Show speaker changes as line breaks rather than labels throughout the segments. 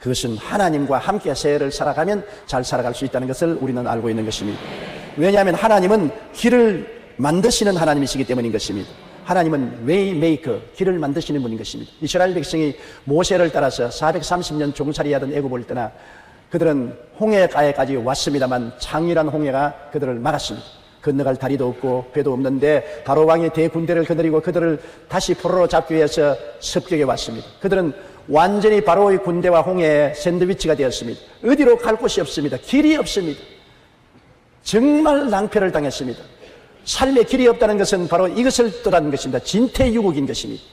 그것은 하나님과 함께 새해를 살아가면 잘 살아갈 수 있다는 것을 우리는 알고 있는 것입니다. 왜냐하면 하나님은 길을 만드시는 하나님이시기 때문인 것입니다. 하나님은 웨이메이커, 길을 만드시는 분인 것입니다. 이스라엘 백성이 모세를 따라서 430년 종살이하던 애굽을 떠나 그들은 홍해가에까지 왔습니다만 장렬한 홍해가 그들을 막았습니다. 건너갈 다리도 없고 배도 없는데 바로 왕이 대군대를 거느리고 그들을 다시 포로로 잡기 위해서 습격에 왔습니다. 그들은 완전히 바로의 군대와 홍해의 샌드위치가 되었습니다. 어디로 갈 곳이 없습니다. 길이 없습니다. 정말 낭패를 당했습니다. 삶의 길이 없다는 것은 바로 이것을 뜻하는 것입니다. 진퇴유곡인 것입니다.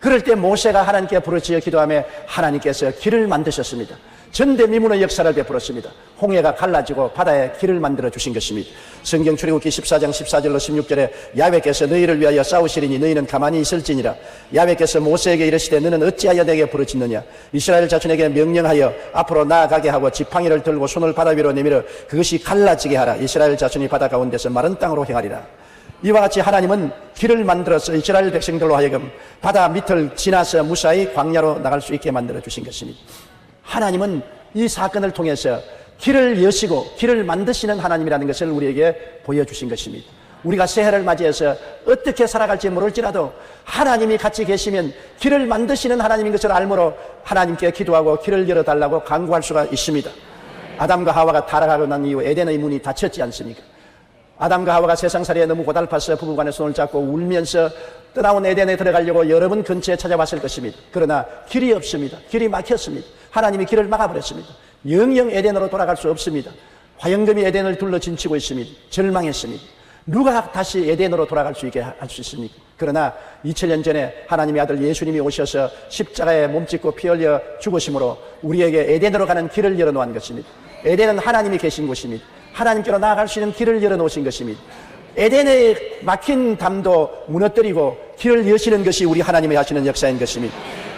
그럴 때 모세가 하나님께 부르짖어 기도하며 하나님께서 길을 만드셨습니다. 전대미문의 역사를 베풀었습니다. 홍해가 갈라지고 바다에 길을 만들어 주신 것입니다. 성경 출애굽기 14장 14절로 16절에 야훼께서 너희를 위하여 싸우시리니 너희는 가만히 있을지니라. 야훼께서 모세에게 이르시되 너는 어찌하여 내게 부르짖느냐. 이스라엘 자손에게 명령하여 앞으로 나아가게 하고 지팡이를 들고 손을 바다 위로 내밀어 그것이 갈라지게 하라. 이스라엘 자손이 바다 가운데서 마른 땅으로 행하리라. 이와 같이 하나님은 길을 만들어서 이스라엘 백성들로 하여금 바다 밑을 지나서 무사히 광야로 나갈 수 있게 만들어 주신 것입니다. 하나님은 이 사건을 통해서 길을 여시고 길을 만드시는 하나님이라는 것을 우리에게 보여주신 것입니다. 우리가 새해를 맞이해서 어떻게 살아갈지 모를지라도 하나님이 같이 계시면 길을 만드시는 하나님인 것을 알므로 하나님께 기도하고 길을 열어달라고 간구할 수가 있습니다. 아담과 하와가 타락하고 난 이후 에덴의 문이 닫혔지 않습니까? 아담과 하와가 세상살이에 너무 고달파서 부부간에 손을 잡고 울면서 떠나온 에덴에 들어가려고 여러 번 근처에 찾아왔을 것입니다. 그러나 길이 없습니다. 길이 막혔습니다. 하나님이 길을 막아버렸습니다. 영영 에덴으로 돌아갈 수 없습니다. 화영금이 에덴을 둘러진치고 있습니다. 절망했습니다. 누가 다시 에덴으로 돌아갈 수 있게 할 수 있습니까? 그러나 2000년 전에 하나님의 아들 예수님이 오셔서 십자가에 몸짓고 피 흘려 죽으심으로 우리에게 에덴으로 가는 길을 열어놓은 것입니다. 에덴은 하나님이 계신 곳입니다. 하나님께로 나아갈 수 있는 길을 열어놓으신 것입니다. 에덴에 막힌 담도 무너뜨리고 길을 여시는 것이 우리 하나님이 하시는 역사인 것입니다.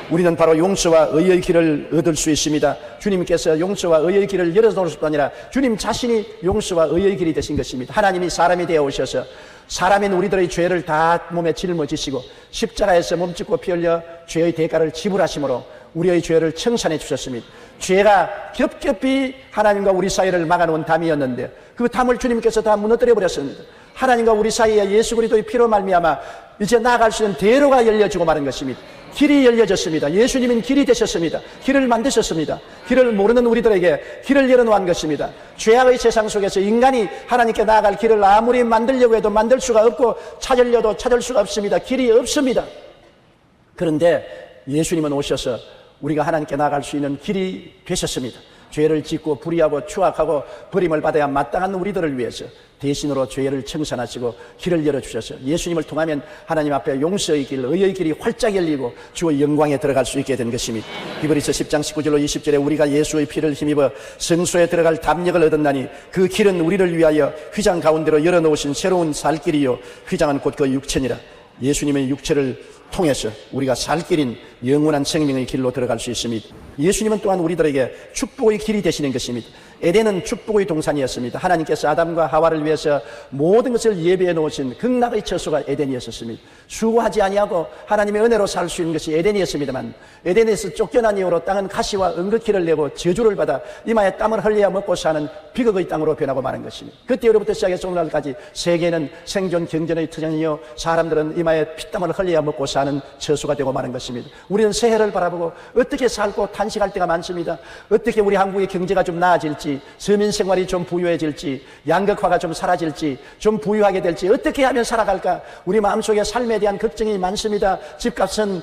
우리는 바로 용서와 의의 길을 얻을 수 있습니다. 주님께서 용서와 의의 길을 열어놓을 뿐 아니라 주님 자신이 용서와 의의 길이 되신 것입니다. 하나님이 사람이 되어 오셔서 사람인 우리들의 죄를 다 몸에 짊어지시고 십자가에서 몸짓고 피 흘려 죄의 대가를 지불하심으로 우리의 죄를 청산해 주셨습니다. 죄가 겹겹이 하나님과 우리 사이를 막아놓은 담이었는데 그 담을 주님께서 다 무너뜨려 버렸습니다. 하나님과 우리 사이에 예수 그리스도의 피로 말미암아 이제 나아갈 수 있는 대로가 열려지고 마는 것입니다. 길이 열려졌습니다. 예수님은 길이 되셨습니다. 길을 만드셨습니다. 길을 모르는 우리들에게 길을 열어놓은 것입니다. 죄악의 세상 속에서 인간이 하나님께 나아갈 길을 아무리 만들려고 해도 만들 수가 없고 찾으려도 찾을 수가 없습니다. 길이 없습니다. 그런데 예수님은 오셔서 우리가 하나님께 나아갈 수 있는 길이 되셨습니다. 죄를 짓고 불의하고 추악하고 버림을 받아야 마땅한 우리들을 위해서 대신으로 죄를 청산하시고 길을 열어주셔서 예수님을 통하면 하나님 앞에 용서의 길, 의의 길이 활짝 열리고 주의 영광에 들어갈 수 있게 된 것입니다. 히브리서 10장 19절로 20절에 우리가 예수의 피를 힘입어 성소에 들어갈 담력을 얻었나니 그 길은 우리를 위하여 휘장 가운데로 열어놓으신 새로운 살 길이요 휘장은 곧 그 육체니라. 예수님의 육체를 통해서 우리가 살 길인 영원한 생명의 길로 들어갈 수 있습니다. 예수님은 또한 우리들에게 축복의 길이 되시는 것입니다. 에덴은 축복의 동산이었습니다. 하나님께서 아담과 하와를 위해서 모든 것을 예배해 놓으신 극락의 처소가 에덴이었습니다. 수고하지 아니하고 하나님의 은혜로 살 수 있는 것이 에덴이었습니다만 에덴에서 쫓겨난 이후로 땅은 가시와 은극기를 내고 저주를 받아 이마에 땀을 흘려야 먹고 사는 비극의 땅으로 변하고 마는 것입니다. 그때로부터 시작해서 오늘날까지 세계는 생존 경전의 터전이요 사람들은 이마에 피땀을 흘려야 먹고 사는 처소가 되고 마는 것입니다. 우리는 새해를 바라보고 어떻게 살고 탄식할 때가 많습니다. 어떻게 우리 한국의 경제가 좀 나아질지, 서민 생활이 좀 부유해질지, 양극화가 좀 사라질지, 좀 부유하게 될지, 어떻게 하면 살아갈까? 우리 마음속에 삶에 대한 걱정이 많습니다. 집값은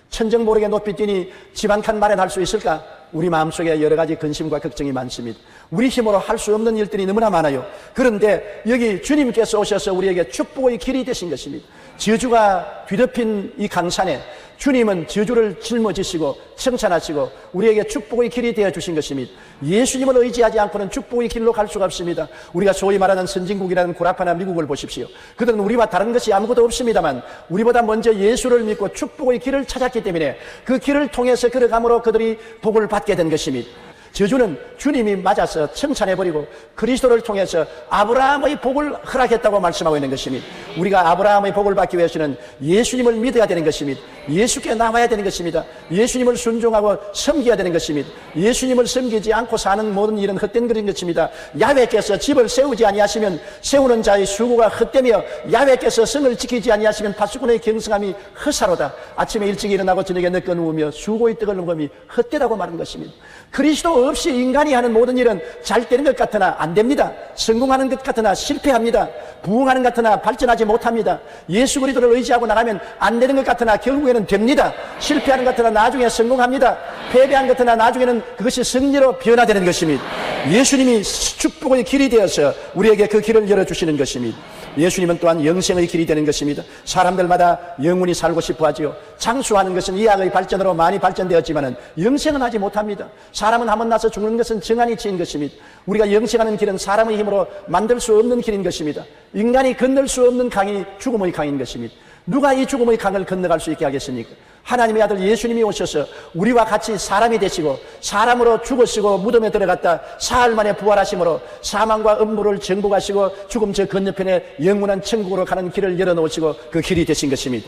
천정 모르게 높이 뛰니 집 한 칸 마련할 수 있을까? 우리 마음속에 여러 가지 근심과 걱정이 많습니다. 우리 힘으로 할 수 없는 일들이 너무나 많아요. 그런데 여기 주님께서 오셔서 우리에게 축복의 길이 되신 것입니다. 저주가 뒤덮인 이 강산에 주님은 저주를 짊어지시고 청산하시고 우리에게 축복의 길이 되어주신 것입니다. 예수님을 의지하지 않고는 축복의 길로 갈 수가 없습니다. 우리가 소위 말하는 선진국이라는 구라파나 미국을 보십시오. 그들은 우리와 다른 것이 아무것도 없습니다만 우리보다 먼저 예수를 믿고 축복의 길을 찾았기 때문에 그 길을 통해서 걸어감으로 그들이 복을 받게 된 것입니다. 저주는 주님이 맞아서 청산해버리고 그리스도를 통해서 아브라함의 복을 허락했다고 말씀하고 있는 것입니다. 우리가 아브라함의 복을 받기 위해서는 예수님을 믿어야 되는 것입니다. 예수께 나와야 되는 것입니다. 예수님을 순종하고 섬겨야 되는 것입니다. 예수님을 섬기지 않고 사는 모든 일은 헛된 그런 것입니다. 야훼께서 집을 세우지 아니하시면 세우는 자의 수고가 헛되며 야훼께서 성을 지키지 아니하시면 파수꾼의 경성함이 허사로다. 아침에 일찍 일어나고 저녁에 늦게 누우며 수고의 떡을 먹음이 헛되다고 말한 것입니다. 그리스도 없이 인간이 하는 모든 일은 잘 되는 것 같으나 안 됩니다. 성공하는 것 같으나 실패합니다. 부흥하는 것 같으나 발전하지 못합니다. 예수 그리스도를 의지하고 나가면 안 되는 것 같으나 결국에는 됩니다. 실패하는 것 같으나 나중에 성공합니다. 패배한 것 같으나 나중에는 그것이 승리로 변화되는 것입니다. 예수님이 축복의 길이 되어서 우리에게 그 길을 열어주시는 것입니다. 예수님은 또한 영생의 길이 되는 것입니다. 사람들마다 영원히 살고 싶어 하지요. 장수하는 것은 의학의 발전으로 많이 발전되었지만 영생은 하지 못합니다. 사람은 한번 나서 죽는 것은 정한이 치인 것입니다. 우리가 영생하는 길은 사람의 힘으로 만들 수 없는 길인 것입니다. 인간이 건널 수 없는 강이 죽음의 강인 것입니다. 누가 이 죽음의 강을 건너갈 수 있게 하겠습니까? 하나님의 아들 예수님이 오셔서 우리와 같이 사람이 되시고 사람으로 죽으시고 무덤에 들어갔다 사흘 만에 부활하심으로 사망과 음부를 정복하시고 죽음 저 건너편에 영원한 천국으로 가는 길을 열어놓으시고 그 길이 되신 것입니다.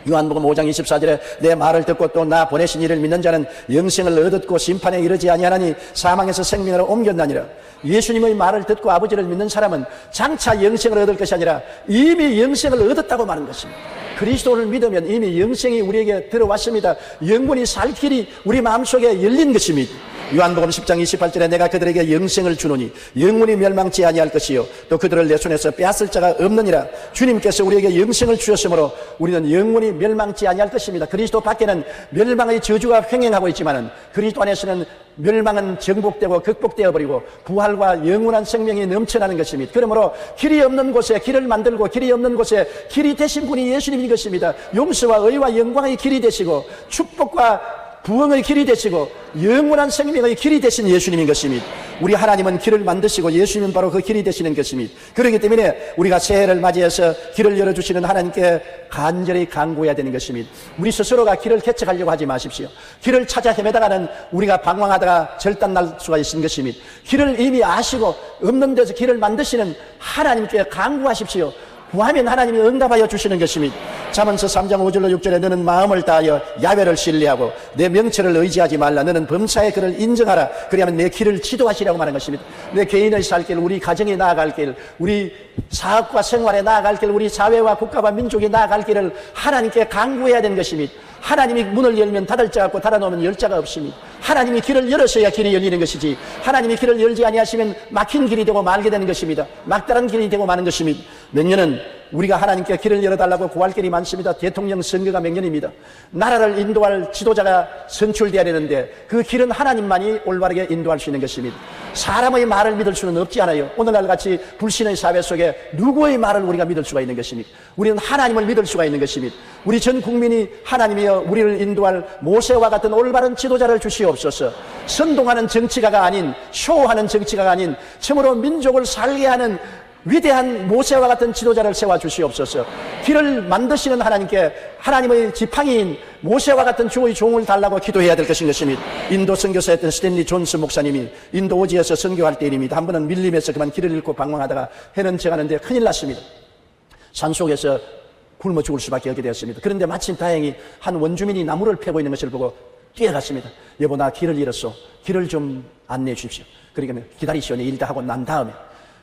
요한복음 5장 24절에 내 말을 듣고 또 나 보내신 이를 믿는 자는 영생을 얻었고 심판에 이르지 아니하나니 사망에서 생명으로 옮겼나니라. 예수님의 말을 듣고 아버지를 믿는 사람은 장차 영생을 얻을 것이 아니라 이미 영생을 얻었다고 말하는 것입니다. 그리스도를 믿으면 이미 영생이 우리에게 들어왔습니다. 영원히 살 길이 우리 마음속에 열린 것입니다. 요한복음 10장 28절에 내가 그들에게 영생을 주노니 영원히 멸망치 아니할 것이요 또 그들을 내 손에서 빼앗을 자가 없느니라. 주님께서 우리에게 영생을 주셨으므로 우리는 영원히 멸망치 아니할 것입니다. 그리스도 밖에는 멸망의 저주가 횡행하고 있지만은 그리스도 안에서는 멸망은 정복되고 극복되어 버리고 부활과 영원한 생명이 넘쳐나는 것입니다. 그러므로 길이 없는 곳에 길을 만들고 길이 없는 곳에 길이 되신 분이 예수님인 것입니다. 용서와 의와 영광의 길이 되시고 축복과 부흥의 길이 되시고 영원한 생명의 길이 되신 예수님인 것입니다. 우리 하나님은 길을 만드시고 예수님은 바로 그 길이 되시는 것입니다. 그렇기 때문에 우리가 새해를 맞이해서 길을 열어주시는 하나님께 간절히 간구해야 되는 것입니다. 우리 스스로가 길을 개척하려고 하지 마십시오. 길을 찾아 헤매다가는 우리가 방황하다가 절단날 수가 있는 것입니다. 길을 이미 아시고 없는 데서 길을 만드시는 하나님께 간구하십시오. 구하면 하나님이 응답하여 주시는 것입니다. 잠언서 3장 5절로 6절에 너는 마음을 다하여 야훼를 신뢰하고 내 명철을 의지하지 말라. 너는 범사의 그를 인정하라. 그리하면 내 길을 지도하시라고 말하는 것입니다. 내 개인의 살 길, 우리 가정이 나아갈 길, 우리 사업과 생활에 나아갈 길, 우리 사회와 국가와 민족이 나아갈 길을 하나님께 간구해야 되는 것입니다. 하나님이 문을 열면 닫을 자 없고 닫아놓으면 열 자가 없습니다. 하나님이 길을 열어서야 길이 열리는 것이지 하나님이 길을 열지 아니하시면 막힌 길이 되고 말게 되는 것입니다. 막다른 길이 되고 마는 것입니다. 명년은 우리가 하나님께 길을 열어달라고 구할 길이 많습니다. 대통령 선거가 명년입니다. 나라를 인도할 지도자가 선출되어야 되는데 그 길은 하나님만이 올바르게 인도할 수 있는 것입니다. 사람의 말을 믿을 수는 없지 않아요. 오늘날 같이 불신의 사회 속에 누구의 말을 우리가 믿을 수가 있는 것입니까? 우리는 하나님을 믿을 수가 있는 것입니다. 우리 전 국민이 하나님이여 우리를 인도할 모세와 같은 올바른 지도자를 주시옵소서. 선동하는 정치가가 아닌 쇼하는 정치가가 아닌 참으로 민족을 살게 하는 위대한 모세와 같은 지도자를 세워 주시옵소서. 길을 만드시는 하나님께 하나님의 지팡이인 모세와 같은 주의 종을 달라고 기도해야 될 것입니다. 인도 선교사였던 스탠리 존스 목사님이 인도 오지에서 선교할 때입니다. 한 번은 밀림에서 그만 길을 잃고 방황하다가 해는 져가는데 큰일 났습니다. 산속에서 굶어 죽을 수밖에 없게 되었습니다. 그런데 마침 다행히 한 원주민이 나무를 패고 있는 것을 보고 뛰어갔습니다. 여보 나 길을 잃었어. 길을 좀 안내해 주십시오. 그러니까 기다리시오. 일 다 하고 난 다음에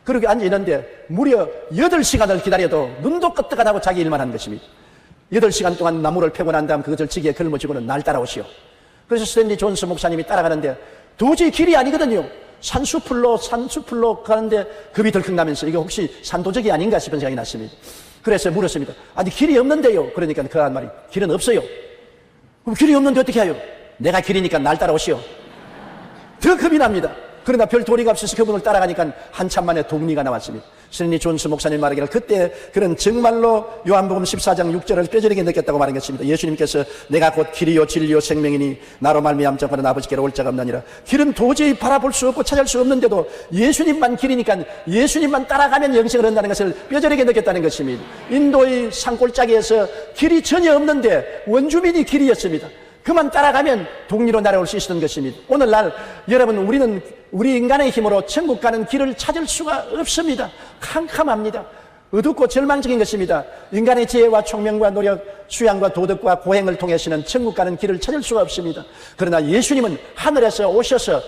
그렇게 앉아있는데 무려 8시간을 기다려도 눈도 끄떡 안 하고 자기 일만 한 것입니다. 8시간 동안 나무를 패고 난 다음 그것을 지기에 걸머쥐고는 날 따라오시오. 그래서 스탠리 존스 목사님이 따라가는데 도저히 길이 아니거든요. 산수풀로 가는데 겁이 덜컥 나면서 이게 혹시 산도적이 아닌가 싶은 생각이 났습니다. 그래서 물었습니다. 아니 길이 없는데요. 그러니까 그 한 말이 길은 없어요. 그럼 길이 없는데 어떻게 해요? 내가 길이니까 날 따라오시오. 더 겁이 납니다. 그러나 별 도리가 없어서 그분을 따라가니까 한참 만에 동리가 나왔습니다. 스탠리 존스 목사님 말하기를 그때 그는 정말로 요한복음 14장 6절을 뼈저리게 느꼈다고 말한 것입니다. 예수님께서 내가 곧 길이요 진리요 생명이니 나로 말미암자고는 아버지께로 올 자가 없나니라. 길은 도저히 바라볼 수 없고 찾을 수 없는데도 예수님만 길이니까 예수님만 따라가면 영생을 얻는다는 것을 뼈저리게 느꼈다는 것입니다. 인도의 산골짜기에서 길이 전혀 없는데 원주민이 길이었습니다. 그만 따라가면 동리로 날아올 수 있었던 것입니다. 오늘날 여러분, 우리는 우리 인간의 힘으로 천국 가는 길을 찾을 수가 없습니다. 캄캄합니다. 어둡고 절망적인 것입니다. 인간의 지혜와 총명과 노력, 수양과 도덕과 고행을 통해서는 천국 가는 길을 찾을 수가 없습니다. 그러나 예수님은 하늘에서 오셔서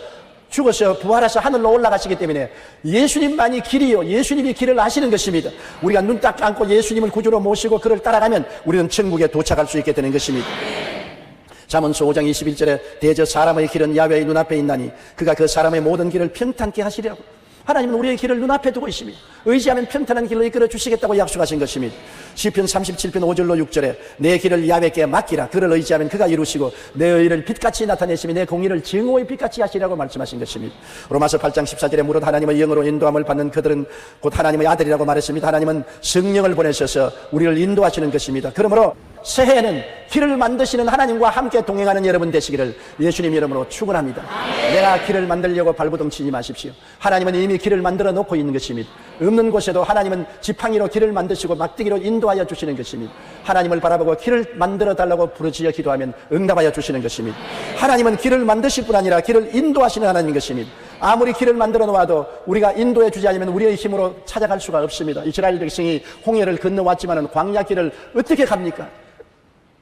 죽어서 부활해서 하늘로 올라가시기 때문에 예수님만이 길이요, 예수님이 길을 아시는 것입니다. 우리가 눈 딱 감고 예수님을 구주로 모시고 그를 따라가면 우리는 천국에 도착할 수 있게 되는 것입니다. 잠언서 5장 21절에 대저 사람의 길은 야훼의 눈앞에 있나니 그가 그 사람의 모든 길을 평탄케 하시려고. 하나님은 우리의 길을 눈앞에 두고 있습니다. 의지하면 평탄한 길로 이끌어 주시겠다고 약속하신 것입니다. 시편 37편 5절로 6절에 내 길을 야훼께 맡기라. 그를 의지하면 그가 이루시고 내 의를 빛같이 나타내시며 내 공의를 증오의 빛같이 하시라고 말씀하신 것입니다. 로마서 8장 14절에 무릇 하나님의 영으로 인도함을 받는 그들은 곧 하나님의 아들이라고 말했습니다. 하나님은 성령을 보내셔서 우리를 인도하시는 것입니다. 그러므로 새해에는 길을 만드시는 하나님과 함께 동행하는 여러분 되시기를 예수님 이름으로 축원합니다. 내가 길을 만들려고 발버둥 치지 마십시오. 하나님은 이미 길을 만들어 놓고 있는 것입니다. 없는 곳에도 하나님은 지팡이로 길을 만드시고 막대기로 인도하여 주시는 것입니다. 하나님을 바라보고 길을 만들어 달라고 부르짖어 기도하면 응답하여 주시는 것입니다. 하나님은 길을 만드실 뿐 아니라 길을 인도하시는 하나님인 것입니다. 아무리 길을 만들어 놓아도 우리가 인도해 주지 않으면 우리의 힘으로 찾아갈 수가 없습니다. 이스라엘 백성이 홍해를 건너왔지만 광야 길을 어떻게 갑니까?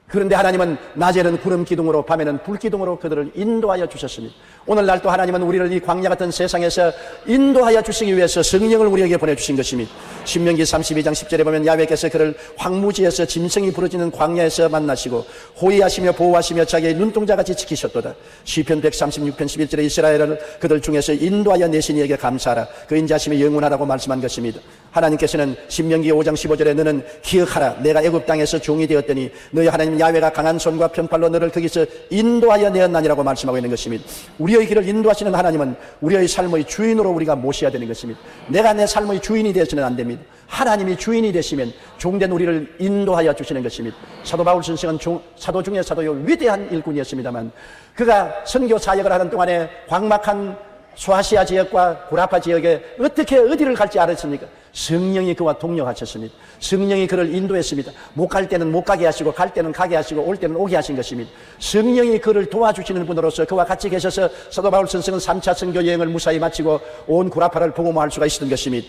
그런데 하나님은 낮에는 구름 기둥으로 밤에는 불 기둥으로 그들을 인도하여 주셨습니다. 오늘날 또 하나님은 우리를 이 광야 같은 세상에서 인도하여 주시기 위해서 성령을 우리에게 보내주신 것입니다. 신명기 32장 10절에 보면 야훼께서 그를 황무지에서 짐승이 부러지는 광야에서 만나시고 호위하시며 보호하시며 자기의 눈동자같이 지키셨도다. 시편 136편 11절에 이스라엘을 그들 중에서 인도하여 내신 이에게 감사하라. 그 인자심이 영원하다고 말씀한 것입니다. 하나님께서는 신명기 5장 15절에 너는 기억하라. 내가 애굽 땅에서 종이 되었더니 너희 하나님 야훼가 강한 손과 편팔로 너를 거기서 인도하여 내었나니라고 말씀하고 있는 것입니다. 우리의 길을 인도하시는 하나님은 우리의 삶의 주인으로 우리가 모셔야 되는 것입니다. 내가 내 삶의 주인이 되어서는 안 됩니다. 하나님이 주인이 되시면 종된 우리를 인도하여 주시는 것입니다. 사도 바울 선생은 사도 중에 사도요 위대한 일꾼이었습니다만 그가 선교 사역을 하는 동안에 광막한 소아시아 지역과 구라파 지역에 어떻게 어디를 갈지 알았습니까? 성령이 그와 동력하셨습니다. 성령이 그를 인도했습니다. 못 갈 때는 못 가게 하시고 갈 때는 가게 하시고 올 때는 오게 하신 것입니다. 성령이 그를 도와주시는 분으로서 그와 같이 계셔서 사도 바울 선생은 3차 선교 여행을 무사히 마치고 온 구라파를 복음화할 수가 있었던 것입니다.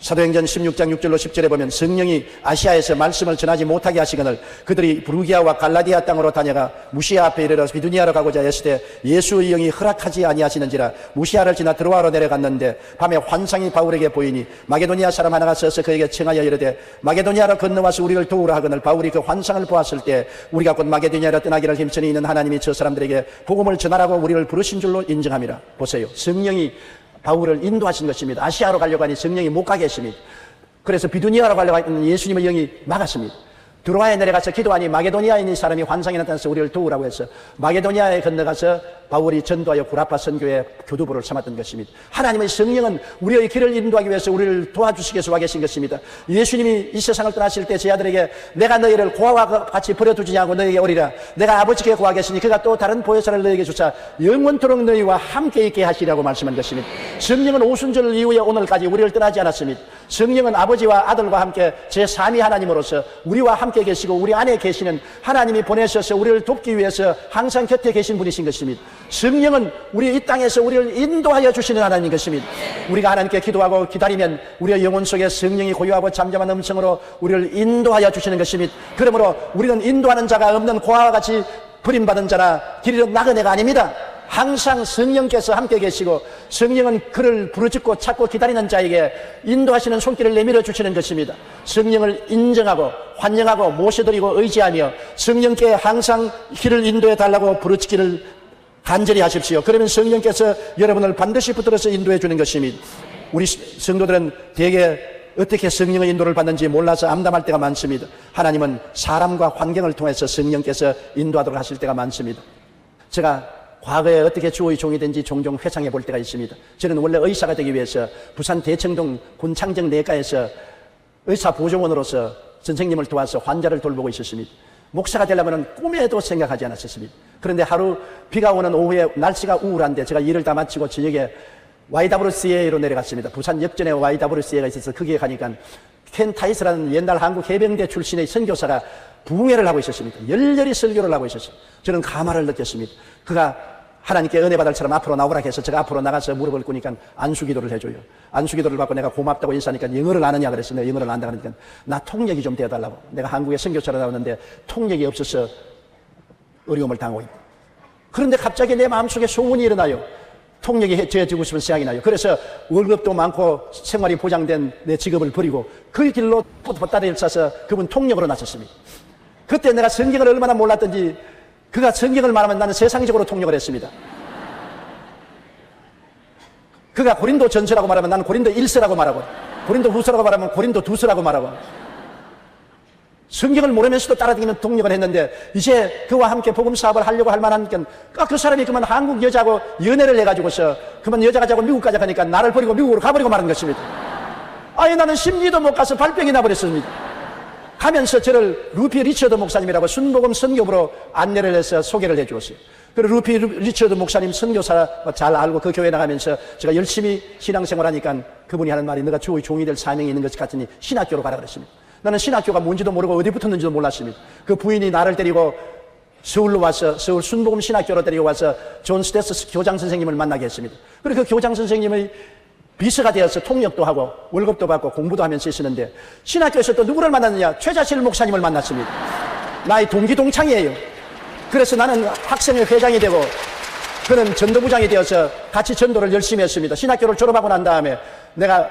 사도행전 16장 6절로 10절에 보면 성령이 아시아에서 말씀을 전하지 못하게 하시거늘 그들이 부르기아와 갈라디아 땅으로 다녀가 무시아 앞에 이르러 비두니아로 가고자 했을 때 예수의 영이 허락하지 아니하시는지라 무시아를 지나 드로아로 내려갔는데 밤에 환상이 바울에게 보이니 마게도니아 사람 하나가 서서 그에게 청하여 이르되 마게도니아로 건너와서 우리를 도우라 하거늘 바울이 그 환상을 보았을 때 우리가 곧 마게도니아로 떠나기를 힘쓰니 있는 하나님이 저 사람들에게 복음을 전하라고 우리를 부르신 줄로 인정함이라. 보세요. 성령이 바울을 인도하신 것입니다. 아시아로 가려고 하니 성령이 못 가게 했습니다. 그래서 비두니아로 가려고 하니 예수님의 영이 막았습니다. 드로아에 내려가서 기도하니 마게도니아에 있는 사람이 환상이 나타나서 우리를 도우라고 해서 마게도니아에 건너가서 바울이 전도하여 구라파 선교의 교두보를 삼았던 것입니다. 하나님의 성령은 우리의 길을 인도하기 위해서 우리를 도와주시기 위해서 와 계신 것입니다. 예수님이 이 세상을 떠나실 때 제 아들에게 내가 너희를 고아와 같이 버려두지 않고 너희에게 오리라. 내가 아버지께 구하겠으니 그가 또 다른 보혜사를 너희에게 주사 영원토록 너희와 함께 있게 하시라고 말씀한 것입니다. 성령은 오순절 이후에 오늘까지 우리를 떠나지 않았습니다. 성령은 아버지와 아들과 함께 제3위 하나님으로서 우리와 함께 계시고 우리 안에 계시는 하나님이 보내셔서 우리를 돕기 위해서 항상 곁에 계신 분이신 것입니다. 성령은 우리 이 땅에서 우리를 인도하여 주시는 하나님인 것입니다. 우리가 하나님께 기도하고 기다리면 우리의 영혼 속에 성령이 고요하고 잠잠한 음성으로 우리를 인도하여 주시는 것입니다. 그러므로 우리는 인도하는 자가 없는 고아와 같이 버림받은 자나 길 잃은 나그네가 아닙니다. 항상 성령께서 함께 계시고 성령은 그를 부르짖고 찾고 기다리는 자에게 인도하시는 손길을 내밀어 주시는 것입니다. 성령을 인정하고 환영하고 모셔드리고 의지하며 성령께 항상 길을 인도해 달라고 부르짖기를 간절히 하십시오. 그러면 성령께서 여러분을 반드시 붙들어서 인도해 주는 것입니다. 우리 성도들은 대개 어떻게 성령의 인도를 받는지 몰라서 암담할 때가 많습니다. 하나님은 사람과 환경을 통해서 성령께서 인도하도록 하실 때가 많습니다. 제가 과거에 어떻게 주의 종이 된지 종종 회상해 볼 때가 있습니다. 저는 원래 의사가 되기 위해서 부산 대청동 군창정 내과에서 의사 보조원으로서 선생님을 도와서 환자를 돌보고 있었습니다. 목사가 되려면 꿈에도 생각하지 않았었습니다. 그런데 하루 비가 오는 오후에 날씨가 우울한데 제가 일을 다 마치고 저녁에 YWCA로 내려갔습니다. 부산 역전에 YWCA가 있어서 거기에 가니까 켄 타이스라는 옛날 한국 해병대 출신의 선교사가 부흥회를 하고 있었습니다. 열렬히 설교를 하고 있었어요. 저는 감화를 느꼈습니다. 그가 하나님께 은혜 받을 사람 앞으로 나오라 해서 제가 앞으로 나가서 무릎을 꿇으니까 안수기도를 해줘요. 안수기도를 받고 내가 고맙다고 인사하니까 영어를 아느냐 그랬어요. 내가 영어를 안다 그러니까 나 통역이 좀 되어달라고. 내가 한국에 선교사로 나왔는데 통역이 없어서 어려움을 당하고 있고. 그런데 갑자기 내 마음속에 소문이 일어나요. 통역이 해주고 싶은 생각이 나요. 그래서 월급도 많고 생활이 보장된 내 직업을 버리고 그 길로 보따리를 싸서 그분 통역으로 나섰습니다. 그때 내가 성경을 얼마나 몰랐던지 그가 성경을 말하면 나는 세상적으로 통역을 했습니다. 그가 고린도 전서라고 말하면 나는 고린도 1서라고 말하고 고린도 후서라고 말하면 고린도 2서라고 말하고 성경을 모르면서도 따라다니는 통역을 했는데 이제 그와 함께 복음 사업을 하려고 할 만한 그 사람이 그만 한국 여자하고 연애를 해가지고서 그만 여자가 자고 미국 가자 하니까 나를 버리고 미국으로 가버리고 말은 것입니다. 아예 나는 심리도 못 가서 발병이 나버렸습니다. 가면서 저를 루피 리처드 목사님이라고 순복음 선교부로 안내를 해서 소개를 해 주었어요. 그리고 루피 리처드 목사님 선교사 잘 알고 그 교회 나가면서 제가 열심히 신앙생활 하니까 그분이 하는 말이 너가 주의 종이 될 사명이 있는 것 같으니 신학교로 가라 그랬습니다. 나는 신학교가 뭔지도 모르고 어디 붙었는지도 몰랐습니다. 그 부인이 나를 데리고 서울로 와서 서울 순복음 신학교로 데리고 와서 존 스테스 교장 선생님을 만나게 했습니다. 그리고 그 교장 선생님의 비서가 되어서 통역도 하고 월급도 받고 공부도 하면서 있었는데 신학교에서 또 누구를 만났느냐? 최자실 목사님을 만났습니다. 나의 동기 동창이에요. 그래서 나는 학생회 회장이 되고 그는 전도부장이 되어서 같이 전도를 열심히 했습니다. 신학교를 졸업하고 난 다음에 내가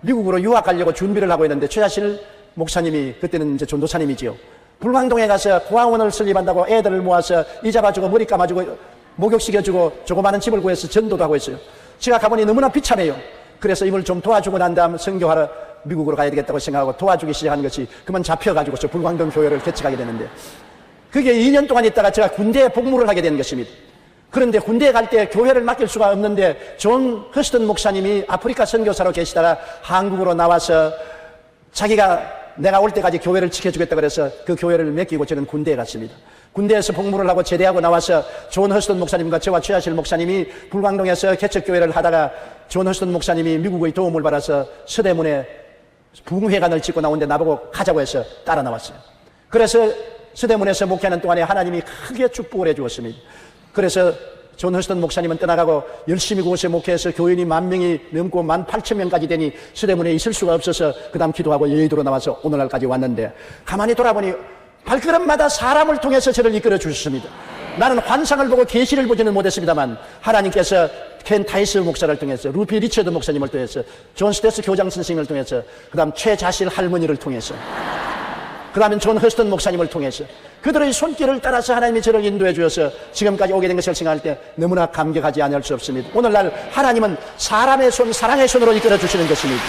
미국으로 유학 가려고 준비를 하고 있는데 최자실 목사님이 그때는 이제 전도사님이지요. 불광동에 가서 고아원을 설립한다고 애들을 모아서 이자 봐주고 머리 감아주고 목욕시켜주고 조그마한 집을 구해서 전도도 하고 있어요. 제가 가보니 너무나 비참해요. 그래서 이걸 좀 도와주고 난 다음 선교하러 미국으로 가야 되겠다고 생각하고 도와주기 시작한 것이 그만 잡혀가지고서 불광동 교회를 개척하게 되는데 그게 2년 동안 있다가 제가 군대에 복무를 하게 된 것입니다. 그런데 군대에 갈 때 교회를 맡길 수가 없는데 존 허스턴 목사님이 아프리카 선교사로 계시다가 한국으로 나와서 자기가 내가 올 때까지 교회를 지켜주겠다 그래서 그 교회를 맡기고 저는 군대에 갔습니다. 군대에서 복무를 하고 제대하고 나와서 존 허스턴 목사님과 저와 최하실 목사님이 불광동에서 개척교회를 하다가 존 허스턴 목사님이 미국의 도움을 받아서 서대문에 부흥회관을 짓고 나오는데 나보고 가자고 해서 따라 나왔어요. 그래서 서대문에서 목회하는 동안에 하나님이 크게 축복을 해 주었습니다. 그래서 존 허스턴 목사님은 떠나가고 열심히 그곳에 목회해서 교인이 10,000명이 넘고 18,000명까지 되니 서대문에 있을 수가 없어서 그 다음 기도하고 여의도로 나와서 오늘날까지 왔는데 가만히 돌아보니 발걸음마다 사람을 통해서 저를 이끌어 주셨습니다. 나는 환상을 보고 계시를 보지는 못했습니다만 하나님께서 켄 타이스 목사를 통해서 루피 리처드 목사님을 통해서 존 스테스 교장 선생님을 통해서 그 다음 최자실 할머니를 통해서 그 다음에 존 허스턴 목사님을 통해서 그들의 손길을 따라서 하나님이 저를 인도해 주셔서 지금까지 오게 된 것을 생각할 때 너무나 감격하지 않을 수 없습니다. 오늘날 하나님은 사람의 손, 사랑의 손으로 이끌어 주시는 것입니다.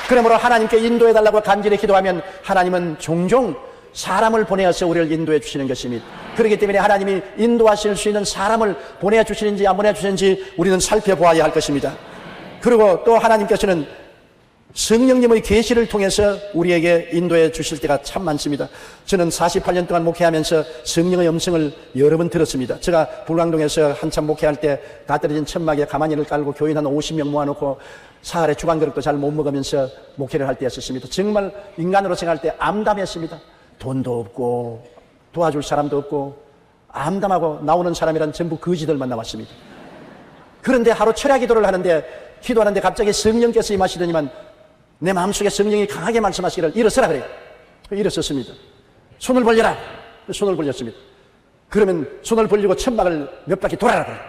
그러므로 하나님께 인도해 달라고 간절히 기도하면 하나님은 종종 사람을 보내어서 우리를 인도해 주시는 것입니다. 그렇기 때문에 하나님이 인도하실 수 있는 사람을 보내주시는지 안 보내주시는지 우리는 살펴보아야 할 것입니다. 그리고 또 하나님께서는 성령님의 계시를 통해서 우리에게 인도해 주실 때가 참 많습니다. 저는 48년 동안 목회하면서 성령의 음성을 여러 번 들었습니다. 제가 불광동에서 한참 목회할 때 다 떨어진 천막에 가마니를 깔고 교인 한 50명 모아놓고 사흘에 주간그릇도 잘 못 먹으면서 목회를 할 때였었습니다. 정말 인간으로 생각할 때 암담했습니다. 돈도 없고 도와줄 사람도 없고 암담하고 나오는 사람이란 전부 거지들만 나왔습니다. 그런데 하루 철야 기도를 하는데 기도하는데 갑자기 성령께서 임하시더니만 내 마음속에 성령이 강하게 말씀하시기를 일어서라 그래요. 일어섰습니다. 손을 벌려라. 손을 벌렸습니다. 그러면 손을 벌리고 천막을 몇 바퀴 돌아라 그래요.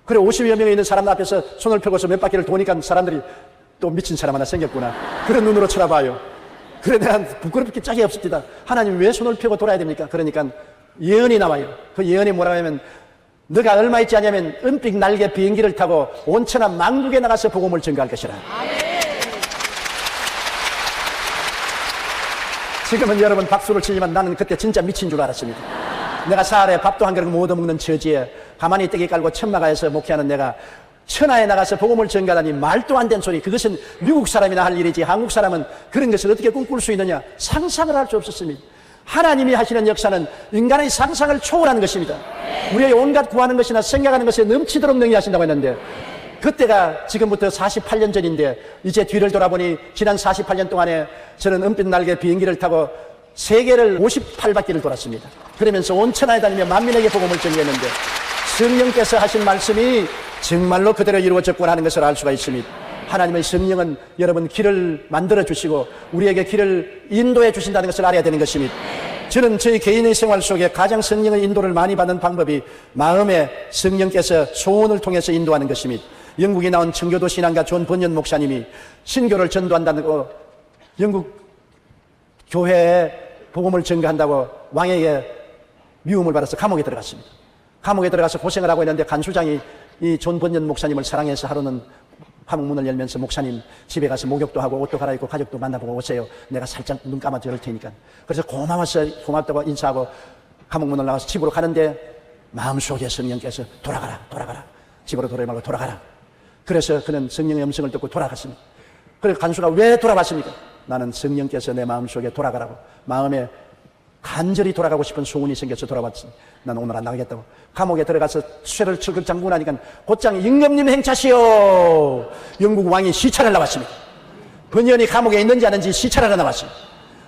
그래 50여 명이 있는 사람 앞에서 손을 펴고서 몇 바퀴를 도니까 사람들이 또 미친 사람 하나 생겼구나 그런 눈으로 쳐다봐요. 그래 내가 부끄럽게 짝이 없습니다. 하나님 왜 손을 펴고 돌아야 됩니까? 그러니까 예언이 나와요. 그 예언이 뭐라고 하면 너가 얼마 있지 않냐면 은빛 날개 비행기를 타고 온천한 만국에 나가서 복음을 전가할 것이라. 지금은 여러분 박수를 치지만 나는 그때 진짜 미친 줄 알았습니다. 내가 사흘에 밥도 한 그릇 못 얻어먹는 처지에 가만히 떼기 깔고 천막아에서 목회하는 내가 천하에 나가서 복음을 전가하다니 말도 안 되는 소리. 그것은 미국 사람이나 할 일이지 한국 사람은 그런 것을 어떻게 꿈꿀 수 있느냐 상상을 할 수 없었습니다. 하나님이 하시는 역사는 인간의 상상을 초월하는 것입니다. 우리의 온갖 구하는 것이나 생각하는 것에 넘치도록 능히하신다고 했는데, 그때가 지금부터 48년 전인데, 이제 뒤를 돌아보니 지난 48년 동안에 저는 은빛 날개 비행기를 타고 세계를 58바퀴를 돌았습니다. 그러면서 온 천하에 다니며 만민에게 복음을 전개했는데, 성령께서 하신 말씀이 정말로 그대로 이루어졌구나 하는 것을 알 수가 있습니다. 하나님의 성령은 여러분 길을 만들어 주시고 우리에게 길을 인도해 주신다는 것을 알아야 되는 것입니다. 저는 저희 개인의 생활 속에 가장 성령의 인도를 많이 받는 방법이 마음에 성령께서 소원을 통해서 인도하는 것입니다. 영국에 나온 청교도 신앙가 존 번연 목사님이 신교를 전도한다고 영국 교회에 복음을 전가한다고 왕에게 미움을 받아서 감옥에 들어갔습니다. 감옥에 들어가서 고생을 하고 있는데 간수장이 이 존 번연 목사님을 사랑해서 하루는 감옥 문을 열면서, 목사님 집에 가서 목욕도 하고 옷도 갈아입고 가족도 만나보고 오세요. 내가 살짝 눈 감아서 열 테니까. 그래서 고맙다고 인사하고 감옥 문을 나가서 집으로 가는데 마음속에 성령께서 돌아가라. 집으로 돌아오지 말고 돌아가라. 그래서 그는 성령의 음성을 듣고 돌아갔습니다. 그래서 간수가 왜 돌아갔습니까? 나는 성령께서 내 마음속에 돌아가라고, 마음에 간절히 돌아가고 싶은 소원이 생겨서 돌아왔습니다. 난 오늘 안 나가겠다고. 감옥에 들어가서 쇠를 철컥 잠그고 나니까 곧장 임금님 행차시오. 영국 왕이 시찰을 나왔습니다. 번연이 감옥에 있는지 아닌지 시찰하러 나왔습니다.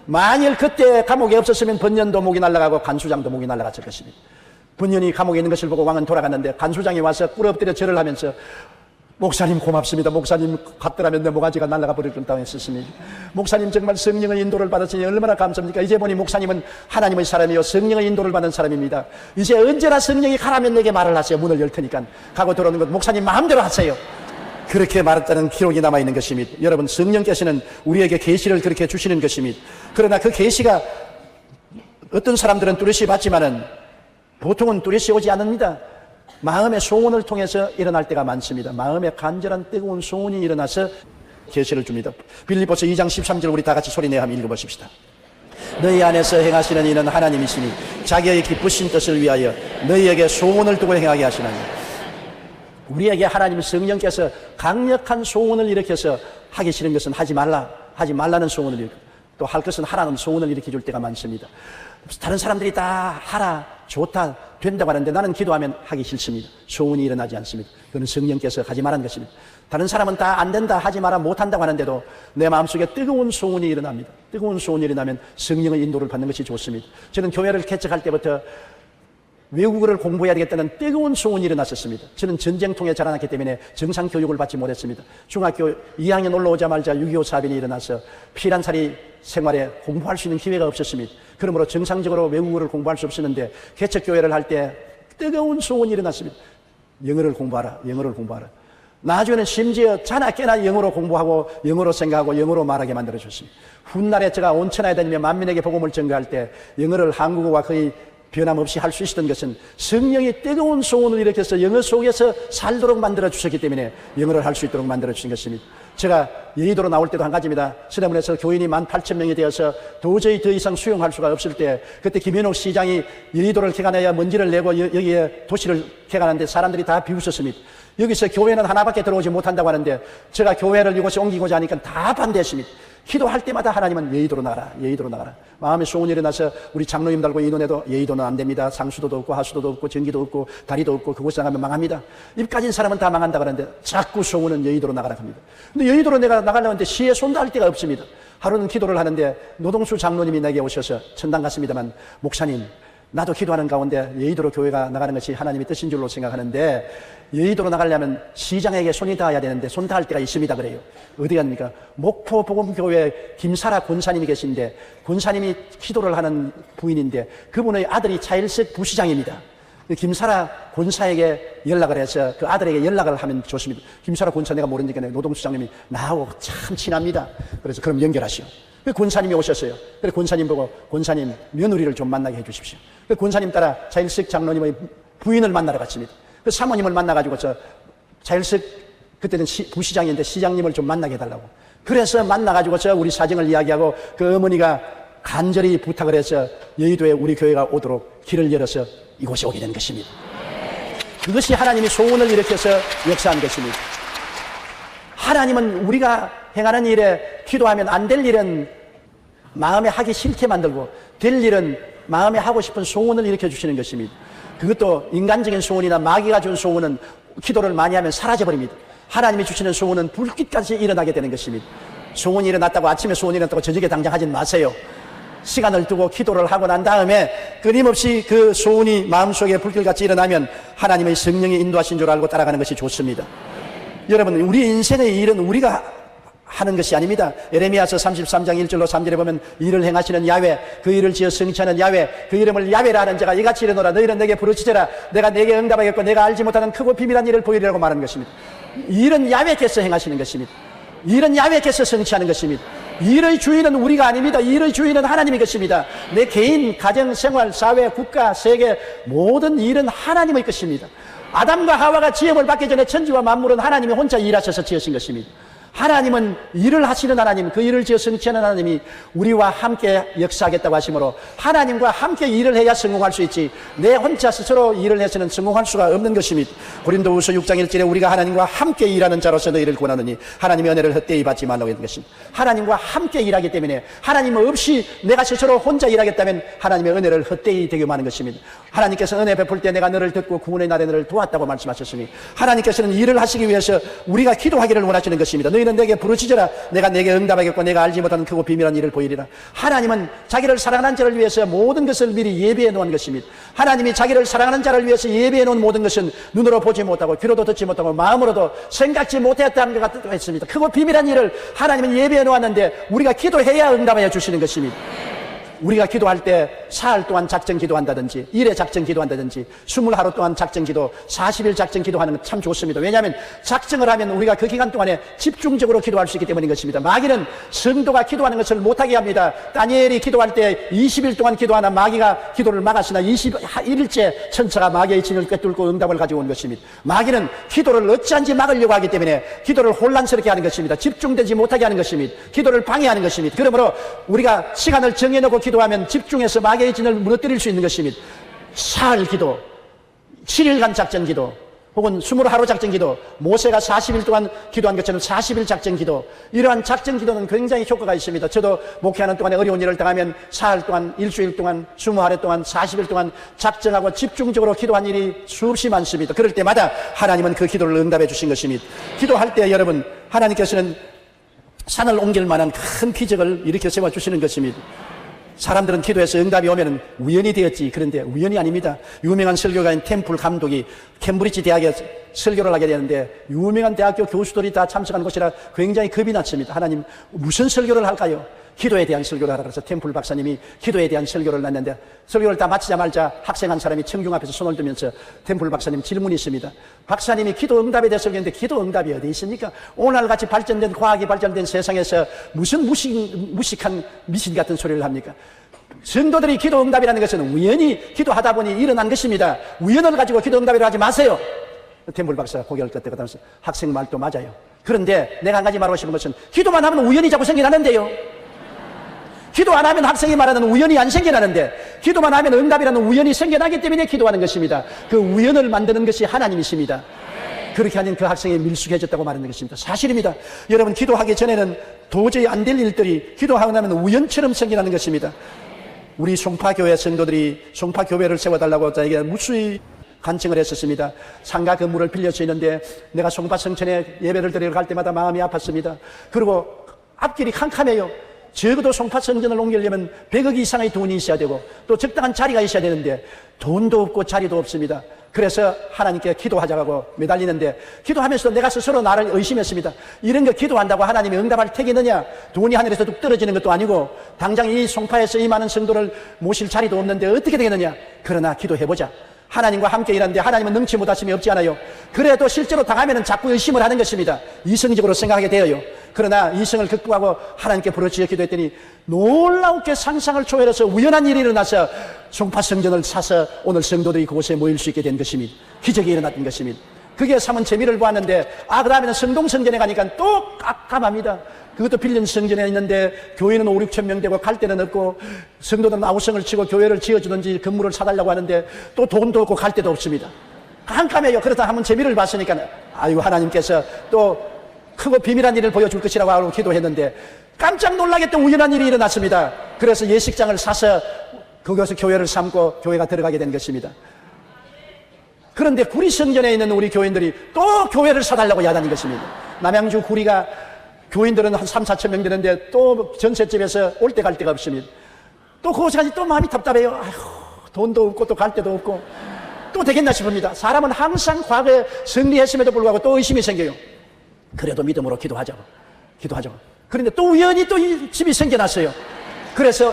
만일 그때 감옥에 없었으면 번연도 목이 날아가고 간수장도 목이 날아갔을 것입니다. 번연이 감옥에 있는 것을 보고 왕은 돌아갔는데, 간수장이 와서 꿇어 엎드려 절을 하면서 목사님 고맙습니다. 목사님 갔더라면 내 모가지가 날아가 버릴 뻔 했었습니다. 목사님 정말 성령의 인도를 받았으니 얼마나 감사합니까? 이제 보니 목사님은 하나님의 사람이요 성령의 인도를 받은 사람입니다. 이제 언제나 성령이 가라면 내게 말을 하세요. 문을 열 테니까. 가고 들어오는 것 목사님 마음대로 하세요. 그렇게 말했다는 기록이 남아있는 것입니다. 여러분, 성령께서는 우리에게 계시를 그렇게 주시는 것입니다. 그러나 그 계시가 어떤 사람들은 뚜렷이 받지만은 보통은 뚜렷이 오지 않습니다. 마음의 소원을 통해서 일어날 때가 많습니다. 마음의 간절한 뜨거운 소원이 일어나서 계시를 줍니다. 빌립보서 2장 13절 우리 다 같이 소리내어 한번 읽어보십시다. 너희 안에서 행하시는 이는 하나님이시니 자기의 기쁘신 뜻을 위하여 너희에게 소원을 두고 행하게 하시나니. 우리에게 하나님 성령께서 강력한 소원을 일으켜서 하기 싫은 것은 하지 말라는 소원을 일으켜, 또 할 것은 하라는 소원을 일으켜 줄 때가 많습니다. 다른 사람들이 다 하라, 좋다, 된다고 하는데 나는 기도하면 하기 싫습니다. 소원이 일어나지 않습니다. 그건 성령께서 하지 말라는 것입니다. 다른 사람은 다 안 된다, 하지 마라, 못한다고 하는데도 내 마음속에 뜨거운 소원이 일어납니다. 뜨거운 소원이 일어나면 성령의 인도를 받는 것이 좋습니다. 저는 교회를 개척할 때부터 외국어를 공부해야 되겠다는 뜨거운 소원이 일어났었습니다. 저는 전쟁통에 자라났기 때문에 정상 교육을 받지 못했습니다. 중학교 2학년 올라오자마자 6.25 사변이 일어나서 피난살이 생활에 공부할 수 있는 기회가 없었습니다. 그러므로 정상적으로 외국어를 공부할 수 없었는데 개척교회를 할 때 뜨거운 소원이 일어났습니다. 영어를 공부하라. 나중에는 심지어 자나 깨나 영어로 공부하고 영어로 생각하고 영어로 말하게 만들어줬습니다. 훗날에 제가 온 천하에 다니며 만민에게 복음을 전가할 때 영어를 한국어와 거의 변함없이 할 수 있었던 것은 성령이 뜨거운 소원을 일으켜서 영어 속에서 살도록 만들어 주셨기 때문에 영어를 할 수 있도록 만들어 주신 것입니다. 제가 여의도로 나올 때도 한 가지입니다. 서대문에서 교인이 18,000명이 되어서 도저히 더 이상 수용할 수가 없을 때, 그때 김현옥 시장이 여의도를 개간해야 먼지를 내고 여기에 도시를 개간하는데 사람들이 다 비웃었습니다. 여기서 교회는 하나밖에 들어오지 못한다고 하는데 제가 교회를 이곳에 옮기고자 하니까 다 반대했습니다. 기도할 때마다 하나님은 여의도로 나가라. 마음의 소원이 일어나서 우리 장로님 달고 의논해도 여의도는 안 됩니다. 상수도도 없고 하수도도 없고 전기도 없고 다리도 없고 그곳에 나가면 망합니다. 입 가진 사람은 다 망한다고 하는데 자꾸 소원은 여의도로 나가라 합니다. 근데 여의도로 내가 나가려고 하는데 시에 손도 할 데가 없습니다. 하루는 기도를 하는데 노동수 장로님이 내게 오셔서 천당 갔습니다만, 목사님 나도 기도하는 가운데 여의도로 교회가 나가는 것이 하나님의 뜻인 줄로 생각하는데 여의도로 나가려면 시장에게 손이 닿아야 되는데 손 닿을 때가 있습니다 그래요. 어디 갑니까? 목포 복음교회 김사라 권사님이 계신데, 권사님이 기도를 하는 부인인데 그분의 아들이 차일석 부시장입니다. 김사라 권사에게 연락을 해서 그 아들에게 연락을 하면 좋습니다. 김사라 권사 내가 모르니까 노동수장님이 나하고 참 친합니다. 그래서 그럼 연결하시오. 그 권사님이 오셨어요. 그래서 권사님 보고, 권사님 며느리를 좀 만나게 해주십시오. 그 권사님 따라 차일석 장로님의 부인을 만나러 갔습니다. 그 사모님을 만나가지고 차일석 그때는 부시장인데 시장님을 좀 만나게 해달라고. 그래서 만나가지고 우리 사정을 이야기하고 그 어머니가 간절히 부탁을 해서 여의도에 우리 교회가 오도록 길을 열어서 이곳에 오게 된 것입니다. 그것이 하나님이 소원을 일으켜서 역사한 것입니다. 하나님은 우리가 행하는 일에 기도하면 안 될 일은 마음에 하기 싫게 만들고 될 일은 마음에 하고 싶은 소원을 일으켜 주시는 것입니다. 그것도 인간적인 소원이나 마귀가 준 소원은 기도를 많이 하면 사라져버립니다. 하나님이 주시는 소원은 불빛까지 일어나게 되는 것입니다. 소원이 일어났다고 아침에 소원이 일어났다고 저녁에 당장 하진 마세요. 시간을 두고 기도를 하고 난 다음에 끊임없이 그 소원이 마음속에 불길같이 일어나면 하나님의 성령이 인도하신 줄 알고 따라가는 것이 좋습니다. 여러분, 우리 인생의 일은 우리가 하는 것이 아닙니다. 예레미야서 33장 1절로 3절에 보면 일을 행하시는 야훼, 그 일을 지어 성취하는 야훼, 그 이름을 야훼라 하는 자가 이같이 이르노라. 너희는 내게 부르짖으라. 내가 내게 응답하겠고 내가 알지 못하는 크고 비밀한 일을 보이리라고 말하는 것입니다. 일은 야훼께서 행하시는 것입니다. 일은 야훼께서 성취하는 것입니다. 일의 주인은 우리가 아닙니다. 일의 주인은 하나님의 것입니다. 내 개인, 가정, 생활, 사회, 국가, 세계 모든 일은 하나님의 것입니다. 아담과 하와가 지음을 받기 전에 천지와 만물은 하나님이 혼자 일하셔서 지으신 것입니다. 하나님은 일을 하시는 하나님, 그 일을 지어 성취하는 하나님이 우리와 함께 역사하겠다고 하시므로 하나님과 함께 일을 해야 성공할 수 있지, 내 혼자 스스로 일을 해서는 성공할 수가 없는 것입니다. 고린도후서 6장 1절에 우리가 하나님과 함께 일하는 자로서 너희를 권하느니 하나님의 은혜를 헛되이 받지 말라고 했는 것입니다. 하나님과 함께 일하기 때문에, 하나님 없이 내가 스스로 혼자 일하겠다면 하나님의 은혜를 헛되이 대금하는 것입니다. 하나님께서 은혜 베풀 때 내가 너를 듣고 구원의 날에 너를 도왔다고 말씀하셨으니 하나님께서는 일을 하시기 위해서 우리가 기도하기를 원하시는 것입니다. 너희는 내게 부르짖으라. 내가 내게 응답하겠고 내가 알지 못하는 크고 비밀한 일을 보이리라. 하나님은 자기를 사랑하는 자를 위해서 모든 것을 미리 예비해 놓은 것입니다. 하나님이 자기를 사랑하는 자를 위해서 예비해 놓은 모든 것은 눈으로 보지 못하고 귀로도 듣지 못하고 마음으로도 생각지 못했다는 것 같습니다. 크고 비밀한 일을 하나님은 예비해 놓았는데 우리가 기도해야 응답하여 주시는 것입니다. 우리가 기도할 때 사흘 동안 작정 기도한다든지, 일에 작정 기도한다든지, 20하루 동안 작정 기도, 40일 작정 기도하는 건 참 좋습니다. 왜냐하면 작정을 하면 우리가 그 기간 동안에 집중적으로 기도할 수 있기 때문인 것입니다. 마귀는 성도가 기도하는 것을 못하게 합니다. 다니엘이 기도할 때 20일 동안 기도하나 마귀가 기도를 막았으나 21일째 천사가 마귀의 진을 꿰뚫고 응답을 가지고 온 것입니다. 마귀는 기도를 어찌한지 막으려고 하기 때문에 기도를 혼란스럽게 하는 것입니다. 집중되지 못하게 하는 것입니다. 기도를 방해하는 것입니다. 그러므로 우리가 시간을 정해놓고 기도하면 집중해서 마귀의 진을 무너뜨릴 수 있는 것입니다. 사흘 기도, 7일간 작전 기도, 혹은 20하루 작전 기도, 모세가 40일 동안 기도한 것처럼 40일 작전 기도, 이러한 작전 기도는 굉장히 효과가 있습니다. 저도 목회하는 동안에 어려운 일을 당하면 사흘 동안, 일주일 동안, 20하루 동안, 40일 동안 작정하고 집중적으로 기도한 일이 수없이 많습니다. 그럴 때마다 하나님은 그 기도를 응답해 주신 것입니다. 기도할 때 여러분, 하나님께서는 산을 옮길 만한 큰 기적을 일으켜 세워주시는 것입니다. 사람들은 기도해서 응답이 오면 우연이 되었지, 그런데 우연이 아닙니다. 유명한 설교가인 템플 감독이 캠브리지 대학에 설교를 하게 되는데 유명한 대학교 교수들이 다 참석한 곳이라 굉장히 겁이 났습니다. 하나님, 무슨 설교를 할까요? 기도에 대한 설교를 하라 그래서 템플 박사님이 기도에 대한 설교를 놨는데, 설교를 다 마치자마자 학생 한 사람이 청중 앞에서 손을 들면서 템플 박사님 질문이 있습니다. 박사님이 기도 응답에 대해서 설교했는데 기도 응답이 어디 있습니까? 오늘같이 발전된, 과학이 발전된 세상에서 무슨 무식한 미신 같은 소리를 합니까? 성도들이 기도 응답이라는 것은 우연히 기도하다 보니 일어난 것입니다. 우연을 가지고 기도 응답이라고 하지 마세요. 템플 박사가 고개를 끄덕끄덕하면서 학생 말도 맞아요. 그런데 내가 한 가지 말하고 싶은 것은, 기도만 하면 우연이 자꾸 생겨나는데요. 기도 안 하면 학생이 말하는 우연이 안 생겨나는데, 기도만 하면 응답이라는 우연이 생겨나기 때문에 기도하는 것입니다. 그 우연을 만드는 것이 하나님이십니다. 그렇게 하면 그 학생이 밀숙해졌다고 말하는 것입니다. 사실입니다. 여러분, 기도하기 전에는 도저히 안 될 일들이 기도하고 나면 우연처럼 생겨나는 것입니다. 우리 송파교회 성도들이 송파교회를 세워달라고 저에게 무수히 간청을 했었습니다. 상가 건물을 빌려 쓰이는데 내가 송파 성천에 예배를 드리러 갈 때마다 마음이 아팠습니다. 그리고 앞길이 캄캄해요. 적어도 송파 성전을 옮기려면 100억 이상의 돈이 있어야 되고 또 적당한 자리가 있어야 되는데 돈도 없고 자리도 없습니다. 그래서 하나님께 기도하자고 매달리는데, 기도하면서 내가 스스로 나를 의심했습니다. 이런 거 기도한다고 하나님이 응답할 택이느냐? 돈이 하늘에서 뚝 떨어지는 것도 아니고 당장 이 송파에서 이 많은 성도를 모실 자리도 없는데 어떻게 되겠느냐? 그러나 기도해보자. 하나님과 함께 일하는데 하나님은 능치 못하심이 없지 않아요. 그래도 실제로 당하면 자꾸 의심을 하는 것입니다. 이성적으로 생각하게 되어요. 그러나 이성을 극복하고 하나님께 부르짖어 기도했더니 놀라우게 상상을 초월해서 우연한 일이 일어나서 송파 성전을 사서 오늘 성도들이 그곳에 모일 수 있게 된 것입니다. 기적이 일어났던 것입니다. 그게 삼은 재미를 보았는데, 그 다음에는 성동성전에 가니까 또 깜깜합니다. 그것도 빌린 성전에 있는데 교회는 5, 6천 명 되고 갈 데는 없고, 성도들은 아우성을 치고 교회를 지어주든지 건물을 사달라고 하는데 또 돈도 없고 갈 데도 없습니다. 깜깜해요. 그러다 한번 재미를 봤으니까 아이고, 하나님께서 또 크고 비밀한 일을 보여줄 것이라고 하고 기도했는데 깜짝 놀라겠던 우연한 일이 일어났습니다. 그래서 예식장을 사서 그것을 교회를 삼고 교회가 들어가게 된 것입니다. 그런데 구리성전에 있는 우리 교인들이 또 교회를 사달라고 야단인 것입니다. 남양주 구리가 교인들은 한 3, 4천 명 되는데 또 전셋집에서 올 때 갈 데가 없습니다. 또 그것까지 또 마음이 답답해요. 아휴, 돈도 없고 또 갈 데도 없고 또 되겠나 싶습니다. 사람은 항상 과거에 승리했음에도 불구하고 또 의심이 생겨요. 그래도 믿음으로 기도하죠. 그런데 또 우연히 또 이 집이 생겨났어요. 그래서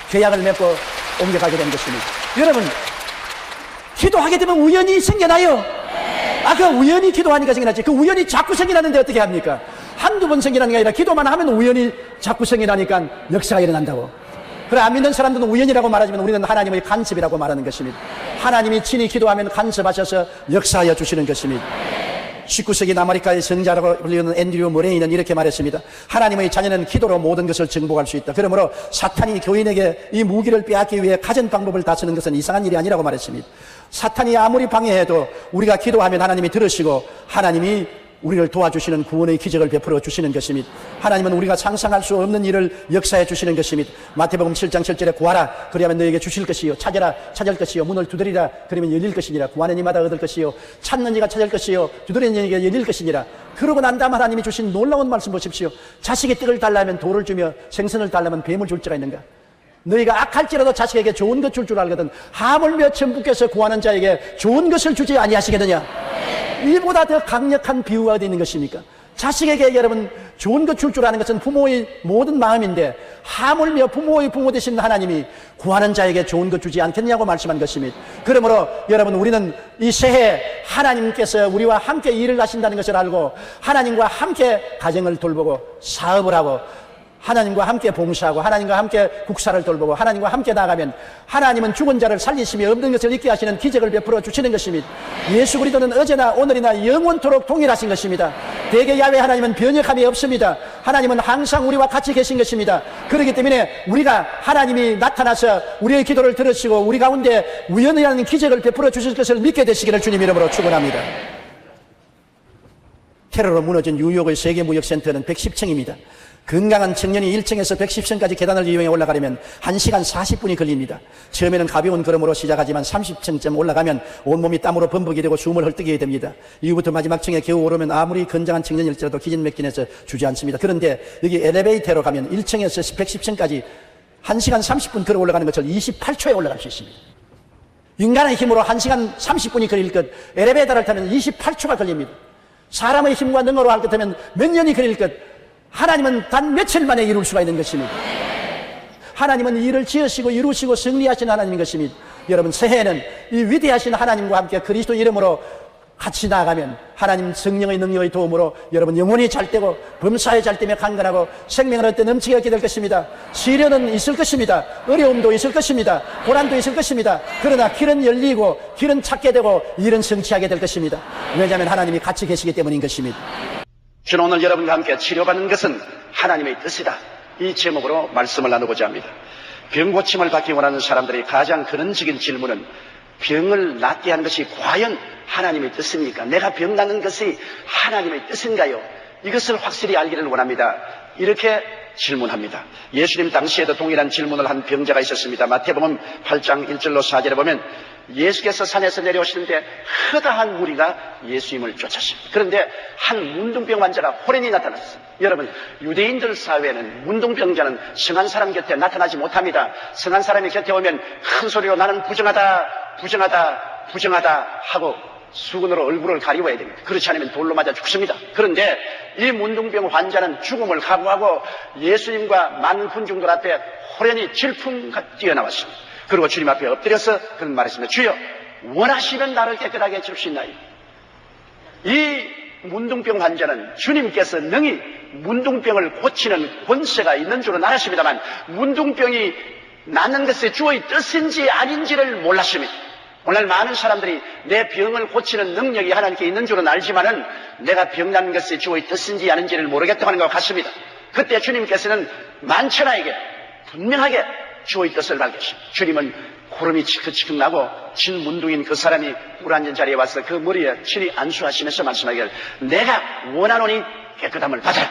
계약을 맺고 옮겨가게 된 것입니다. 여러분, 기도하게 되면 우연히 생겨나요. 그 우연히 기도하니까 생겨나지. 그 우연히 자꾸 생겨나는데 어떻게 합니까? 한두 번 생겨나는 게 아니라 기도만 하면 우연히 자꾸 생겨나니까 역사가 일어난다고. 그래, 안 믿는 사람들은 우연이라고 말하지만 우리는 하나님의 간섭이라고 말하는 것입니다. 하나님이 친히 기도하면 간섭하셔서 역사하여 주시는 것입니다. 19세기 남아리카의 성자라고 불리는 앤드류 머레이는 이렇게 말했습니다. 하나님의 자녀는 기도로 모든 것을 정복할 수 있다. 그러므로 사탄이 교인에게 이 무기를 빼앗기 위해 가진 방법을 다 쓰는 것은 이상한 일이 아니라고 말했습니다. 사탄이 아무리 방해해도 우리가 기도하면 하나님이 들으시고 하나님이 우리를 도와주시는 구원의 기적을 베풀어 주시는 것입니다. 하나님은 우리가 상상할 수 없는 일을 역사해 주시는 것입니다. 마태복음 7장 7절에 구하라 그리하면 너에게 주실 것이요 찾아라 찾을 것이요 문을 두드리라 그러면 열릴 것이니라 구하는 이마다 얻을 것이요 찾는 이가 찾을 것이요 두드리는 이에게 열릴 것이니라. 그러고 난 다음 하나님이 주신 놀라운 말씀 보십시오. 자식이 떡을 달라면 돌을 주며 생선을 달라면 뱀을 줄 자가 있는가. 너희가 악할지라도 자식에게 좋은 것 줄 줄 알거든 하물며 천부께서 구하는 자에게 좋은 것을 주지 아니하시겠느냐. 이보다 더 강력한 비유가 어디 있는 것입니까? 자식에게 여러분 좋은 것 줄 줄 아는 것은 부모의 모든 마음인데 하물며 부모의 부모 되신 하나님이 구하는 자에게 좋은 것 주지 않겠냐고 말씀한 것입니다. 그러므로 여러분 우리는 이 새해 하나님께서 우리와 함께 일을 하신다는 것을 알고 하나님과 함께 가정을 돌보고 사업을 하고 하나님과 함께 봉사하고 하나님과 함께 국사를 돌보고 하나님과 함께 나가면 하나님은 죽은 자를 살리시며 없는 것을 있게 하시는 기적을 베풀어 주시는 것입니다. 예수 그리스도는 어제나 오늘이나 영원토록 동일하신 것입니다. 대개 야훼 하나님은 변혁함이 없습니다. 하나님은 항상 우리와 같이 계신 것입니다. 그렇기 때문에 우리가 하나님이 나타나서 우리의 기도를 들으시고 우리 가운데 우연이라는 기적을 베풀어 주실 것을 믿게 되시기를 주님 이름으로 축원합니다. 테러로 무너진 뉴욕의 세계무역센터는 110층입니다. 건강한 청년이 1층에서 110층까지 계단을 이용해 올라가려면 1시간 40분이 걸립니다. 처음에는 가벼운 걸음으로 시작하지만 30층쯤 올라가면 온몸이 땀으로 범벅이 되고 숨을 헐떡이게 됩니다. 이후부터 마지막 층에 겨우 오르면 아무리 건장한 청년일지라도 기진맥진해서 주저앉습니다. 그런데 여기 엘리베이터로 가면 1층에서 110층까지 1시간 30분 걸어 올라가는 것을 28초에 올라갈 수 있습니다. 인간의 힘으로 1시간 30분이 걸릴 것, 엘리베이터를 타면 28초가 걸립니다. 사람의 힘과 능으로 할 것 하면 몇 년이 걸릴 것, 하나님은 단 며칠 만에 이룰 수가 있는 것입니다. 하나님은 일을 지으시고 이루시고 승리하신 하나님인 것입니다. 여러분 새해에는 이 위대하신 하나님과 함께 그리스도 이름으로 같이 나아가면 하나님 성령의 능력의 도움으로 여러분 영혼이 잘되고 범사에 잘되며 강건하고 생명을 얻되 넘치게 얻게 될 것입니다. 시련은 있을 것입니다. 어려움도 있을 것입니다. 고난도 있을 것입니다. 그러나 길은 열리고 길은 찾게 되고 일은 성취하게 될 것입니다. 왜냐하면 하나님이 같이 계시기 때문인 것입니다. 저는 오늘 여러분과 함께 치료받는 것은 하나님의 뜻이다. 이 제목으로 말씀을 나누고자 합니다. 병고침을 받기 원하는 사람들이 가장 근원적인 질문은 병을 낫게 한 것이 과연 하나님의 뜻입니까? 내가 병 낫는 것이 하나님의 뜻인가요? 이것을 확실히 알기를 원합니다. 이렇게 질문합니다. 예수님 당시에도 동일한 질문을 한 병자가 있었습니다. 마태복음 8장 1절로 4절에 보면 예수께서 산에서 내려오시는데 허다한 무리가 예수님을 쫓았습니다. 그런데 한 문둥병 환자가 호련히 나타났습니다. 여러분 유대인들 사회에는 문둥병자는 성한 사람 곁에 나타나지 못합니다. 성한 사람이 곁에 오면 큰 소리로 나는 부정하다 부정하다 부정하다 하고 수건으로 얼굴을 가리워야 됩니다. 그렇지 않으면 돌로 맞아 죽습니다. 그런데 이 문둥병 환자는 죽음을 각오하고 예수님과 많은 군중들 앞에 호련히 질풍같이 뛰어나왔습니다. 그리고 주님 앞에 엎드려서 그런 말했습니다. 주여 원하시면 나를 깨끗하게 해주시나요? 이 문둥병 환자는 주님께서 능히 문둥병을 고치는 권세가 있는 줄은 알았습니다만 문둥병이 낫는 것이 주의 뜻인지 아닌지를 몰랐습니다. 오늘 많은 사람들이 내 병을 고치는 능력이 하나님께 있는 줄은 알지만은 내가 병 낫는 것이 주의 뜻인지 아닌지를 모르겠다고 하는 것 같습니다. 그때 주님께서는 만천하에게 분명하게 주의 뜻을 밝히십니다. 주님은 구름이 치크치크 나고 진문둥인 그 사람이 물 앉은 자리에 와서 그 머리에 친히 안수하시면서 말씀하기를 내가 원하노니 깨끗함을 받아라.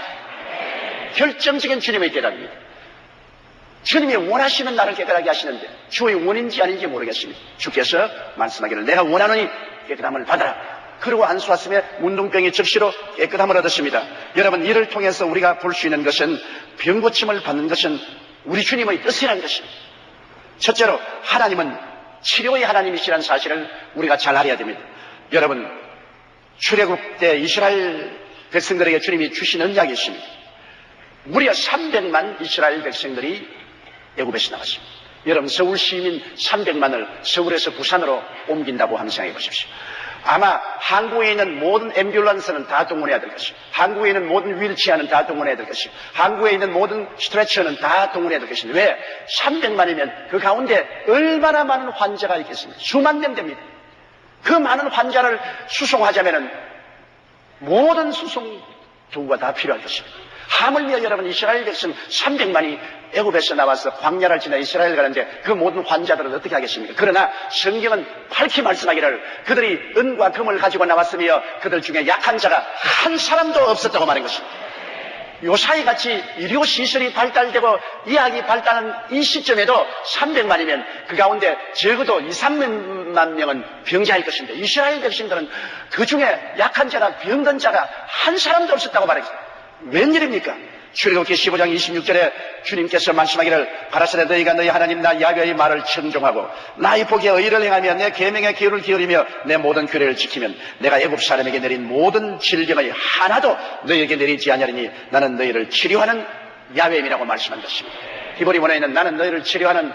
결정적인 주님의 대답입니다. 주님이 원하시는 나를 깨끗하게 하시는데 주의 원인지 아닌지 모르겠습니다. 주께서 말씀하기를 내가 원하노니 깨끗함을 받아라. 그러고 안수하심에 문둥병이 즉시로 깨끗함을 얻었습니다. 여러분, 이를 통해서 우리가 볼 수 있는 것은 병고침을 받는 것은 우리 주님의 뜻이라는 것입니다. 첫째로 하나님은 치료의 하나님이시라는 사실을 우리가 잘 알아야 됩니다. 여러분, 출애굽 때 이스라엘 백성들에게 주님이 주신 언약이 있습니다. 무려 300만 이스라엘 백성들이 애굽에서 나왔습니다. 여러분, 서울 시민 300만을 서울에서 부산으로 옮긴다고 한번 생각해 보십시오. 아마 한국에 있는 모든 앰뷸런스는 다 동원해야 될 것이고, 한국에 있는 모든 휠체어는 다 동원해야 될 것이고, 한국에 있는 모든 스트레처는 다 동원해야 될 것입니다. 왜? 300만이면 그 가운데 얼마나 많은 환자가 있겠습니까? 수만 명 됩니다. 그 많은 환자를 수송하자면은 모든 수송 도구가 다 필요할 것입니다. 하물며 여러분, 이스라엘 백성 300만이 애굽에서 나와서 광야를 지나 이스라엘 가는데 그 모든 환자들은 어떻게 하겠습니까? 그러나 성경은 밝히 말씀하기를 그들이 은과 금을 가지고 나왔으며 그들 중에 약한 자가 한 사람도 없었다고 말한 것입니다. 요사이같이 의료시설이 발달되고 의학이 발달한 이 시점에도 300만이면 그 가운데 적어도 2, 3만 명은 병자일 것인데 이스라엘 백성들은 그 중에 약한 자나 병든 자가 한 사람도 없었다고 말했습니다. 웬일입니까? 출애굽기 15장 26절에 주님께서 말씀하기를 가라사대 너희가 너희 하나님 나 야훼의 말을 청종하고 나의 보기에 의를 행하며 내 계명에 귀를 기울이며 내 모든 규례를 지키면 내가 애굽 사람에게 내린 모든 질병의 하나도 너희에게 내리지 아니하리니 나는 너희를 치료하는 야훼임이라고 말씀한 것입니다. 히브리 원어에는 나는 너희를 치료하는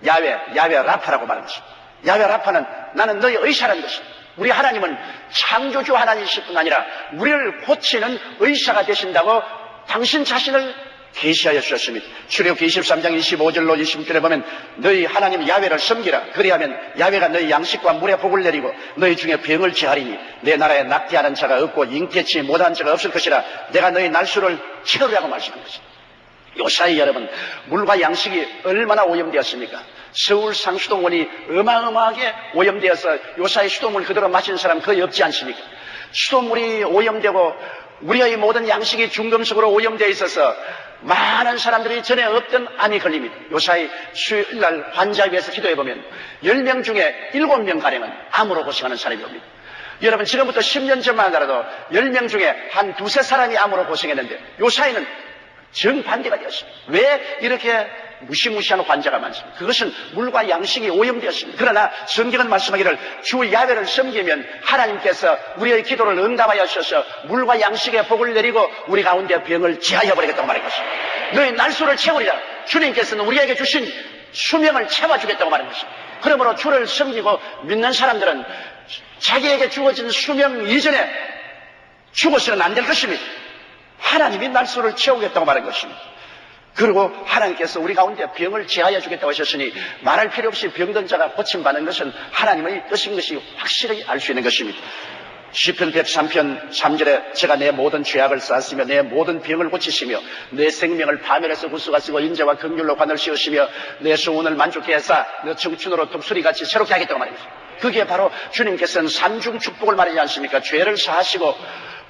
야훼 라파라고 말한 것입니다. 야훼 라파는 나는 너희 의사라는 것입니다. 우리 하나님은 창조주 하나님이실 뿐 아니라 우리를 고치는 의사가 되신다고 당신 자신을 계시하여 주셨습니다. 출애굽기 23장 25절로 26절에 보면 너희 하나님 야훼를 섬기라. 그리하면 야훼가 너희 양식과 물에 복을 내리고 너희 중에 병을 제하리니 내 나라에 낙태하는 자가 없고 잉태치 못한 자가 없을 것이라. 내가 너희 날수를 채우라고 말씀한 것입니다. 요사이 여러분, 물과 양식이 얼마나 오염되었습니까? 서울 상수동원이 어마어마하게 오염되어서 요사이 수돗물 그대로 마시는 사람 거의 없지 않습니까? 수돗물이 오염되고 우리의 모든 양식이 중금속으로 오염되어 있어서 많은 사람들이 전에 없던 암이 걸립니다. 요사이 수요일날 환자 위해서 기도해보면 10명 중에 7명가량은 암으로 고생하는 사람이 옵니다. 여러분, 지금부터 10년 전만 하더라도 10명 중에 한 두세 사람이 암으로 고생했는데 요사이는 정반대가 되었습니다. 왜 이렇게 무시무시한 환자가 많습니다? 그것은 물과 양식이 오염되었습니다. 그러나 성경은 말씀하기를 주 야훼를 섬기면 하나님께서 우리의 기도를 응답하여 주셔서 물과 양식의 복을 내리고 우리 가운데 병을 제하여 버리겠다고 말한 것입니다. 너희 날수를 채우리라. 주님께서는 우리에게 주신 수명을 채워주겠다고 말한 것입니다. 그러므로 주를 섬기고 믿는 사람들은 자기에게 주어진 수명 이전에 죽어서는 안 될 것입니다. 하나님이 날수를 채우겠다고 말한 것입니다. 그리고 하나님께서 우리 가운데 병을 제하여 주겠다고 하셨으니 말할 필요 없이 병든 자가 고침받는 것은 하나님의 뜻인 것이 확실히 알 수 있는 것입니다. 시편 103편 3절에 제가 내 모든 죄악을 쌓았으며 내 모든 병을 고치시며 내 생명을 파멸해서 구속하시고 인자와 긍휼로 관을 씌우시며 내 소원을 만족케 하사 내 청춘으로 독수리같이 새롭게 하겠다고 말입니다. 그게 바로 주님께서는 산중 축복을 말하지 않습니까? 죄를 사하시고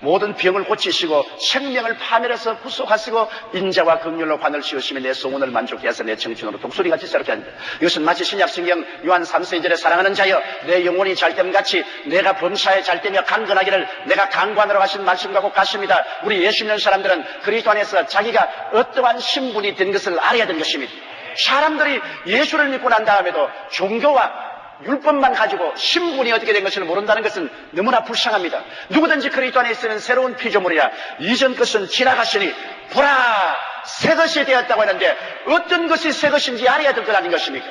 모든 병을 고치시고 생명을 파멸해서 구속하시고 인자와 긍휼로 관을 씌우시며 내 소원을 만족케 하사 내 청춘으로 독수리같이 새롭게 합니다. 이것은 마치 신약성경 요한 3세절에 사랑하는 자여 내 영혼이 잘됨같이 내가 범사에 잘되며 강건하기를 내가 강관하러 가신 말씀과 같습니다. 우리 예수 믿는 사람들은 그리스도 안에서 자기가 어떠한 신분이 된 것을 알아야 되는 것입니다. 사람들이 예수를 믿고 난 다음에도 종교와 율법만 가지고 신분이 어떻게 된 것을 모른다는 것은 너무나 불쌍합니다. 누구든지 그리스도 안에 있으면 새로운 피조물이라 이전 것은 지나갔으니 보라 새 것이 되었다고 하는데 어떤 것이 새 것인지 알아야 될 것 아닌 것입니까?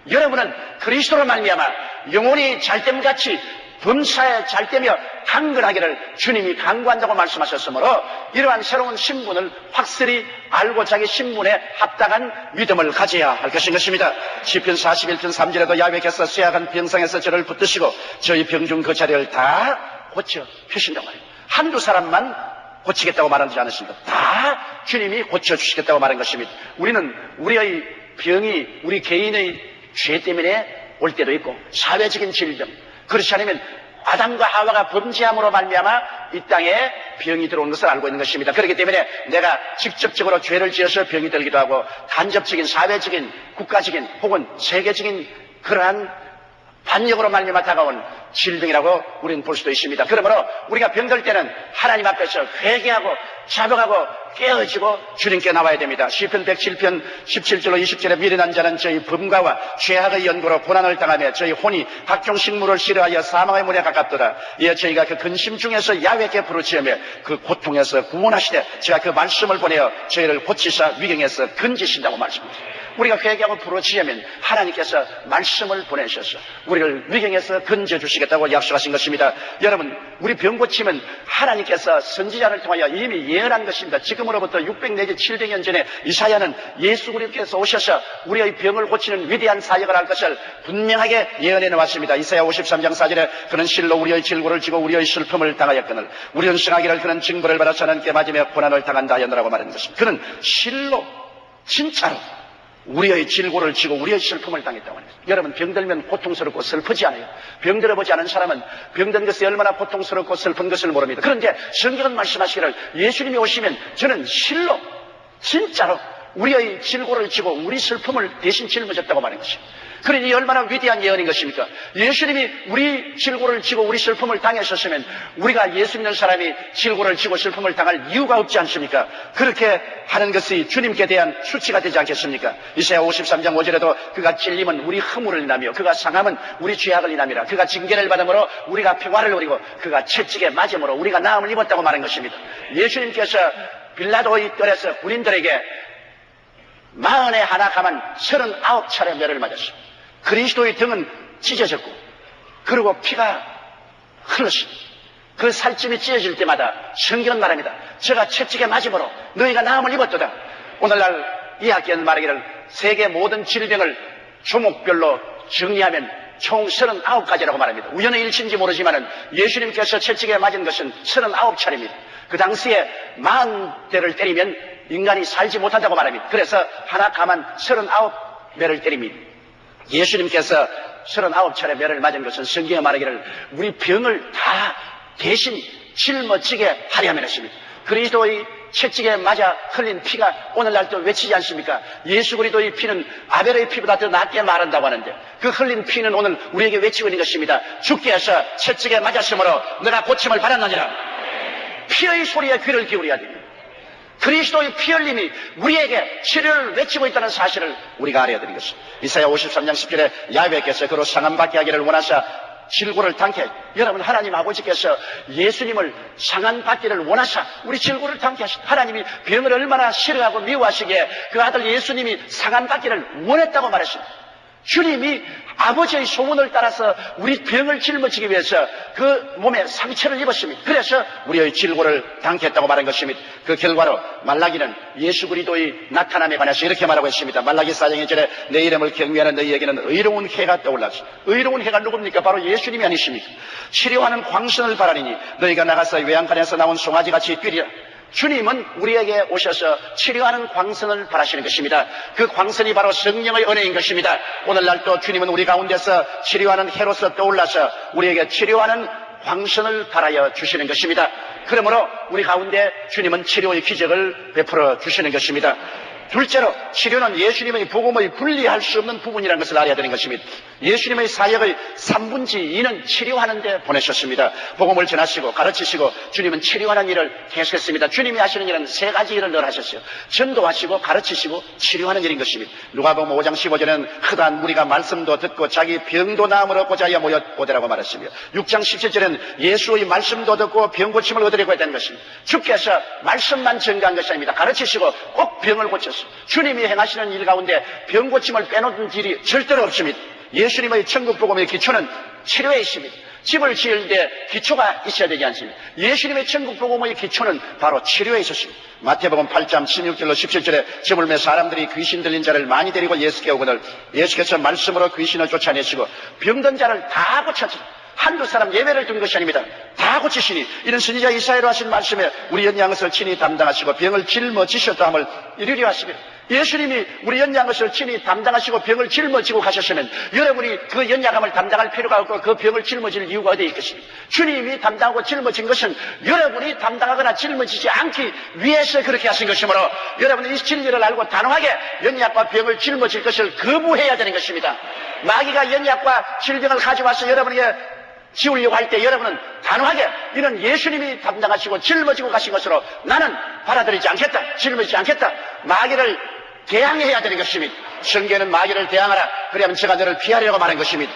여러분은 그리스도로 말미암아 영혼이 잘됨같이 범사에 잘되며 강건하기를 주님이 강구한다고 말씀하셨으므로 이러한 새로운 신분을 확실히 알고 자기 신분에 합당한 믿음을 가져야 할 것인 것입니다. 시편 41편 3절에도 야훼께서 쇠약한 병상에서 저를 붙드시고 저희 병중 그 자리를 다 고쳐 주신다고 말해요. 한두 사람만 고치겠다고 말하지 않으십니다. 다 주님이 고쳐주시겠다고 말한 것입니다. 우리는 우리의 병이 우리 개인의 죄 때문에 올 때도 있고 사회적인 질병, 그렇지 않으면 아담과 하와가 범죄함으로 말미암아 이 땅에 병이 들어온 것을 알고 있는 것입니다. 그렇기 때문에 내가 직접적으로 죄를 지어서 병이 들기도 하고 간접적인 사회적인 국가적인 혹은 세계적인 그러한 반역으로 말미암아 다가온 질병이라고 우리는 볼 수도 있습니다. 그러므로 우리가 병들 때는 하나님 앞에서 회개하고 자복하고 깨어지고 주님께 나와야 됩니다. 시편 107편 17절로 20절에 미련한 자는 저희 범과와 죄악의 연고로 고난을 당하며 저희 혼이 각종 식물을 싫어하여 사망의 문에 가깝도다. 이에 저희가 그 근심 중에서 야훼께 부르짖으며 그 고통에서 구원하시되 제가 그 말씀을 보내어 저희를 고치사 위경에서 건지신다고 말씀합니다. 우리가 회개하고 부르짖으면 하나님께서 말씀을 보내셔서 우리를 위경에서 건져주시겠다고 약속하신 것입니다. 여러분, 우리 병 고침은 하나님께서 선지자를 통하여 이미 예언한 것입니다. 지금으로부터 600 내지 700년 전에 이사야는 예수 그리스도께서 오셔서 우리의 병을 고치는 위대한 사역을 할 것을 분명하게 예언해 놓았습니다. 이사야 53장 4절에 그는 실로 우리의 질고를 지고 우리의 슬픔을 당하였거늘 우리는 승하기를 그는 징벌을 받아 하나님께 맞으며 고난을 당한다 하였노라고 말하는 것입니다. 그는 실로 진짜로 우리의 질고를 지고 우리의 슬픔을 당했다고 합니다. 여러분, 병들면 고통스럽고 슬프지 않아요. 병들어보지 않은 사람은 병든 것이 얼마나 고통스럽고 슬픈 것을 모릅니다. 그런데 성경은 말씀하시기를 예수님이 오시면 저는 실로 진짜로 우리의 질고를 지고 우리 슬픔을 대신 짊어졌다고 말하는 것입니다. 그러니 얼마나 위대한 예언인 것입니까? 예수님이 우리 질고를 지고 우리 슬픔을 당하셨으면 우리가 예수 믿는 사람이 질고를 지고 슬픔을 당할 이유가 없지 않습니까? 그렇게 하는 것이 주님께 대한 수치가 되지 않겠습니까? 이사야 53장 5절에도 그가 찔림은 우리 허물을 인하며 그가 상함은 우리 죄악을 인함이라. 그가 징계를 받음으로 우리가 평화를 누리고 그가 채찍에 맞음으로 우리가 나음을 입었다고 말한 것입니다. 예수님께서 빌라도의 뜰에서 군인들에게 41 가만 39차례 매를 맞았습니다. 그리스도의 등은 찢어졌고 그리고 피가 흘렀습니다. 그 살찜이 찢어질 때마다 성경은 말합니다. 제가 채찍에 맞음으로 너희가 나음을 입었도다. 오늘날 이야기는 말하기를 세계 모든 질병을 조목별로 정리하면 총 39가지라고 말합니다. 우연의 일치인지 모르지만 예수님께서 채찍에 맞은 것은 39차례입니다. 그 당시에 40대를 때리면 인간이 살지 못한다고 말합니다. 그래서 하나 가만 39매를 때립니다. 예수님께서 39차례 매를 맞은 것은 성경에 말하기를 우리 병을 다 대신 짊어지게 하려 함이라 했습니다. 그리스도의 채찍에 맞아 흘린 피가 오늘날도 외치지 않습니까? 예수 그리스도의 피는 아벨의 피보다 더 낫게 말한다고 하는데 그 흘린 피는 오늘 우리에게 외치고 있는 것입니다. 주께서 채찍에 맞았으므로 너가 고침을 받았느니라. 피의 소리에 귀를 기울여야 됩니다. 그리스도의 피 흘림이 우리에게 치료를 외치고 있다는 사실을 우리가 알아야 되는 것입니다. 이사야 53장 10절에 야훼께서 그로 상함받게 하기를 원하사 질고를 당케. 여러분, 하나님 아버지께서 예수님을 상함받기를 원하사 우리 질고를 당케 하신 하나님이 병을 얼마나 싫어하고 미워하시기에 그 아들 예수님이 상함받기를 원했다고 말했습니다. 주님이 아버지의 소문을 따라서 우리 병을 짊어지기 위해서 그 몸에 상처를 입었습니다. 그래서 우리의 질고를 당케 했다고 말한 것입니다. 그 결과로 말라기는 예수 그리스도의 나타남에 관해서 이렇게 말하고 있습니다. 말라기 4장 1절에 내 이름을 경외하는 너희에게는 의로운 해가 떠올랐습니다. 의로운 해가 누굽니까? 바로 예수님이 아니십니까? 치료하는 광선을 바라리니 너희가 나가서 외양간에서 나온 송아지같이 뛰리라. 주님은 우리에게 오셔서 치료하는 광선을 바라시는 것입니다. 그 광선이 바로 성령의 은혜인 것입니다. 오늘날 또 주님은 우리 가운데서 치료하는 해로서 떠올라서 우리에게 치료하는 광선을 바라여 주시는 것입니다. 그러므로 우리 가운데 주님은 치료의 기적을 베풀어 주시는 것입니다. 둘째로 치료는 예수님의 복음의 분리할 수 없는 부분이라는 것을 알아야 되는 것입니다. 예수님의 사역의 3분지 2는 치료하는 데 보내셨습니다. 복음을 전하시고 가르치시고 주님은 치료하는 일을 계속했습니다. 주님이 하시는 일은 3가지 일을 늘 하셨어요. 전도하시고 가르치시고 치료하는 일인 것입니다. 누가복음 5장 15절에는 흔한 무리가 말씀도 듣고 자기 병도 나음을 얻고자 하여 모여오되라고 말했으며 6장 17절에는 예수의 말씀도 듣고 병 고침을 얻으려고 했다는 것입니다. 주께서 말씀만 전가한 것이 아닙니다. 가르치시고 꼭 병을 고쳤습니다. 주님이 행하시는 일 가운데 병 고침을 빼놓은 일이 절대로 없습니다. 예수님의 천국 복음의 기초는 치료에 있습니다. 집을 지을 때 기초가 있어야 되지 않습니까? 예수님의 천국 복음의 기초는 바로 치료에 있었습니다. 마태복음 8장 16절로 17절에 저물매 사람들이 귀신 들린 자를 많이 데리고 예수께 오거늘 예수께서 말씀으로 귀신을 쫓아내시고 병든 자를 다 고쳤습니다. 한두 사람 예배를 둔 것이 아닙니다. 다 고치시니 이런 선지자 이사야로 하신 말씀에 우리 연양것을 친히 담당하시고 병을 짊어지셨다 함을 이르려 하시며 예수님이 우리 연약한 것을 친히 담당하시고 병을 짊어지고 가셨으면 여러분이 그 연약함을 담당할 필요가 없고 그 병을 짊어질 이유가 어디에 있겠습니까? 주님이 담당하고 짊어진 것은 여러분이 담당하거나 짊어지지 않기 위해서 그렇게 하신 것이므로 여러분이 이 진리를 알고 단호하게 연약과 병을 짊어질 것을 거부해야 되는 것입니다. 마귀가 연약과 질병을 가져와서 여러분에게 지우려고 할 때 여러분은 단호하게 이는 예수님이 담당하시고 짊어지고 가신 것으로 나는 받아들이지 않겠다, 짊어지지 않겠다, 마귀를 대항해야 되는 것입니다. 성경에는 마귀를 대항하라, 그리하면 제가 너를 피하려고 말한 것입니다.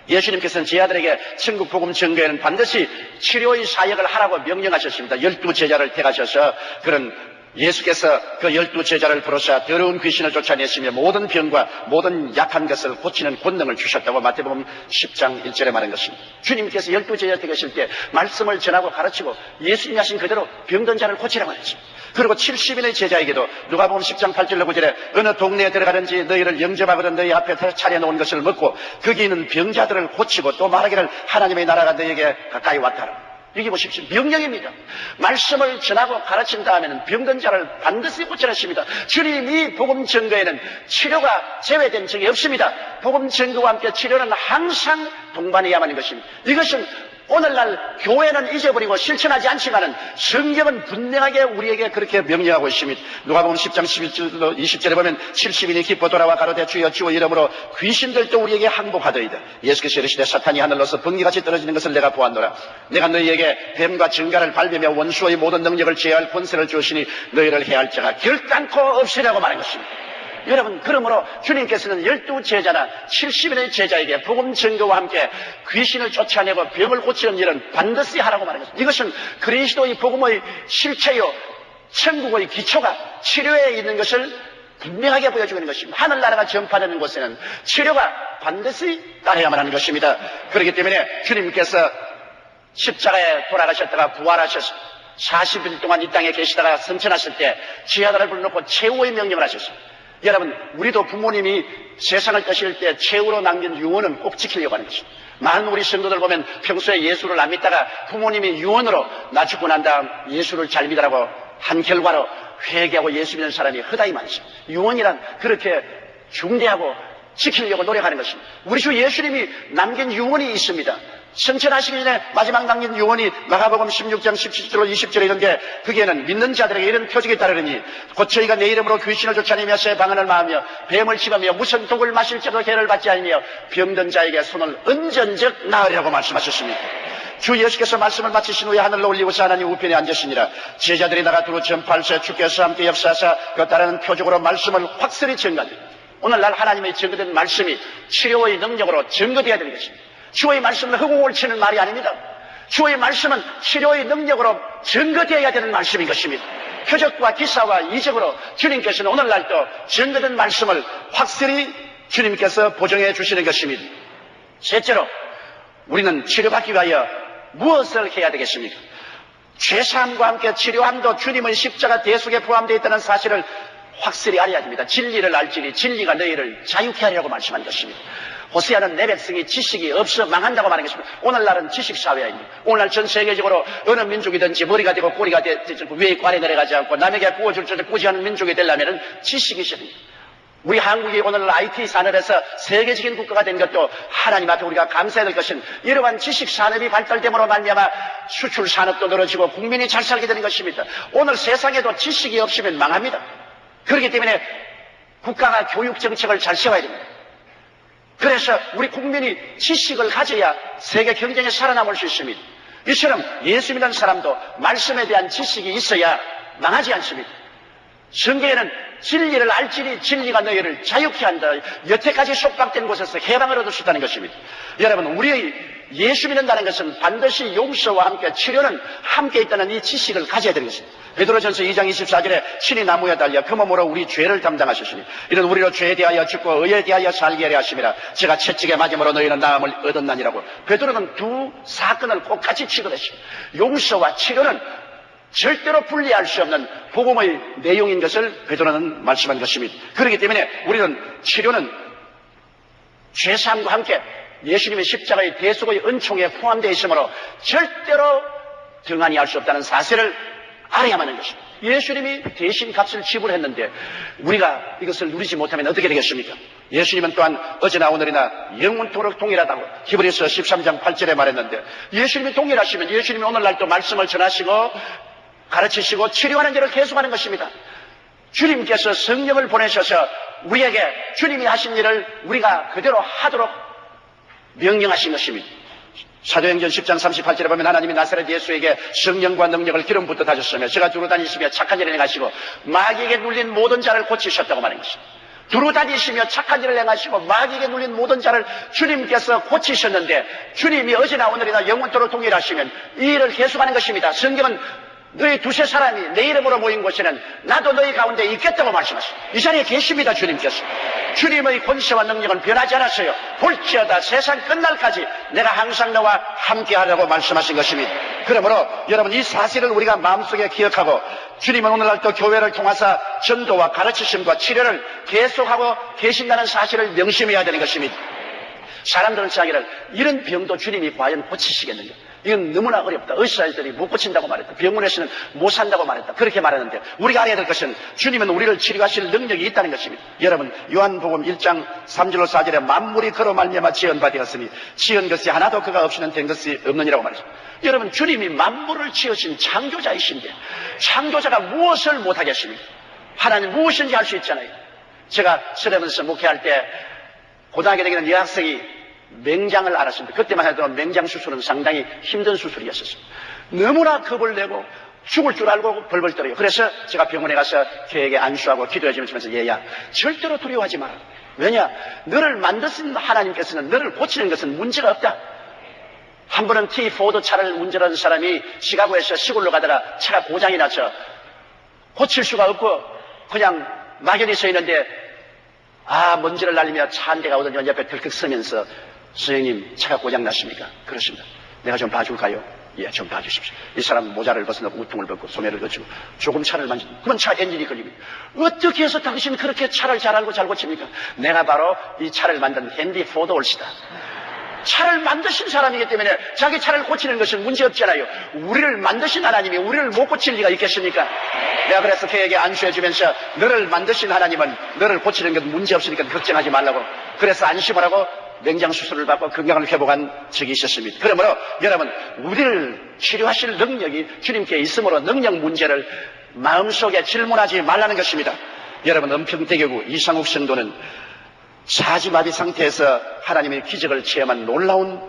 예수님께서는 제 아들에게 천국 복음 전거에는 반드시 치료의 사역을 하라고 명령하셨습니다. 12 제자를 택하셔서 그런 예수께서 그 12 제자를 부르사 더러운 귀신을 쫓아내시며 모든 병과 모든 약한 것을 고치는 권능을 주셨다고 마태복음 10장 1절에 말한 것입니다. 주님께서 12 제자 택하실 때 말씀을 전하고 가르치고 예수님이 하신 그대로 병든 자를 고치라고 했습니다. 그리고 70인의 제자에게도 누가복음 10장 8절 9절에 어느 동네에 들어가든지 너희를 영접하거든 너희 앞에 차려놓은 것을 먹고 거기 있는 병자들을 고치고 또 말하기를 하나님의 나라가 너희에게 가까이 왔다라. 여기 보십시오. 명령입니다. 말씀을 전하고 가르친 다음에는 병든 자를 반드시 고쳐냈습니다. 주님이 복음 전거에는 치료가 제외된 적이 없습니다. 복음 전거와 함께 치료는 항상 동반해야만 하는 것입니다. 이것은 오늘날 교회는 잊어버리고 실천하지 않지만은 성경은 분명하게 우리에게 그렇게 명령하고 있습니다. 누가복음 10장 11절 20절에 보면 70인이 기뻐 돌아와 가로되 주여 주의 이름으로 귀신들도 우리에게 항복하더이다. 예수께서 이르시되 사탄이 하늘로서 번개같이 떨어지는 것을 내가 보았노라. 내가 너희에게 뱀과 증가를 밟으며 원수의 모든 능력을 제어할 권세를 주시니 너희를 해할 자가 결단코 없으리라고 말한 것입니다. 여러분, 그러므로 주님께서는 12 제자나 70인의 제자에게 복음 전거와 함께 귀신을 쫓아내고 병을 고치는 일은 반드시 하라고 말한 것입니다. 이것은 그리스도의 복음의 실체요 천국의 기초가 치료에 있는 것을 분명하게 보여주고 있는 것입니다. 하늘나라가 전파되는 곳에는 치료가 반드시 따라야만 하는 것입니다. 그렇기 때문에 주님께서 십자가에 돌아가셨다가 부활하셔서 40일 동안 이 땅에 계시다가 승천하실 때 지하들을 불러놓고 최후의 명령을 하셨습니다. 여러분, 우리도 부모님이 세상을 떠실 때 최후로 남긴 유언은 꼭 지키려고 하는 것입니다. 많은 우리 성도들 보면 평소에 예수를 안 믿다가 부모님이 유언으로 나 죽고 난 다음 예수를 잘 믿으라고 한 결과로 회개하고 예수 믿는 사람이 허다히 많습니다. 유언이란 그렇게 중대하고 지키려고 노력하는 것입니다. 우리 주 예수님이 남긴 유언이 있습니다. 승천하시기 전에 마지막 남긴 유언이 마가복음 16장 17절 20절에 있는데 거기에는 믿는 자들에게 이런 표적이 따르니 곧 저희가 내 이름으로 귀신을 쫓아내며 새 방언을 마하며 뱀을 씹으며 무슨 독을 마실지라도 해를 받지 않으며 병든 자에게 손을 얹은즉 나으리라고 말씀하셨습니다. 주 예수께서 말씀을 마치신 후에 하늘로 올리고서 하나님 우편에 앉으시니라. 제자들이 나가 두루 전파할세 주께서 함께 역사하사 그 따르는 표적으로 말씀을 확실히 증거합니다. 오늘날 하나님의 증거된 말씀이 치료의 능력으로 증거되어야 되는 것입니다. 주의 말씀은 허공을 치는 말이 아닙니다. 주의 말씀은 치료의 능력으로 증거되어야 되는 말씀인 것입니다. 표적과 기사와 이적으로 주님께서는 오늘날도 증거된 말씀을 확실히 주님께서 보정해 주시는 것입니다. 셋째로 우리는 치료받기 위하여 무엇을 해야 되겠습니까? 죄사함과 함께 치료함도 주님의 십자가 대속에 포함되어 있다는 사실을 확실히 알아야 됩니다. 진리를 알지니 진리가 너희를 자유케 하려고 말씀한 것입니다. 호세아는 내 백성이 지식이 없어 망한다고 말한 것입니다. 오늘날은 지식사회입니다. 오늘날 전 세계적으로 어느 민족이든지 머리가 되고 꼬리가 되고 위에 꽈리 내려가지 않고 남에게 구워줄 줄 꾸지 않는 민족이 되려면 지식이 있어야 됩니다. 우리 한국이 오늘날 IT 산업에서 세계적인 국가가 된 것도 하나님 앞에 우리가 감사해야 될 것은 이러한 지식 산업이 발달됨으로 말미암아 수출 산업도 늘어지고 국민이 잘 살게 되는 것입니다. 오늘 세상에도 지식이 없으면 망합니다. 그렇기 때문에 국가가 교육 정책을 잘 세워야 됩니다. 그래서 우리 국민이 지식을 가져야 세계 경쟁에 살아남을 수 있습니다. 이처럼 예수 믿는 사람도 말씀에 대한 지식이 있어야 망하지 않습니다. 성경에는 진리를 알지니 진리가 너희를 자유케 한다. 여태까지 속박된 곳에서 해방을 얻을 수 있다는 것입니다. 여러분, 우리의 예수 믿는다는 것은 반드시 용서와 함께 치료는 함께 있다는 이 지식을 가져야 되는 것입니다. 베드로전서 2장 24절에 신이 나무에 달려 그 몸으로 우리 죄를 담당하셨으니 이는 우리로 죄에 대하여 죽고 의에 대하여 살게 하려 하심이라. 제가 채찍에 맞음으로 너희는 나음을 얻었나니라고. 베드로는 두 사건을 꼭 같이 취급했습니다. 용서와 치료는 절대로 분리할 수 없는 복음의 내용인 것을 베드로는 말씀한 것입니다. 그렇기 때문에 우리는 치료는 죄사함과 함께 예수님의 십자가의 대속의 은총에 포함되어 있으므로 절대로 등한히 할 수 없다는 사실을 알아야만 하는 것입니다. 예수님이 대신 값을 지불했는데 우리가 이것을 누리지 못하면 어떻게 되겠습니까? 예수님은 또한 어제나 오늘이나 영원토록 동일하다고 히브리서 13장 8절에 말했는데, 예수님이 동일하시면 예수님이 오늘날도 말씀을 전하시고 가르치시고 치료하는 일을 계속하는 것입니다. 주님께서 성령을 보내셔서 우리에게 주님이 하신 일을 우리가 그대로 하도록 명령하신 것입니다. 사도행전 10장 38절에 보면 하나님이 나사렛 예수에게 성령과 능력을 기름 붓듯 하셨으며 저가 두루 다니시며 착한 일을 행하시고 마귀에게 눌린 모든 자를 고치셨다고 말하는 것입니다. 두루 다니시며 착한 일을 행하시고 마귀에게 눌린 모든 자를 주님께서 고치셨는데, 주님이 어제나 오늘이나 영원토록 동일하시면 이 일을 계속하는 것입니다. 성경은 너희 두세 사람이 내 이름으로 모인 곳에는 나도 너희 가운데 있겠다고 말씀하십니다. 이 자리에 계십니다. 주님께서. 주님의 권세와 능력은 변하지 않았어요. 볼지어다 세상 끝날까지 내가 항상 너와 함께하라고 말씀하신 것입니다. 그러므로 여러분, 이 사실을 우리가 마음속에 기억하고 주님은 오늘날 또 교회를 통해서 전도와 가르치심과 치료를 계속하고 계신다는 사실을 명심해야 되는 것입니다. 사람들은 생각하기를 이런 병도 주님이 과연 고치시겠는가? 이건 너무나 어렵다. 의사들이 못 고친다고 말했다. 병원에서는 못 산다고 말했다. 그렇게 말하는데 우리가 알아야 될 것은 주님은 우리를 치료하실 능력이 있다는 것입니다. 여러분, 요한복음 1장 3절로 4절에 만물이 그로 말미암아 지은 바 되었으니 지은 것이 하나도 그가 없이는 된 것이 없느니라고 말했습니다. 여러분, 주님이 만물을 지으신 창조자이신데 창조자가 무엇을 못하겠습니까? 하나님 무엇인지 할 수 있잖아요. 제가 서울에서 목회할 때 고등학교 다니는 여학생이 맹장을 앓았습니다. 그때만 해도 맹장 수술은 상당히 힘든 수술이었었습니다. 너무나 겁을 내고 죽을 줄 알고 벌벌 떨어요. 그래서 제가 병원에 가서 걔에게 안수하고 기도해 주면서 얘야, 절대로 두려워하지 마라. 왜냐? 너를 만드신 하나님께서는 너를 고치는 것은 문제가 없다. 한 번은 T4 차를 운전하는 사람이 시카고에서 시골로 가다가 차가 고장이 나서 고칠 수가 없고 그냥 막연히 서 있는데 먼지를 날리며 차 한 대가 오더니 옆에 덜컥 서면서 선생님, 차가 고장 났습니까? 그렇습니다. 내가 좀 봐줄까요? 예, 좀 봐주십시오. 이 사람 모자를 벗어놓고 우통을 벗고 소매를 걷히고 조금 차를 만지고 그러면 차 엔진이 걸립니다. 어떻게 해서 당신 그렇게 차를 잘 알고 잘 고칩니까? 내가 바로 이 차를 만든 핸디 포드 올시다. 차를 만드신 사람이기 때문에 자기 차를 고치는 것은 문제없잖아요. 우리를 만드신 하나님이 우리를 못 고칠 리가 있겠습니까? 내가 그래서 걔에게 안수해 주면서 너를 만드신 하나님은 너를 고치는 건 문제없으니까 걱정하지 말라고, 그래서 안심을 하고 맹장 수술을 받고 건강을 회복한 적이 있었습니다. 그러므로 여러분, 우리를 치료하실 능력이 주님께 있으므로 능력 문제를 마음속에 질문하지 말라는 것입니다. 여러분, 은평대교구 이상욱 성도는 사지마비 상태에서 하나님의 기적을 체험한 놀라운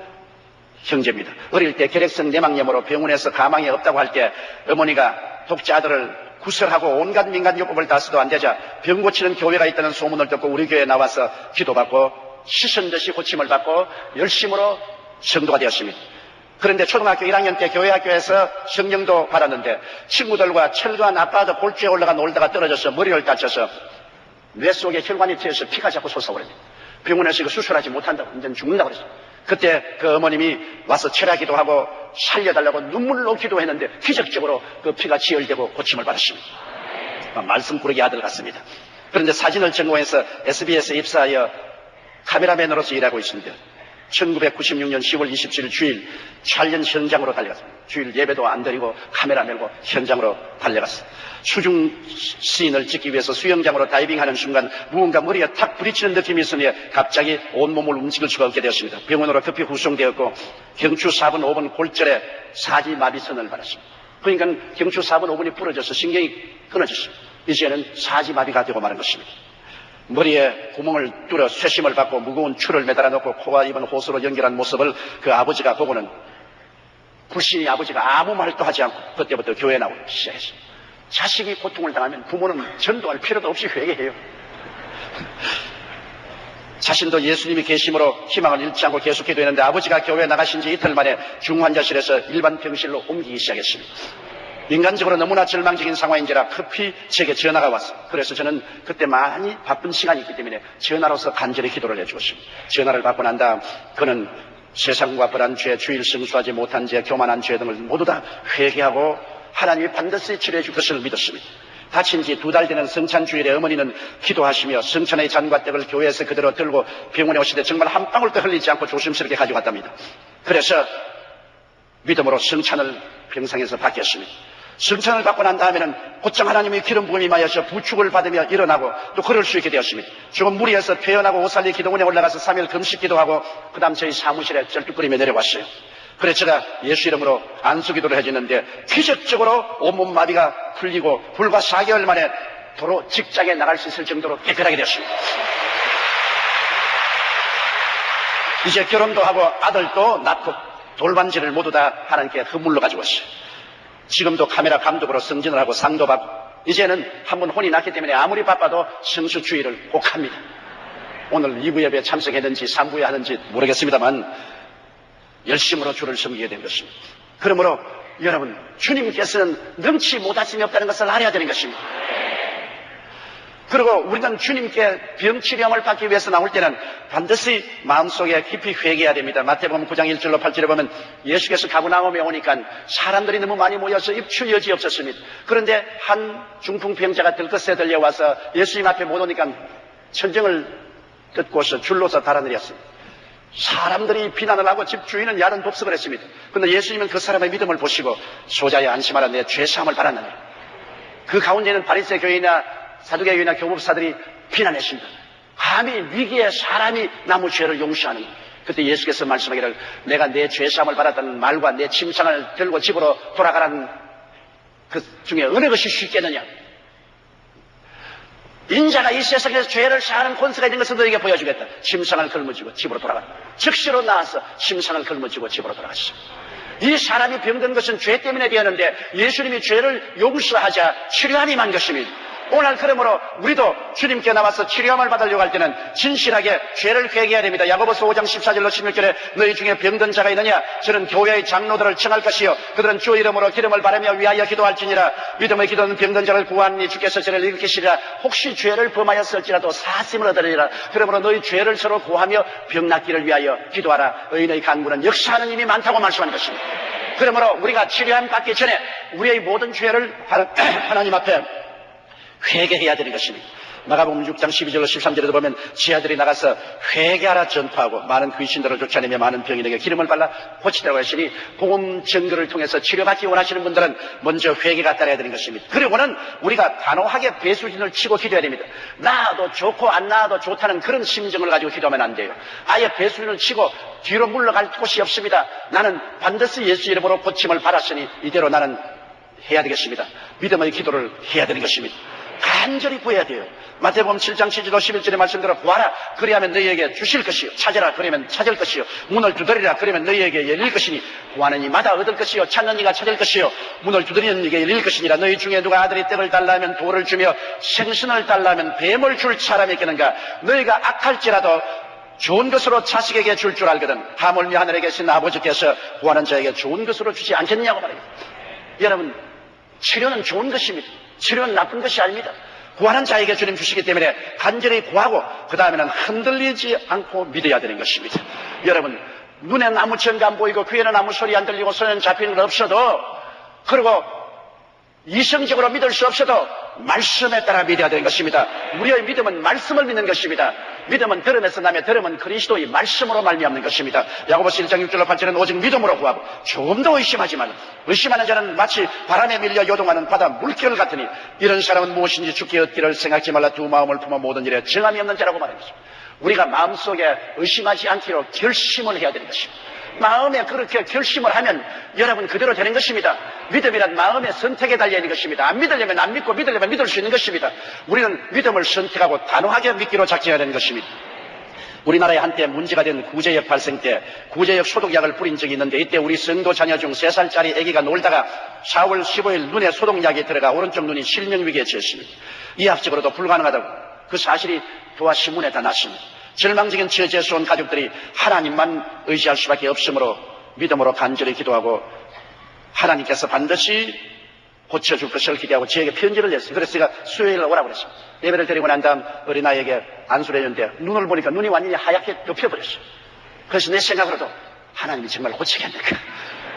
형제입니다. 어릴 때 결핵성 내막염으로 병원에서 가망이 없다고 할 때 어머니가 독자 아들을 구설하고 온갖 민간요법을 다 써도 안 되자 병 고치는 교회가 있다는 소문을 듣고 우리 교회에 나와서 기도받고 씻은 듯이 고침을 받고 열심으로 성도가 되었습니다. 그런데 초등학교 1학년 때 교회학교에서 성령도 받았는데 친구들과 철거한 아파트 골조에 올라가 놀다가 떨어져서 머리를 다쳐서 뇌 속에 혈관이 트여서 피가 자꾸 솟아오릅니다. 병원에서 이거 수술하지 못한다고, 이제는 죽는다고 그랬어요. 그때 그 어머님이 와서 철야기도 하고 살려달라고 눈물로 기도했는데 기적적으로 그 피가 지혈되고 고침을 받았습니다. 말씀 꾸러기 아들 같습니다. 그런데 사진을 전공해서 SBS에 입사하여 카메라맨으로서 일하고 있습니다. 1996년 10월 27일 주일 촬영 현장으로 달려갔습니다. 주일 예배도 안 드리고 카메라 메고 현장으로 달려갔어요. 수중 시인을 찍기 위해서 수영장으로 다이빙하는 순간 무언가 머리에 탁 부딪히는 느낌이 있으니 갑자기 온몸을 움직일 수가 없게 되었습니다. 병원으로 급히 후송되었고 경추 4분 5분 골절에 사지마비선을 받았습니다. 그러니까 경추 4분 5분이 부러져서 신경이 끊어졌습니다. 이제는 사지마비가 되고 마는 것입니다. 머리에 구멍을 뚫어 쇠심을 받고 무거운 추를 매달아 놓고 코와 입은 호수로 연결한 모습을 그 아버지가 보고는 불신이 아버지가 아무 말도 하지 않고 그때부터 교회에 나오기 시작했어요. 자식이 고통을 당하면 부모는 전도할 필요도 없이 회개해요. 자신도 예수님이 계심으로 희망을 잃지 않고 계속 기도했는데 아버지가 교회에 나가신 지 이틀 만에 중환자실에서 일반 병실로 옮기기 시작했습니다. 인간적으로 너무나 절망적인 상황인지라 급히 제게 전화가 왔어요. 그래서 저는 그때 많이 바쁜 시간이 있기 때문에 전화로서 간절히 기도를 해주었습니다. 전화를 받고 난 다음 그는 세상과 벌한 죄, 주일 성수하지 못한 죄, 교만한 죄 등을 모두 다 회개하고 하나님이 반드시 치료해 줄 것을 믿었습니다. 다친 지 2달 되는 성찬주일에 어머니는 기도하시며 성찬의 잔과 떡을 교회에서 그대로 들고 병원에 오시되 정말 한 방울도 흘리지 않고 조심스럽게 가져갔답니다. 그래서 믿음으로 성찬을 병상에서 받겠습니다. 승천을 받고 난 다음에는 곧장 하나님의 기름 부음이 임하여서 부축을 받으며 일어나고 또 걸을 수 있게 되었습니다. 조금 무리해서 퇴원하고 오살리 기도원에 올라가서 3일 금식 기도하고 그 다음 저희 사무실에 쩔뚝거리며 내려왔어요. 그래서 제가 예수 이름으로 안수기도를 해줬는데 기적적으로 온몸 마비가 풀리고 불과 4개월 만에 도로 직장에 나갈 수 있을 정도로 깨끗하게 되었습니다. 이제 결혼도 하고 아들도 낳고 돌반지를 모두 다 하나님께 선물로 가지고 왔어요. 지금도 카메라 감독으로 승진을 하고 상도 받고 이제는 한번 혼이 났기 때문에 아무리 바빠도 성수주의를 꼭 합니다. 오늘 2부 예배에 참석했는지 3부에 하는지 모르겠습니다만 열심으로 주를 섬기게 된 것입니다. 그러므로 여러분 주님께서는 능치 못하심이 없다는 것을 알아야 되는 것입니다. 그리고 우리는 주님께 병치료함을 받기 위해서 나올 때는 반드시 마음속에 깊이 회개해야 됩니다. 마태복음 9장 1절로 8절에 보면 예수께서 가버나움에 오니까 사람들이 너무 많이 모여서 입출 여지 없었습니다. 그런데 한 중풍병자가 들것에 들려와서 예수님 앞에 못 오니까 천정을 뜯고서 줄로서 달아내렸습니다. 사람들이 비난을 하고 집 주인은 야른 돕석을 했습니다. 그런데 예수님은 그 사람의 믿음을 보시고 소자야 안심하라 내 죄사함을 받았느니 그 가운데는 바리새 교인이나 사두개교인이나 교법사들이 비난했습니다. 감히 위기에 사람이 남의 죄를 용서하는 것. 그때 예수께서 말씀하기를 내가 내 죄사함을 받았다는 말과 내 침상을 들고 집으로 돌아가라는 그 중에 어느 것이 쉽겠느냐. 인자가 이 세상에서 죄를 사하는 권세가 있는 것을 너에게 보여주겠다. 침상을 걸머쥐고 집으로 돌아갔다. 즉시로 나와서 침상을 걸머쥐고 집으로 돌아갔어. 이 사람이 병든 것은 죄 때문에 되었는데 예수님이 죄를 용서하자 치료함이 만 것입니다. 오늘 그러므로 우리도 주님께 나와서 치료함을 받으려고 할 때는 진실하게 죄를 회개해야 됩니다. 야고보서 5장 14절로 16절에 너희 중에 병든 자가 있느냐 저는 교회의 장로들을 청할 것이요 그들은 주 이름으로 기름을 바르며 위하여 기도할지니라. 믿음의 기도는 병든 자를 구하니 주께서 저를 일으키시리라. 혹시 죄를 범하였을지라도 사심을 얻으리라. 그러므로 너희 죄를 서로 구하며 병 낫기를 위하여 기도하라. 의인의 간구는 역사하는 힘이 많다고 말씀하는 것입니다. 그러므로 우리가 치료함 받기 전에 우리의 모든 죄를 하나님 앞에 회개해야 되는 것입니다. 마가복음 6장 12절로 13절에도 보면 지하들이 나가서 회개하라 전파하고 많은 귀신들을 쫓아내며 많은 병인에게 기름을 발라 고치라고 하시니 복음 증거를 통해서 치료받기 원하시는 분들은 먼저 회개가 따라야 되는 것입니다. 그리고는 우리가 단호하게 배수진을 치고 기도해야 됩니다. 나아도 좋고 안 나아도 좋다는 그런 심정을 가지고 기도하면 안 돼요. 아예 배수진을 치고 뒤로 물러갈 곳이 없습니다. 나는 반드시 예수 이름으로 고침을 받았으니 이대로 나는 해야 되겠습니다. 믿음의 기도를 해야 되는 것입니다. 간절히 구해야 돼요. 마태복음 7장 7절 11절의 말씀대로 구하라 그리하면 너희에게 주실 것이요 찾으라 그러면 찾을 것이요 문을 두드리라 그러면 너희에게 열릴 것이니 구하는 이마다 얻을 것이요 찾는 이가 찾을 것이요 문을 두드리는 이에게 열릴 것이니라. 너희 중에 누가 아들이 떡을 달라 하면 돌을 주며 생선을 달라 하면 뱀을 줄 사람이 있겠는가. 너희가 악할지라도 좋은 것으로 자식에게 줄 줄 알거든 하물며 하늘에 계신 아버지께서 구하는 자에게 좋은 것으로 주지 않겠냐고 말합니다. 여러분 치료는 좋은 것입니다. 치료는 나쁜 것이 아닙니다. 구하는 자에게 주님 주시기 때문에 간절히 구하고 그 다음에는 흔들리지 않고 믿어야 되는 것입니다. 여러분 눈에는 아무 증거 안 보이고 귀에는 아무 소리 안 들리고 손에는 잡히는 것 없어도 그리고 이성적으로 믿을 수 없어도 말씀에 따라 믿어야 되는 것입니다. 우리의 믿음은 말씀을 믿는 것입니다. 믿음은 들음에서 나며 들음은 그리스도의 말씀으로 말미암는 것입니다. 야고보서 1장 6절로 8절은 오직 믿음으로 구하고 조금 더 의심하지 말라. 의심하는 자는 마치 바람에 밀려 요동하는 바다 물결 같으니 이런 사람은 무엇인지 죽게 얻기를 생각지 말라. 두 마음을 품어 모든 일에 정함이 없는 자라고 말합니다. 우리가 마음속에 의심하지 않기로 결심을 해야 되는 것입니다. 마음에 그렇게 결심을 하면 여러분 그대로 되는 것입니다. 믿음이란 마음의 선택에 달려있는 것입니다. 안 믿으려면 안 믿고 믿으려면 믿을 수 있는 것입니다. 우리는 믿음을 선택하고 단호하게 믿기로 작정해야 되는 것입니다. 우리나라에 한때 문제가 된 구제역 발생 때 구제역 소독약을 뿌린 적이 있는데 이때 우리 성도 자녀 중 3살짜리 아기가 놀다가 4월 15일 눈에 소독약이 들어가 오른쪽 눈이 실명위기에 처했습니다. 이학적으로도 불가능하다고 그 사실이 도화 신문에 다 났습니다. 절망적인 처지에서 온 가족들이 하나님만 의지할 수밖에 없으므로 믿음으로 간절히 기도하고 하나님께서 반드시 고쳐줄 것을 기대하고 저에게 편지를 냈어요. 그래서 제가 수요일에 오라고 그랬어요. 예배를 드리고 난 다음 어린아이에게 안수를 했는데 눈을 보니까 눈이 완전히 하얗게 덮여버렸어요. 그래서 내 생각으로도 하나님이 정말 고치겠는가.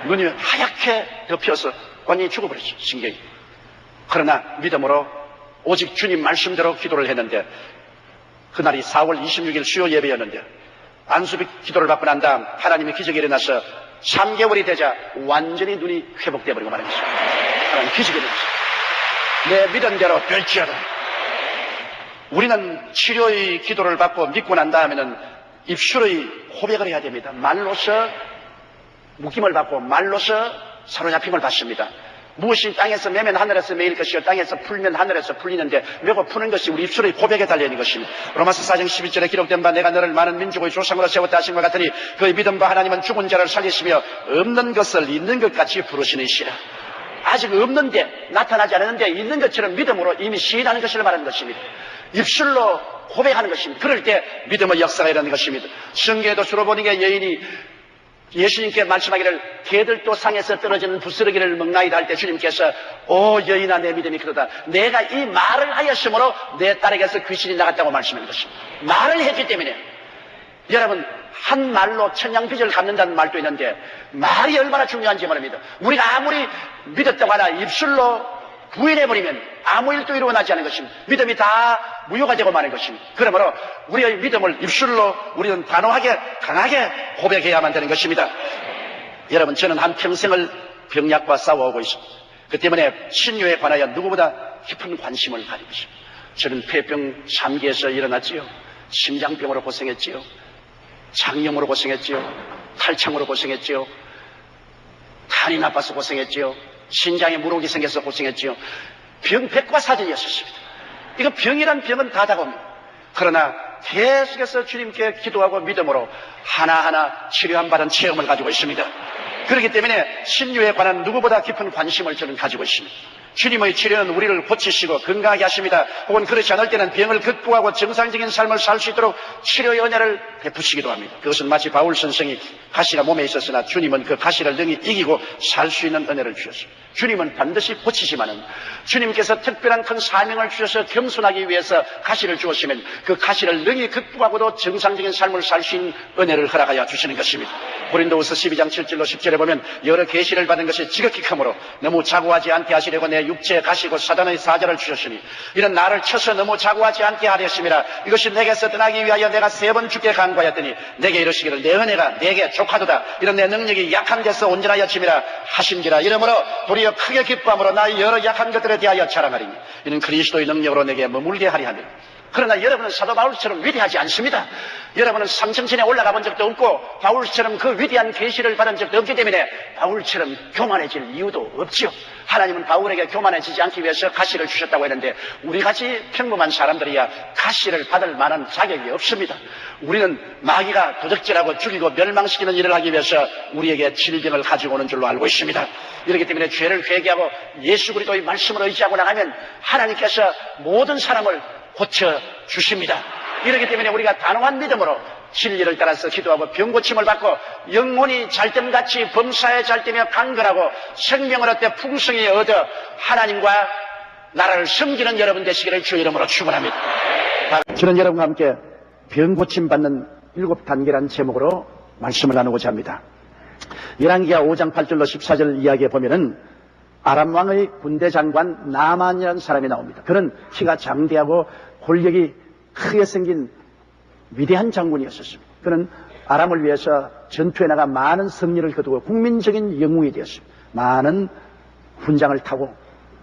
눈이 하얗게 덮여서 완전히 죽어버렸어요. 신경이. 그러나 믿음으로 오직 주님 말씀대로 기도를 했는데 그날이 4월 26일 수요 예배였는데 안수비 기도를 받고 난 다음 하나님의 기적이 일어나서 3개월이 되자 완전히 눈이 회복되어버리고 말입니다. 하나님 기적이 일어났습니다. 내 믿음대로 될지어다. 우리는 치료의 기도를 받고 믿고 난 다음에는 입술의 고백을 해야 됩니다. 말로서 묶임을 받고 말로서 사로잡힘을 받습니다. 무엇이 땅에서 매면 하늘에서 매일 것이요 땅에서 풀면 하늘에서 풀리는데 매고 푸는 것이 우리 입술의 고백에 달려있는 것입니다. 로마서 4장 11절에 기록된 바 내가 너를 많은 민족의 조상으로 세웠다 하신 것 같으니 그의 믿음과 하나님은 죽은 자를 살리시며 없는 것을 있는 것 같이 부르시니시라. 아직 없는데 나타나지 않았는데 있는 것처럼 믿음으로 이미 시인하는 것을 말하는 것입니다. 입술로 고백하는 것입니다. 그럴 때 믿음의 역사가 일어나는 것입니다. 성경에도 주로 보니까 여인이 예수님께 말씀하기를 개들도 상에서 떨어지는 부스러기를 먹나이다 할 때 주님께서 오 여인아 내 믿음이 그러다 내가 이 말을 하였으므로 내 딸에게서 귀신이 나갔다고 말씀하는 것입니다. 말을 했기 때문에 여러분 한 말로 천냥빚을 갚는다는 말도 있는데 말이 얼마나 중요한지 말입니다. 우리가 아무리 믿었다고 하나 입술로 부인해버리면 아무 일도 일어나지 않은 것입니다. 믿음이 다 무효가 되고 마는 것입니다. 그러므로 우리의 믿음을 입술로 우리는 단호하게 강하게 고백해야만 되는 것입니다. 여러분 저는 한평생을 병약과 싸워오고 있습니다. 그 때문에 신유에 관하여 누구보다 깊은 관심을 가지고 있습니다. 저는 폐병 3기에서 일어났지요. 심장병으로 고생했지요. 장염으로 고생했지요. 탈창으로 고생했지요. 간이 나빠서 고생했지요. 신장에 물혹이 생겨서 고생했지요. 병 백과사전이었습니다. 이거 병이란 병은 다 다가옵니다. 그러나 계속해서 주님께 기도하고 믿음으로 하나하나 치료한 받은 체험을 가지고 있습니다. 그렇기 때문에 신유에 관한 누구보다 깊은 관심을 저는 가지고 있습니다. 주님의 치료는 우리를 고치시고 건강하게 하십니다. 혹은 그렇지 않을 때는 병을 극복하고 정상적인 삶을 살 수 있도록 치료의 은혜를 베푸시기도 합니다. 그것은 마치 바울 선생이 가시가 몸에 있었으나 주님은 그 가시를 능히 이기고 살 수 있는 은혜를 주셨습니다. 주님은 반드시 고치시마는 주님께서 특별한 큰 사명을 주셔서 겸손하기 위해서 가시를 주었으면 그 가시를 능히 극복하고도 정상적인 삶을 살 수 있는 은혜를 허락하여 주시는 것입니다. 고린도후서 12장 7절로 10절에 보면 여러 계시를 받은 것이 지극히 크므로 너무 자고하지 않게 하시려고 내 육체에 가시고 사단의 사자를 주셨으니 이는 나를 쳐서 너무 자고하지 않게 하렸습니다. 이것이 내게서 떠나기 위하여 내가 3번 주께 간구하였더니 내게 이르시기를 내 은혜가 내게 족하도다. 이런 내 능력이 약한 데서 온전하여 침이라 하신지라. 이러므로 도리어 크게 기뻐함으로 나의 여러 약한 것들에 대하여 자랑하리니 이는 그리스도의 능력으로 내게 머물게 하리 하며 그러나 여러분은 사도 바울처럼 위대하지 않습니다. 여러분은 삼성천에 올라가 본 적도 없고 바울처럼 그 위대한 계시를 받은 적도 없기 때문에 바울처럼 교만해질 이유도 없지요. 하나님은 바울에게 교만해지지 않기 위해서 가시를 주셨다고 했는데 우리같이 평범한 사람들이야 가시를 받을 만한 자격이 없습니다. 우리는 마귀가 도적질하고 죽이고 멸망시키는 일을 하기 위해서 우리에게 질병을 가지고 오는 줄로 알고 있습니다. 이렇기 때문에 죄를 회개하고 예수 그리스도의 말씀을 의지하고 나가면 하나님께서 모든 사람을 고쳐주십니다. 이렇기 때문에 우리가 단호한 믿음으로 진리를 따라서 기도하고 병고침을 받고 영혼이 잘됨같이 범사에 잘되며 강건하고 생명을 얻되 풍성히 얻어 하나님과 나라를 섬기는 여러분 되시기를 주의 이름으로 축원합니다. 저는 여러분과 함께 병고침 받는 7단계라는 제목으로 말씀을 나누고자 합니다. 열왕기하 5장 8절로 14절 이야기에 보면은 아람 왕의 군대 장관 나만이라는 사람이 나옵니다. 그는 키가 장대하고 권력이 크게 생긴 위대한 장군이었습니다. 그는 아람을 위해서 전투에 나가 많은 승리를 거두고 국민적인 영웅이 되었습니다. 많은 훈장을 타고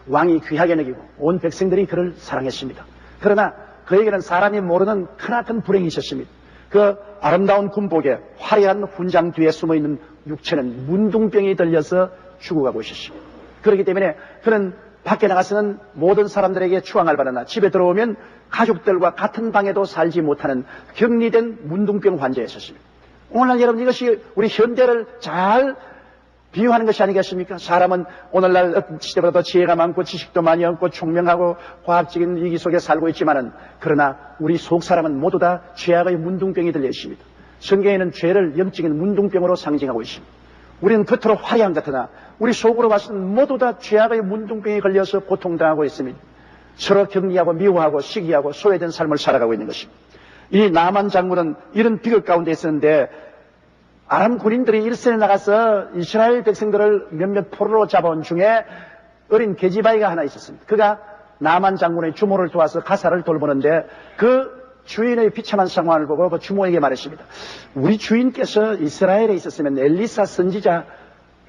왕이 귀하게 여기고 온 백성들이 그를 사랑했습니다. 그러나 그에게는 사람이 모르는 크나큰 불행이 있었습니다. 그 아름다운 군복에 화려한 훈장 뒤에 숨어있는 육체는 문둥병이 들려서 죽어가고 있었습니다. 그렇기 때문에 그는 밖에 나가서는 모든 사람들에게 추앙을 받으나 집에 들어오면 가족들과 같은 방에도 살지 못하는 격리된 문둥병 환자였었습니다. 오늘날 여러분 이것이 우리 현대를 잘 비유하는 것이 아니겠습니까? 사람은 오늘날 어떤 시대보다 더 지혜가 많고 지식도 많이 얻고 총명하고 과학적인 위기 속에 살고 있지만은 그러나 우리 속 사람은 모두 다 죄악의 문둥병이 들려 있습니다. 성경에는 죄를 영적인 문둥병으로 상징하고 있습니다. 우리는 겉으로 화려한 것 같으나 우리 속으로 봐서는 모두 다 죄악의 문둥병에 걸려서 고통당하고 있습니다. 서로 격리하고 미워하고 시기하고 소외된 삶을 살아가고 있는 것입니다. 이 나만 장군은 이런 비극 가운데 있었는데 아람 군인들이 일선에 나가서 이스라엘 백성들을 몇몇 포로로 잡아온 중에 어린 계집아이가 하나 있었습니다. 그가 나만 장군의 주모를 도와서 가사를 돌보는데 그 주인의 비참한 상황을 보고 그 주모에게 말했습니다. 우리 주인께서 이스라엘에 있었으면 엘리사 선지자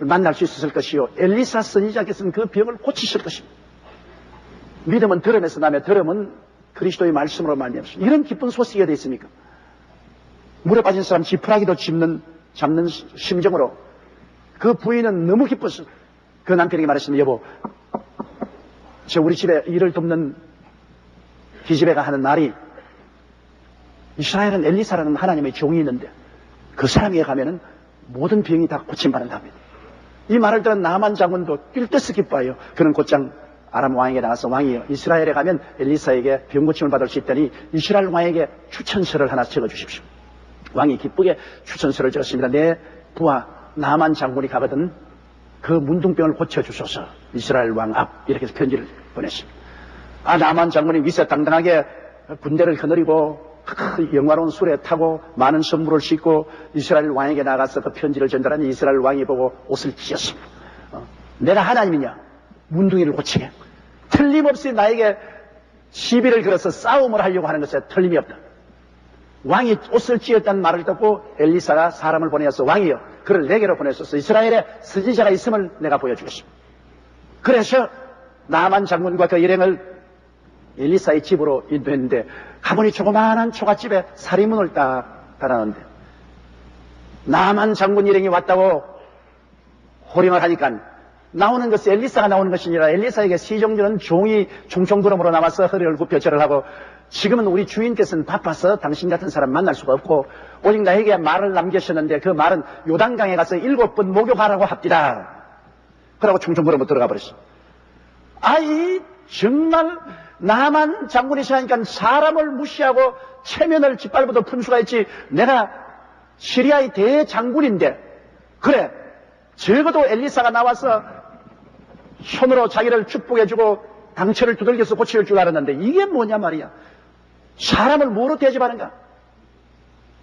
만날 수 있었을 것이요, 엘리사 선지자께서는 그 병을 고치실 것입니다. 믿음은 들음에서 나며 들음은 그리스도의 말씀으로 말미암습니다. 이런 기쁜 소식이 어디 있습니까? 물에 빠진 사람 지푸라기도 잡는 심정으로 그 부인은 너무 기뻤어. 그 남편에게 말했습니다. 여보, 저 우리 집에 일을 돕는 기집애가 하는 말이, 이스라엘은 엘리사라는 하나님의 종이 있는데 그 사람에게 가면은 모든 병이 다 고침받는답니다. 이 말을 들은 나만 장군도 뛸 듯이 기뻐해요. 그는 곧장 아람 왕에게 나가서, 왕이여, 이스라엘에 가면 엘리사에게 병 고침을 받을 수 있다니 이스라엘 왕에게 추천서를 하나 적어주십시오. 왕이 기쁘게 추천서를 적었습니다. 내 부하 나만 장군이 가거든 그 문둥병을 고쳐주소서, 이스라엘 왕 앞. 이렇게 해서 편지를 보냈습니다. 나만 장군이 위세당당하게 군대를 거느리고 영화로운 수레 타고 많은 선물을 싣고 이스라엘 왕에게 나가서 그 편지를 전달하니 이스라엘 왕이 보고 옷을 찢었습니다. 내가 하나님이냐? 문둥이를 고치게. 틀림없이 나에게 시비를 걸어서 싸움을 하려고 하는 것에 틀림이 없다. 왕이 옷을 찢었다는 말을 듣고 엘리사가 사람을 보내어서, 왕이여, 그를 내게로 보내소서. 이스라엘에 선지자가 있음을 내가 보여주겠습니다. 그래서 나만 장군과 그 일행을 엘리사의 집으로 인도했는데, 가보니 조그마한 초가집에 사리문을 딱 달아놨는데, 나만 장군 일행이 왔다고 호령을 하니까 나오는 것이 엘리사가 나오는 것이 아니라 엘리사에게 시종주는 종이 총총구름으로 남아서 허리를 굽혀 절을 하고, 지금은 우리 주인께서는 바빠서 당신 같은 사람 만날 수가 없고 오직 나에게 말을 남기셨는데 그 말은 요단강에 가서 7번 목욕하라고 합디다. 그러고 총총구름으로 들어가 버렸어. 정말 나만 장군이시 하니까 사람을 무시하고 체면을 짓밟아도 푼수가 있지. 내가 시리아의 대장군인데, 그래, 적어도 엘리사가 나와서 손으로 자기를 축복해주고 당처를 두들겨서 고칠 줄 알았는데 이게 뭐냐 말이야. 사람을 뭐로 대접하는가?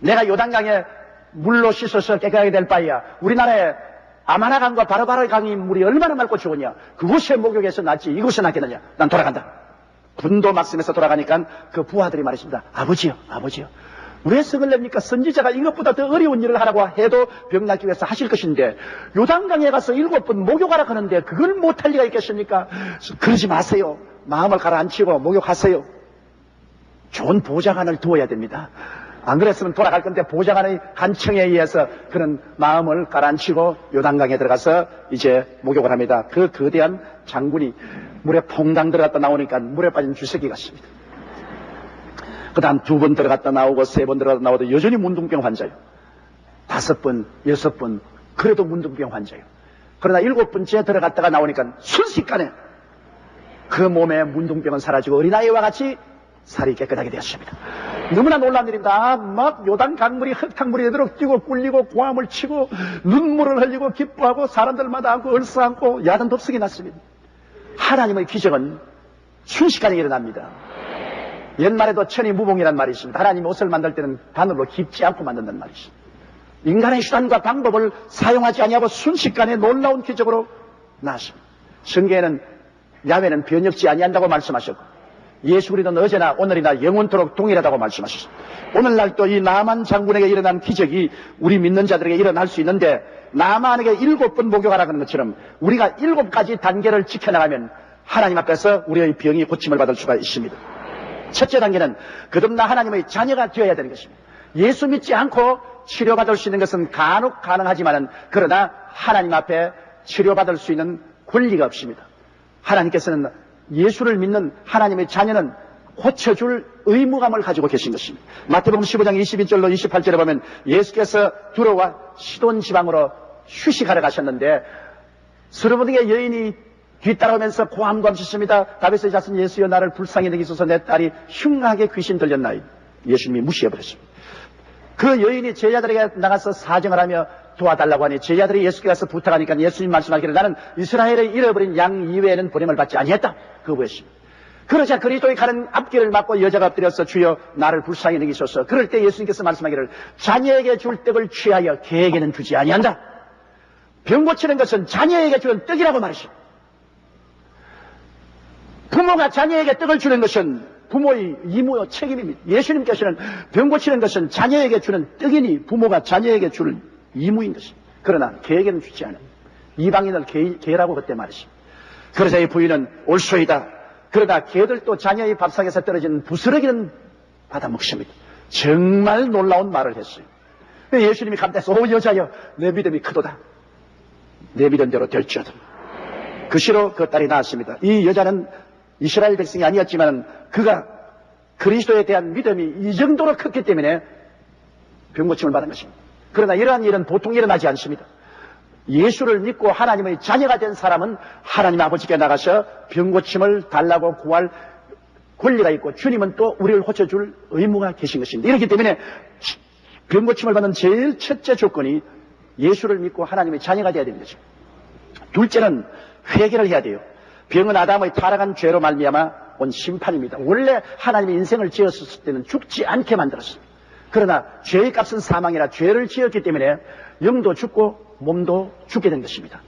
내가 요단강에 물로 씻어서 깨끗하게 될 바에야 우리나라에 아마나강과 바르바르강이 물이 얼마나 맑고 좋으냐. 그곳에 목욕해서 낫지 이곳에 낫겠느냐. 난 돌아간다. 분도 막심해서 돌아가니까 그 부하들이 말했습니다. 아버지요, 왜 성을 냅니까? 선지자가 이것보다 더 어려운 일을 하라고 해도 병 낫기 위해서 하실 것인데 요단강에 가서 7번 목욕하라 하는데 그걸 못할 리가 있겠습니까? 그러지 마세요. 마음을 가라앉히고 목욕하세요. 좋은 보좌관을 두어야 됩니다. 안 그랬으면 돌아갈 건데 보좌관의 간청에 의해서 그런 마음을 가라앉히고 요단강에 들어가서 이제 목욕을 합니다. 그 거대한 장군이 물에 퐁당 들어갔다 나오니까 물에 빠진 주석이 같습니다. 그 다음 2번 들어갔다 나오고 3번 들어갔다 나오도 여전히 문둥병 환자예요. 5번, 6번, 그래도 문둥병 환자예요. 그러나 7번째 들어갔다가 나오니까 순식간에 그 몸에 문둥병은 사라지고 어린아이와 같이 살이 깨끗하게 되었습니다. 너무나 놀라운 일입니다. 막 요단 강물이 흙탕물이 되도록 뛰고 꿀리고 고함을 치고 눈물을 흘리고 기뻐하고 사람들마다 안고 얼싸안고 야단 덥석이 났습니다. 하나님의 기적은 순식간에 일어납니다. 옛말에도 천이무봉이라는 말이 있습니다. 하나님이 옷을 만들 때는 바늘로 깊지 않고 만든다는 말이 있습니다. 인간의 수단과 방법을 사용하지 아니하고 순식간에 놀라운 기적으로 나왔습니다. 성경에는 야훼는 변혁지 아니한다고 말씀하셨고 예수 그리스도는 어제나 오늘이나 영원토록 동일하다고 말씀하셨습니다. 오늘날도 이 나만 장군에게 일어난 기적이 우리 믿는 자들에게 일어날 수 있는데, 나만에게 7번 목욕하라는 것처럼 우리가 7가지 단계를 지켜나가면 하나님 앞에서 우리의 병이 고침을 받을 수가 있습니다. 첫째 단계는 거듭나 하나님의 자녀가 되어야 되는 것입니다. 예수 믿지 않고 치료받을 수 있는 것은 간혹 가능하지만 그러나 하나님 앞에 치료받을 수 있는 권리가 없습니다. 하나님께서는 예수를 믿는 하나님의 자녀는 고쳐줄 의무감을 가지고 계신 것입니다. 마태복음 15장 22절로 28절에 보면 예수께서 두로와 시돈 지방으로 휴식하러 가셨는데 서르브등의 여인이 뒤따라오면서 고함고함 짓습니다. 다윗의 자손 예수여 나를 불쌍히 여기소서 내 딸이 흉하게 귀신 들렸나이다. 예수님이 무시해버렸습니다. 그 여인이 제자들에게 나가서 사정을 하며 도와달라고 하니 제자들이 예수께 가서 부탁하니까 예수님 말씀하기를 나는 이스라엘의 잃어버린 양 이외에는 보냄을 받지 아니했다. 그거였습니다. 그러자 그리스도의 가는 앞길을 막고 여자가 엎드려서 주여 나를 불쌍히 여기소서. 그럴 때 예수님께서 말씀하기를 자녀에게 줄 떡을 취하여 개에게는 주지 아니한다. 병 고치는 것은 자녀에게 주는 떡이라고 말이죠. 부모가 자녀에게 떡을 주는 것은 부모의 이무 책임입니다. 예수님께서는 병 고치는 것은 자녀에게 주는 떡이니 부모가 자녀에게 주는 이무인 것입니다. 그러나 개에게는 주지 않아요. 이방인을 개라고 그때 말했습니다. 그러자 이 부인은 올소이다. 그러다 개들도 자녀의 밥상에서 떨어진 부스러기는 받아먹습니다. 정말 놀라운 말을 했어요. 예수님이 감탄해서 오 여자여 내 믿음이 크도다. 내 믿은 대로 될지어다. 그 시로 그 딸이 낳았습니다. 이 여자는 이스라엘 백성이 아니었지만 그가 그리스도에 대한 믿음이 이 정도로 컸기 때문에 병고침을 받은 것입니다. 그러나 이러한 일은 보통 일어나지 않습니다. 예수를 믿고 하나님의 자녀가 된 사람은 하나님 아버지께 나가서 병고침을 달라고 구할 권리가 있고 주님은 또 우리를 고쳐줄 의무가 계신 것입니다. 이렇기 때문에 병고침을 받는 제일 첫째 조건이 예수를 믿고 하나님의 자녀가 되어야 되는 것입니다. 둘째는 회개를 해야 돼요. 병은 아담의 타락한 죄로 말미암아 온 심판입니다. 원래 하나님이 인생을 지었을 때는 죽지 않게 만들었습니다. 그러나 죄의 값은 사망이라 죄를 지었기 때문에 영도 죽고 몸도 죽게 된 것입니다.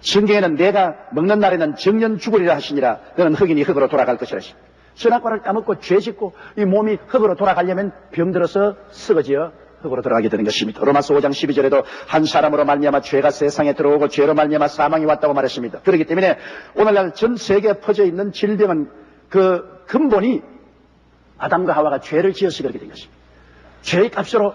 성경에는 내가 먹는 날에는 정년 죽으리라 하시니라. 너는 흙이니 흙으로 돌아갈 것이라 하십니다. 선악과를 따먹고 죄 짓고 이 몸이 흙으로 돌아가려면 병들어서 썩어지어 흙으로 들어가게 되는 것입니다. 로마서 5장 12절에도 한 사람으로 말미암아 죄가 세상에 들어오고 죄로 말미암아 사망이 왔다고 말했습니다. 그렇기 때문에 오늘날 전 세계에 퍼져 있는 질병은 그 근본이 아담과 하와가 죄를 지어서 그렇게 된 것입니다. 죄의 값으로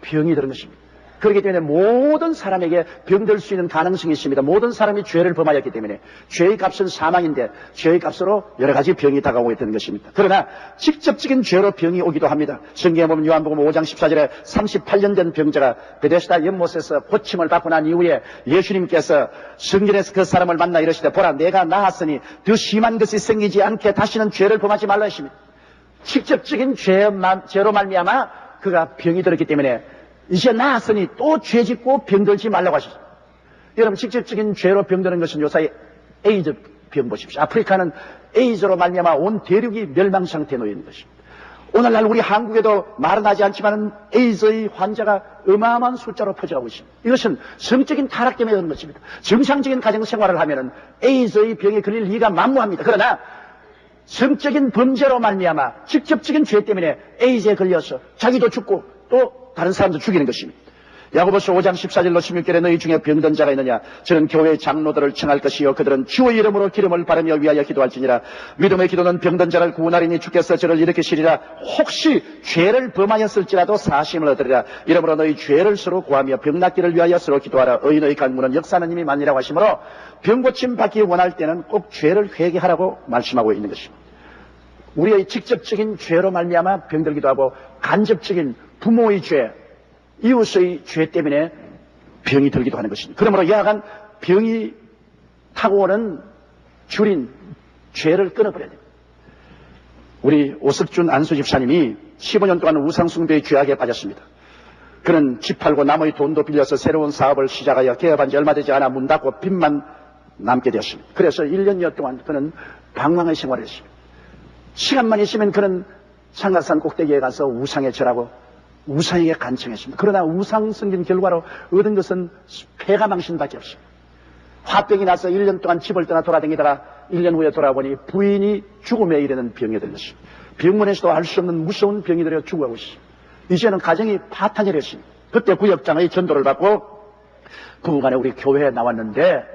병이 들은 것입니다. 그렇기 때문에 모든 사람에게 병들 수 있는 가능성이 있습니다. 모든 사람이 죄를 범하였기 때문에 죄의 값은 사망인데 죄의 값으로 여러 가지 병이 다가오게 되는 것입니다. 그러나 직접적인 죄로 병이 오기도 합니다. 성경에 보면 요한복음 5장 14절에 38년 된 병자가 베데스다 연못에서 고침을 받고 난 이후에 예수님께서 성전에서 그 사람을 만나 이르시되 보라 내가 나았으니 더 심한 것이 생기지 않게 다시는 죄를 범하지 말라 했습니다. 직접적인 죄로 말미암아 그가 병이 들었기 때문에 이제 나았으니 또 죄짓고 병들지 말라고 하셨습니다. 여러분 직접적인 죄로 병드는 것은 요사이 에이즈 병 보십시오. 아프리카는 에이즈로 말미암아 온 대륙이 멸망 상태에 놓여 있는 것입니다. 오늘날 우리 한국에도 말은 하지 않지만 에이즈의 환자가 어마어마한 숫자로 퍼져가고 있습니다. 이것은 성적인 타락 때문에 그런 것입니다. 정상적인 가정생활을 하면 에이즈의 병에 걸릴 리가 만무합니다. 그러나 성적인 범죄로 말미암아 직접적인 죄 때문에 에이즈에 걸려서 자기도 죽고 또 다른 사람도 죽이는 것입니다. 야고보서 5장 14절로 16절에 너희 중에 병든 자가 있느냐 저는 교회의 장로들을 청할 것이요 그들은 주의 이름으로 기름을 바르며 위하여 기도할지니라. 믿음의 기도는 병든 자를 구원하리니 주께서 저를 일으키시리라. 혹시 죄를 범하였을지라도 사심을 얻으리라. 이러므로 너희 죄를 서로 구하며 병 낫기를 위하여 서로 기도하라. 의인의 강문은 역사하는 힘이 많으라고 하시므로 병 고침 받기 원할 때는 꼭 죄를 회개하라고 말씀하고 있는 것입니다. 우리의 직접적인 죄로 말미암아 병들기도 하고 간접적인 부모의 죄, 이웃의 죄 때문에 병이 들기도 하는 것입니다. 그러므로 야간 병이 타고 오는 줄인 죄를 끊어버려야 됩니다. 우리 오석준 안수 집사님이 15년 동안 우상숭배의 죄악에 빠졌습니다. 그는 집 팔고 남의 돈도 빌려서 새로운 사업을 시작하여 개업한 지 얼마 되지 않아 문 닫고 빚만 남게 되었습니다. 그래서 1년여 동안 그는 방황의 생활을 했습니다. 시간만 있으면 그는 상가산 꼭대기에 가서 우상에 절하고 우상에게 간청했습니다. 그러나 우상 섬긴 결과로 얻은 것은 폐가 망신밖에 없습니다. 화병이 나서 1년 동안 집을 떠나 돌아다니다가 1년 후에 돌아보니 부인이 죽음에 이르는 병이 된 것입니다. 병원에서도 알 수 없는 무서운 병이 들어 죽어가고 있습니다. 이제는 가정이 파탄이 됐습니다. 그때 구역장의 전도를 받고 부부간에 우리 교회에 나왔는데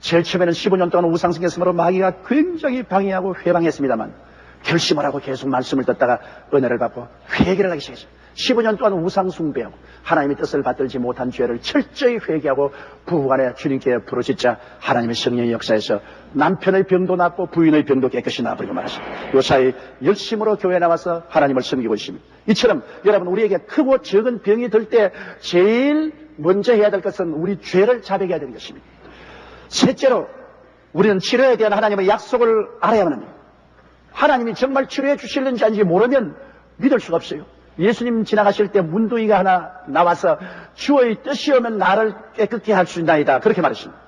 제일 처음에는 15년 동안 우상 섬겼으므로 마귀가 굉장히 방해하고 회방했습니다만 결심을 하고 계속 말씀을 듣다가 은혜를 받고 회개를 하기 시작했습니다. 15년 동안 우상 숭배하고 하나님의 뜻을 받들지 못한 죄를 철저히 회개하고 부부간에 주님께 부르짖자 하나님의 성령의 역사에서 남편의 병도 낫고 부인의 병도 깨끗이 나아버리고 말았습니다. 요사이 열심으로 교회에 나와서 하나님을 섬기고 있습니다. 이처럼 여러분 우리에게 크고 적은 병이 들 때 제일 먼저 해야 될 것은 우리 죄를 자백해야 되는 것입니다. 셋째로 우리는 치료에 대한 하나님의 약속을 알아야만 합니다. 하나님이 정말 치료해 주실는지 아닌지 모르면 믿을 수가 없어요. 예수님 지나가실 때 문둥이가 하나 나와서 주의 뜻이 오면 나를 깨끗게 할 수 있나이다 그렇게 말했습니다.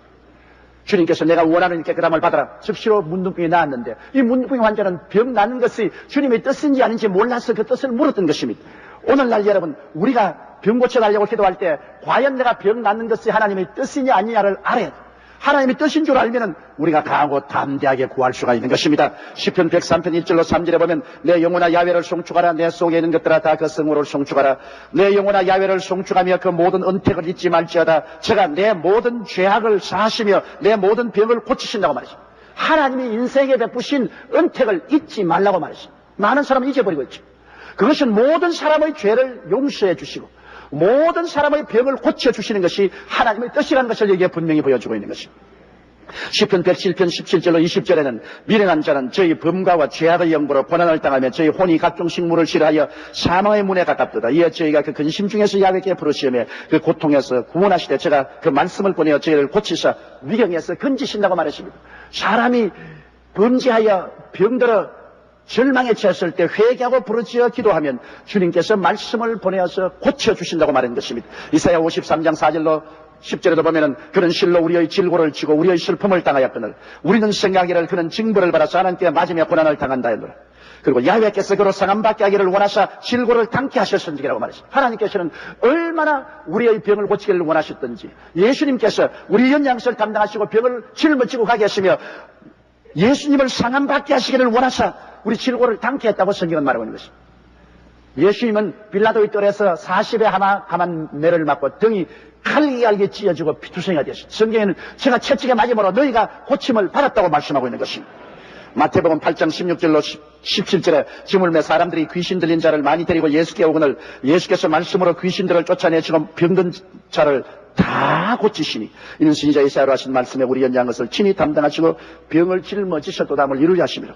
주님께서 내가 원하는 깨끗함을 받아라. 즉시로 문둥병이 나았는데 이 문둥병 환자는 병 나는 것이 주님의 뜻인지 아닌지 몰라서 그 뜻을 물었던 것입니다. 오늘날 여러분 우리가 병 고쳐달라고 기도할 때 과연 내가 병 낫는 것이 하나님의 뜻이냐 아니냐를 알아야 돼요. 하나님의 뜻인 줄 알면은 우리가 강하고 담대하게 구할 수가 있는 것입니다. 시편 103편 1절로 3절에 보면 내 영혼아 야훼를 송축하라. 내 속에 있는 것들아 다 그 성호를 송축하라. 내 영혼아 야훼를 송축하며 그 모든 은택을 잊지 말지어다. 제가 내 모든 죄악을 사하시며 내 모든 병을 고치신다고 말했습니다. 하나님이 인생에 베푸신 은택을 잊지 말라고 말했습니다. 많은 사람은 잊어버리고 있죠. 그것은 모든 사람의 죄를 용서해 주시고 모든 사람의 병을 고쳐주시는 것이 하나님의 뜻이라는 것을 여기에 분명히 보여주고 있는 것입니다. 시편 107편 17절로 20절에는 미련한 자는 저희 범과와 죄악의 영부로 고난을 당하며 저희 혼이 각종 식물을 싫어하여 사망의 문에 가깝도다. 이에 저희가 그 근심 중에서 야곱에게 부르시며 그 고통에서 구원하시되 제가 그 말씀을 보내어 저희를 고치사 위경에서 건지신다고 말했습니다. 사람이 범죄하여 병들어 절망에 처했을 때 회개하고 부르짖어 기도하면 주님께서 말씀을 보내어서 고쳐주신다고 말한 것입니다. 이사야 53장 4절로 10절에도 보면은 그는 실로 우리의 질고를 치고 우리의 슬픔을 당하였거늘 우리는 생각하기를 그는 징벌을 받아서 하나님께 맞으며 고난을 당한다 했노라. 그리고 야훼께서 그로 상함받게 하기를 원하사 질고를 당케 하셨은지라고 말했습니다. 하나님께서는 얼마나 우리의 병을 고치기를 원하셨던지 예수님께서 우리 연양을 담당하시고 병을 짊어지고 가게 하시며 예수님을 상함받게 하시기를 원하사 우리 질고를 당케 했다고 성경은 말하고 있는 것입니다. 예수님은 빌라도의 뜰에서 40에 하나 감한 매를 맞고 등이 칼기알게 찢어지고 피투성이가 되었습니다. 성경에는 제가 채찍에 맞음으로 너희가 고침을 받았다고 말씀하고 있는 것입니다. 마태복음 8장 16절로 17절에 짐을 매 사람들이 귀신 들린 자를 많이 데리고 예수께 오거늘 예수께서 말씀으로 귀신들을 쫓아내시고 병든 자를 다 고치시니 이는 선지자 이사야로 하신 말씀에 우리 연장 것을 친히 담당하시고 병을 짊어지셨도다함을 이루려 하시며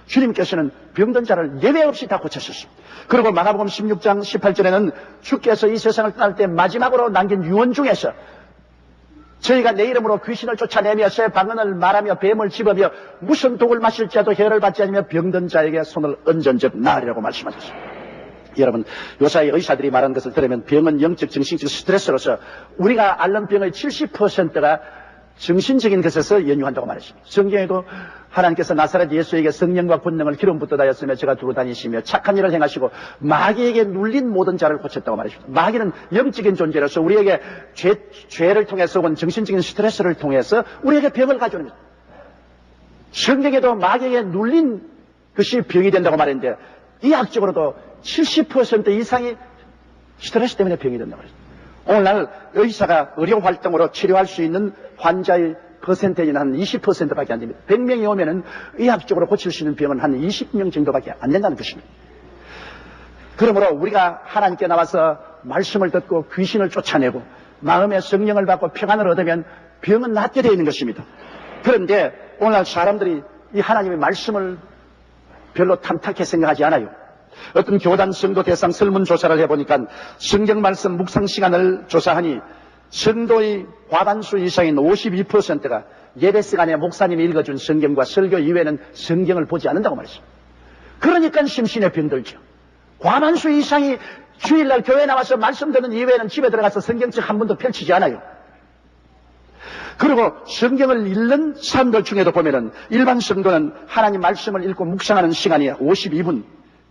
주님께서는 병든 자를 예외 없이 다 고쳤었습니다. 그리고 마가복음 16장 18절에는 주께서 이 세상을 떠날 때 마지막으로 남긴 유언 중에서 저희가 내 이름으로 귀신을 쫓아내며 새 방언을 말하며 뱀을 집으며 무슨 독을 마실지라도 해를 받지 않으며 병든 자에게 손을 얹은즉 나으리라고 말씀하셨습니다. 여러분 요사이 의사들이 말하는 것을 들으면 병은 영적 정신적 스트레스로서 우리가 앓는 병의 70%가 정신적인 것에서 연유한다고 말했습니다. 성경에도 하나님께서 나사렛 예수에게 성령과 권능을 기름 붓듯하였으며 제가 두루 다니시며 착한 일을 행하시고 마귀에게 눌린 모든 자를 고쳤다고 말했습니다. 마귀는 영적인 존재로서 우리에게 죄를 통해서 온 정신적인 스트레스를 통해서 우리에게 병을 가져오는 것입니다. 성경에도 마귀에게 눌린 것이 병이 된다고 말했는데 의학적으로도 70% 이상이 스트레스 때문에 병이 된다고 말했습니다. 오늘날 의사가 의료 활동으로 치료할 수 있는 환자의 퍼센테이지는 한 20%밖에 안 됩니다. 100명이 오면은 의학적으로 고칠 수 있는 병은 한 20명 정도밖에 안 된다는 것입니다. 그러므로 우리가 하나님께 나와서 말씀을 듣고 귀신을 쫓아내고 마음의 성령을 받고 평안을 얻으면 병은 낫게 되어 있는 것입니다. 그런데 오늘날 사람들이 이 하나님의 말씀을 별로 탐탁히 생각하지 않아요. 어떤 교단 성도 대상 설문조사를 해보니까 성경 말씀 묵상 시간을 조사하니 성도의 과반수 이상인 52%가 예배 시간에 목사님이 읽어준 성경과 설교 이외에는 성경을 보지 않는다고 말했습니다. 그러니까 심신에 병들죠. 과반수 이상이 주일날 교회 나와서 말씀 듣는 이외에는 집에 들어가서 성경책 한 번도 펼치지 않아요. 그리고 성경을 읽는 사람들 중에도 보면은 일반 성도는 하나님 말씀을 읽고 묵상하는 시간이 52분,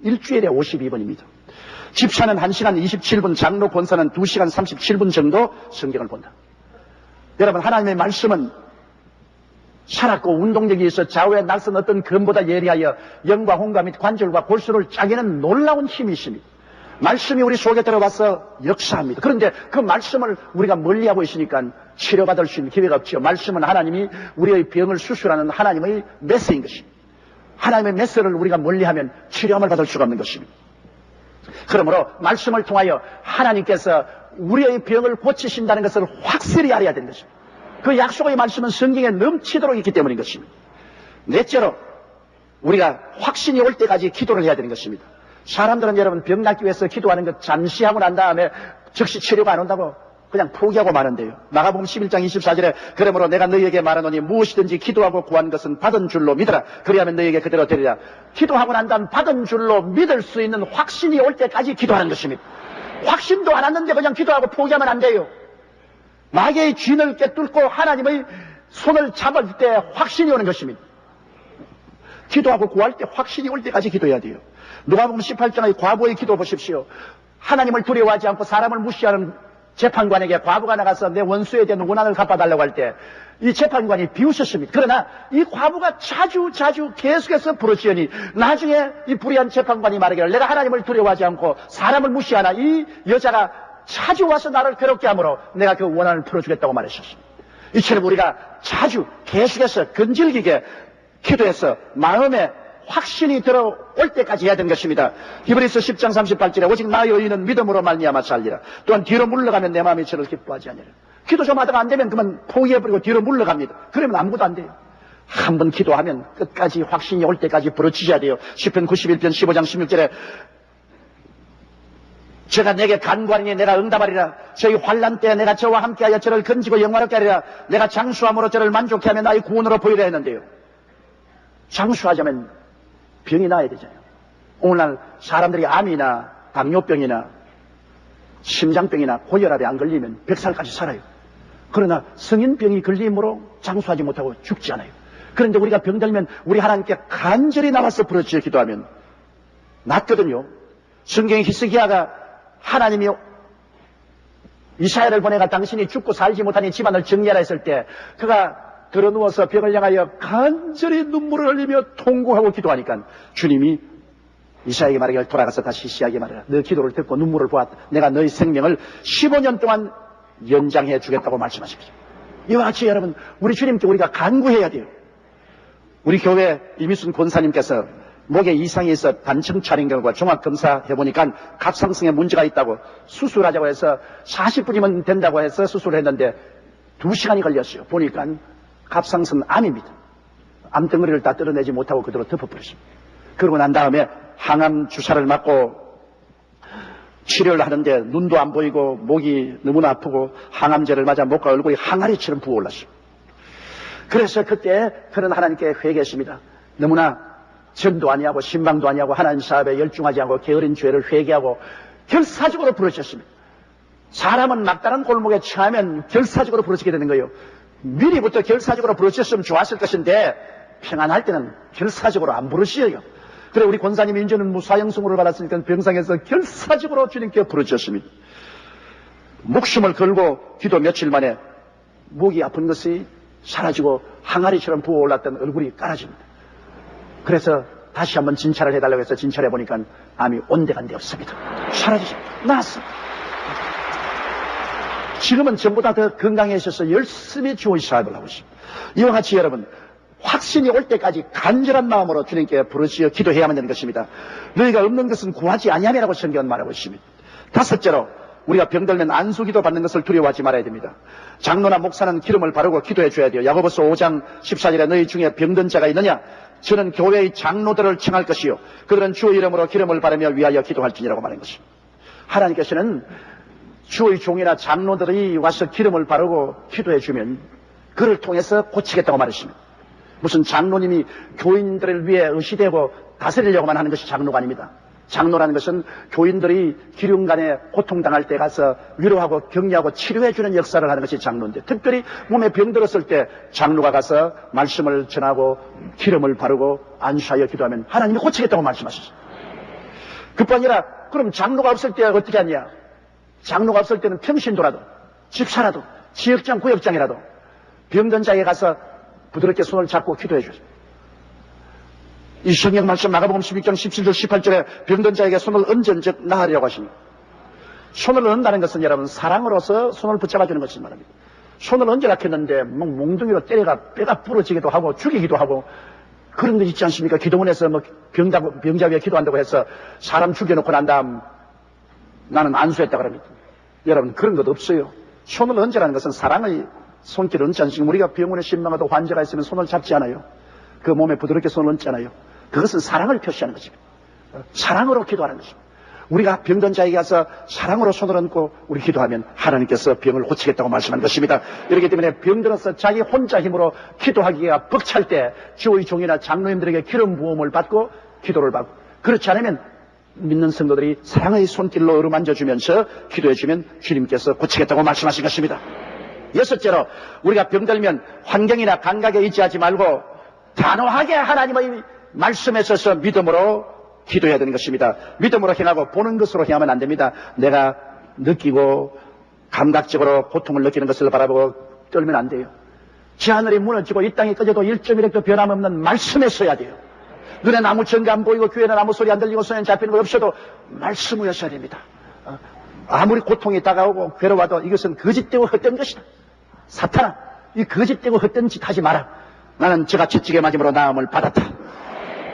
일주일에 52분입니다. 집사는 1시간 27분, 장로 권사는 2시간 37분 정도 성경을 본다. 여러분, 하나님의 말씀은 살았고 운동력이 있어 좌우에 날선 어떤 검보다 예리하여 영과 홍과 및 관절과 골수를 짜기는 놀라운 힘이 있습니다. 말씀이 우리 속에 들어가서 역사합니다. 그런데 그 말씀을 우리가 멀리하고 있으니까 치료받을 수 있는 기회가 없죠. 말씀은 하나님이 우리의 병을 수술하는 하나님의 메스인 것입니다. 하나님의 메스를 우리가 멀리하면 치료함을 받을 수가 없는 것입니다. 그러므로 말씀을 통하여 하나님께서 우리의 병을 고치신다는 것을 확실히 알아야 되는 것입니다. 그 약속의 말씀은 성경에 넘치도록 있기 때문인 것입니다. 넷째로 우리가 확신이 올 때까지 기도를 해야 되는 것입니다. 사람들은 여러분 병 낫기 위해서 기도하는 것 잠시 하고 난 다음에 즉시 치료가 안 온다고 그냥 포기하고 마는데요. 마가복음 11장 24절에 그러므로 내가 너희에게 말하노니 무엇이든지 기도하고 구한 것은 받은 줄로 믿으라. 그리하면 너희에게 그대로 되리라. 기도하고 난 다음 받은 줄로 믿을 수 있는 확신이 올 때까지 기도하는 것입니다. 확신도 안 왔는데 그냥 기도하고 포기하면 안 돼요. 마귀의 쥔을 꿰뚫고 하나님의 손을 잡을 때 확신이 오는 것입니다. 기도하고 구할 때 확신이 올 때까지 기도해야 돼요. 누가복음 18장의 과부의 기도 보십시오. 하나님을 두려워하지 않고 사람을 무시하는 재판관에게 과부가 나가서 내 원수에 대한 원한을 갚아달라고 할 때 이 재판관이 비웃었습니다. 그러나 이 과부가 자주 계속해서 부르짖으니 나중에 이 불의한 재판관이 말하기를 내가 하나님을 두려워하지 않고 사람을 무시하나 이 여자가 자주 와서 나를 괴롭게 하므로 내가 그 원한을 풀어주겠다고 말했었습니다. 이처럼 우리가 자주 계속해서 근질기게 기도해서 마음에 확신이 들어올 때까지 해야 되는 것입니다. 히브리서 10장 38절에 오직 나의 의인은 믿음으로 말미암아 살리라. 또한 뒤로 물러가면 내 마음이 저를 기뻐하지 아니하리라. 기도 좀 하다가 안 되면 그만 포기해버리고 뒤로 물러갑니다. 그러면 아무것도 안 돼요. 한 번 기도하면 끝까지 확신이 올 때까지 부르짖어야 돼요. 시편 91편 15장 16절에 제가 내게 간구하니 내가 응답하리라. 저희 환난 때에 내가 저와 함께하여 저를 건지고 영화롭게 하리라. 내가 장수함으로 저를 만족케 하며 나의 구원으로 보이려 했는데요. 장수하자면 병이 나야 되잖아요. 오늘날 사람들이 암이나 당뇨병이나 심장병이나 고혈압에 안 걸리면 100살까지 살아요. 그러나 성인병이 걸림으로 장수하지 못하고 죽지 않아요. 그런데 우리가 병들면 우리 하나님께 간절히 나와서 부르짖어 기도하면 낫거든요. 성경의 히스기야가 하나님이 이사야를 보내가 당신이 죽고 살지 못하니 집안을 정리하라 했을 때 그가 들어누워서 벽을 향하여 간절히 눈물을 흘리며 통곡하고 기도하니까 주님이 이사야에게 말하기를 돌아가서 다시 시야에게 말하라. 너 기도를 듣고 눈물을 보았다. 내가 너의 생명을 15년 동안 연장해 주겠다고 말씀하십니다. 이와 같이 여러분 우리 주님께 우리가 간구해야 돼요. 우리 교회 이미순 권사님께서 목에 이상이 있어 단청 촬영 결과 종합검사 해보니까 갑상선에 문제가 있다고 수술하자고 해서 40분이면 된다고 해서 수술을 했는데 2시간이 걸렸어요. 보니까 갑상선 암입니다. 암덩어리를 다 뜯어내지 못하고 그대로 덮어버렸습니다. 그러고 난 다음에 항암 주사를 맞고 치료를 하는데 눈도 안 보이고 목이 너무나 아프고 항암제를 맞아 목과 얼굴이 항아리처럼 부어올랐어요. 그래서 그때 그는 하나님께 회개했습니다. 너무나 전도 아니하고 신방도 아니하고 하나님 사업에 열중하지 않고 게으른 죄를 회개하고 결사적으로 부르짖었습니다. 사람은 막다른 골목에 처하면 결사적으로 부르짖게 되는 거예요. 미리부터 결사적으로 부르짖었으면 좋았을 것인데 평안할 때는 결사적으로 안 부르짖어요. 그래 우리 권사님이 이제는 무사형 선고를 받았으니까 병상에서 결사적으로 주님께 부르짖었습니다. 목숨을 걸고 기도 며칠 만에 목이 아픈 것이 사라지고 항아리처럼 부어올랐던 얼굴이 깔아집니다. 그래서 다시 한번 진찰을 해달라고 해서 진찰해 보니까 암이 온데간데 없습니다. 사라지십니다. 나았습니다. 지금은 전보다 더 건강해져서 열심히 주의 사역을 하고 있습니다. 이와 같이 여러분 확신이 올 때까지 간절한 마음으로 주님께 부르짖어 기도해야만 되는 것입니다. 너희가 없는 것은 구하지 아니함이라고 성경은 말하고 있습니다. 다섯째로 우리가 병들면 안수기도 받는 것을 두려워하지 말아야 됩니다. 장로나 목사는 기름을 바르고 기도해 줘야 돼요. 야고보서 5장 14절에 너희 중에 병든 자가 있느냐? 저는 교회의 장로들을 청할 것이요 그들은 주의 이름으로 기름을 바르며 위하여 기도할지니라고 말한 것입니다. 하나님께서는 주의 종이나 장로들이 와서 기름을 바르고 기도해 주면 그를 통해서 고치겠다고 말했습니다. 무슨 장로님이 교인들을 위해 의시되고 다스리려고만 하는 것이 장로가 아닙니다. 장로라는 것은 교인들이 기름간에 고통당할 때 가서 위로하고 격려하고 치료해주는 역사를 하는 것이 장로인데 특별히 몸에 병들었을 때 장로가 가서 말씀을 전하고 기름을 바르고 안수하여 기도하면 하나님이 고치겠다고 말씀하셨어요. 그뿐 아니라 그럼 장로가 없을 때 어떻게 하냐? 장로가 없을 때는 평신도라도 집사라도 지역장 구역장이라도 병든 자에게 가서 부드럽게 손을 잡고 기도해 주세요. 이 성경 말씀 마가복음 16장 17절 18절에 병든 자에게 손을 얹은 즉 나으리라고 하십니다. 손을 얹는다는 것은 여러분 사랑으로서 손을 붙잡아 주는 것을 말합니다. 손을 얹으라 했는데 몽둥이로 때려가 뼈가 부러지기도 하고 죽이기도 하고 그런 거 있지 않습니까? 기도원에서 병자 위에 기도한다고 해서 사람 죽여놓고 난 다음 나는 안수했다 그럽니다. 여러분 그런 것 없어요. 손을 얹으라는 것은 사랑의 손길을 얹지 않습니까? 우리가 병원에 신방하도 환자가 있으면 손을 잡지 않아요. 그 몸에 부드럽게 손을 얹잖아요. 그것은 사랑을 표시하는 것입니다. 사랑으로 기도하는 것입니다. 우리가 병든 자에게 가서 사랑으로 손을 얹고 우리 기도하면 하나님께서 병을 고치겠다고 말씀하는 것입니다. 그렇기 때문에 병들어서 자기 혼자 힘으로 기도하기가 벅찰 때 주의 종이나 장로님들에게 기름 부음을 받고 기도를 받고 그렇지 않으면 믿는 성도들이 사랑의 손길로 어루만져주면서 기도해주면 주님께서 고치겠다고 말씀하신 것입니다. 여섯째로 우리가 병들면 환경이나 감각에 의지하지 말고 단호하게 하나님의 말씀에 서서 믿음으로 기도해야 되는 것입니다. 믿음으로 행하고 보는 것으로 행하면 안 됩니다. 내가 느끼고 감각적으로 고통을 느끼는 것을 바라보고 떨면 안 돼요. 저 하늘이 무너지고 이 땅이 꺼져도 1.1획도 변함없는 말씀에 서야 돼요. 눈에 아무 증거 안 보이고 귀에는 아무 소리 안 들리고 손에 잡히는 거 없어도 말씀을 하셔야 됩니다. 아무리 고통이 다가오고 괴로워도 이것은 거짓되고 헛된 것이다. 사탄아, 이 거짓되고 헛된 짓 하지 마라. 나는 저가 채찍에 맞음으로 나음을 받았다.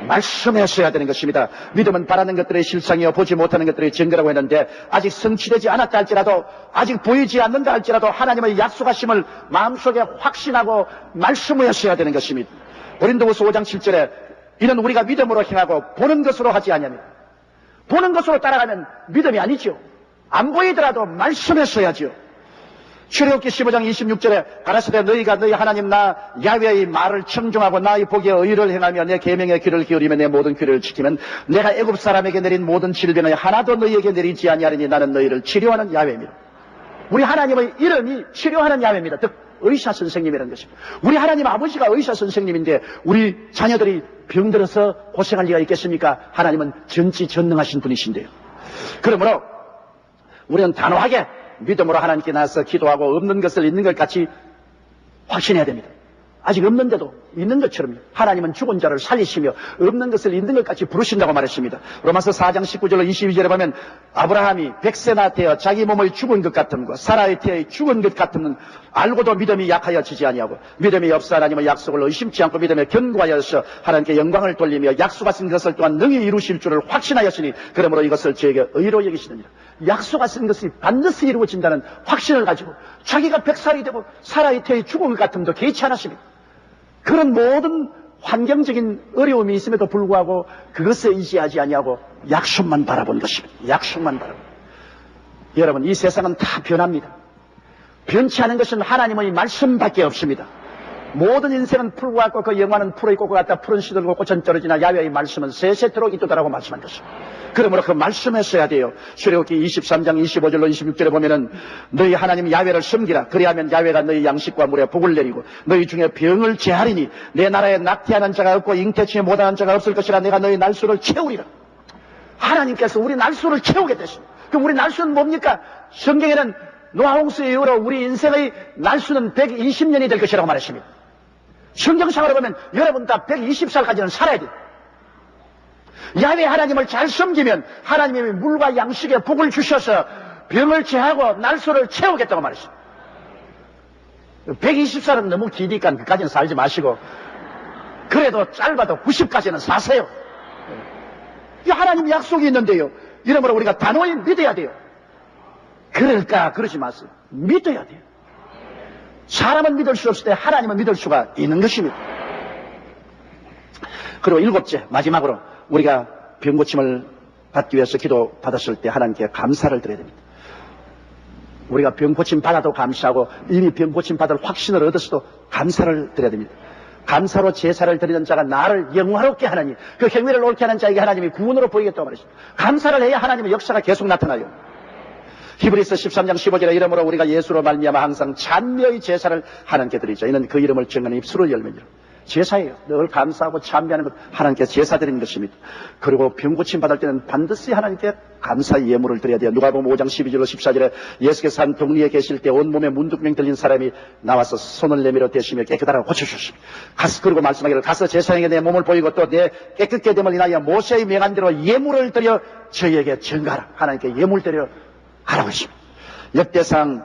말씀하셔야 되는 것입니다. 믿음은 바라는 것들의 실상이요 보지 못하는 것들의 증거라고 했는데, 아직 성취되지 않았다 할지라도, 아직 보이지 않는다 할지라도 하나님의 약속하심을 마음속에 확신하고 말씀하셔야 되는 것입니다. 고린도후서 5장 7절에 이는 우리가 믿음으로 행하고 보는 것으로 하지 아니하니라. 보는 것으로 따라가면 믿음이 아니죠. 안 보이더라도 말씀하셔야지요. 출애굽기 15장 26절에 가라사대 너희가 너희 하나님 나 야훼의 말을 청종하고 나의 보기에 의를 행하며 내 계명에 귀를 기울이며 내 모든 규례를 지키면 내가 애굽 사람에게 내린 모든 질병을 하나도 너희에게 내리지 아니하리니 나는 너희를 치료하는 야훼입니다. 우리 하나님의 이름이 치료하는 야훼입니다. 즉 의사 선생님이라는 것입니다. 우리 하나님 아버지가 의사 선생님인데 우리 자녀들이 병들어서 고생할 리가 있겠습니까? 하나님은 전지전능하신 분이신데요. 그러므로 우리는 단호하게 믿음으로 하나님께 나서 기도하고 없는 것을 있는 것 같이 확신해야 됩니다. 아직 없는데도 있는 것처럼 하나님은 죽은 자를 살리시며 없는 것을 있는 것 같이 부르신다고 말했습니다. 로마서 4장 19절로 22절에 보면 아브라함이 100세나 되어 자기 몸의 죽은 것 같음과 사라의 태의 죽은 것 같음은 알고도 믿음이 약하여 지지 아니하고 믿음이 없어 하나님의 약속을 의심치 않고 믿음에 견고하여서 하나님께 영광을 돌리며 약속하신 것을 또한 능히 이루실 줄을 확신하였으니 그러므로 이것을 저에게 의로 여기시느니라. 약속하신 것이 반드시 이루어진다는 확신을 가지고 자기가 100살이 되고 사라의 태의 죽은 것 같음도 개의치 않았습니다. 그런 모든 환경적인 어려움이 있음에도 불구하고 그것에 의지하지 아니하고 약속만 바라본 것입니다. 약속만 바라본. 여러분, 이 세상은 다 변합니다. 변치 않은 것은 하나님의 말씀밖에 없습니다. 모든 인생은 풀과 같고 그 영화는 풀의 꽃과 같다. 푸른 시들고 꽃은 떨어지나 야훼의 말씀은 세세토록 있도다라고 말씀한 것입니다. 그러므로 그 말씀에 써야 돼요. 출애굽기 23장 25절로 26절에 보면은 너희 하나님 야훼를 섬기라. 그리하면 야훼가 너희 양식과 물에 복을 내리고 너희 중에 병을 제하리니 내 나라에 낙태하는 자가 없고 잉태치지 못하는 자가 없을 것이라. 내가 너희 날수를 채우리라. 하나님께서 우리 날수를 채우게 되십니다. 그럼 우리 날수는 뭡니까? 성경에는 노아홍수 이후로 우리 인생의 날수는 120년이 될 것이라고 말했습니다. 성경상으로 보면 여러분 다 120살까지는 살아야 돼요. 야훼 하나님을 잘 섬기면 하나님이 물과 양식에 복을 주셔서 병을 제하고 날수를 채우겠다고 말했습니다. 120살은 너무 기니까 그까지는 살지 마시고 그래도 짧아도 90까지는 사세요. 이 하나님 약속이 있는데요. 이러므로 우리가 단호히 믿어야 돼요. 그럴까? 그러지 마세요. 믿어야 돼요. 사람은 믿을 수 없을 때 하나님은 믿을 수가 있는 것입니다. 그리고 7째, 마지막으로 우리가 병고침을 받기 위해서 기도 받았을 때 하나님께 감사를 드려야 됩니다. 우리가 병고침 받아도 감사하고 이미 병고침 받을 확신을 얻었어도 감사를 드려야 됩니다. 감사로 제사를 드리는 자가 나를 영화롭게 하나니 그 행위를 옳게 하는 자에게 하나님이 구원으로 보이겠다고 말했습니다. 감사를 해야 하나님의 역사가 계속 나타나요. 히브리서 13장 15절에 이러므로 우리가 예수로 말미암아 항상 찬미의 제사를 하나님께 드리자. 이는 그 이름을 정하는 입술을 열면이라. 제사예요. 늘 감사하고 찬미하는 것, 하나님께 제사 드리는 것입니다. 그리고 병고침 받을 때는 반드시 하나님께 감사의 예물을 드려야 돼요. 누가복음 5장 12절로 14절에 예수께서 한 동리에 계실 때 온몸에 문둥병 들린 사람이 나와서 손을 내밀어 대시며 깨끗하라고 고쳐주십니다. 그리고 말씀하기를 가서 제사장에게 내 몸을 보이고 또 내 깨끗게 됨을 인하여 모세의 명한 대로 예물을 드려 저희에게 증가하라. 하나님께 예물 드려 하라고 했습니다. 역대상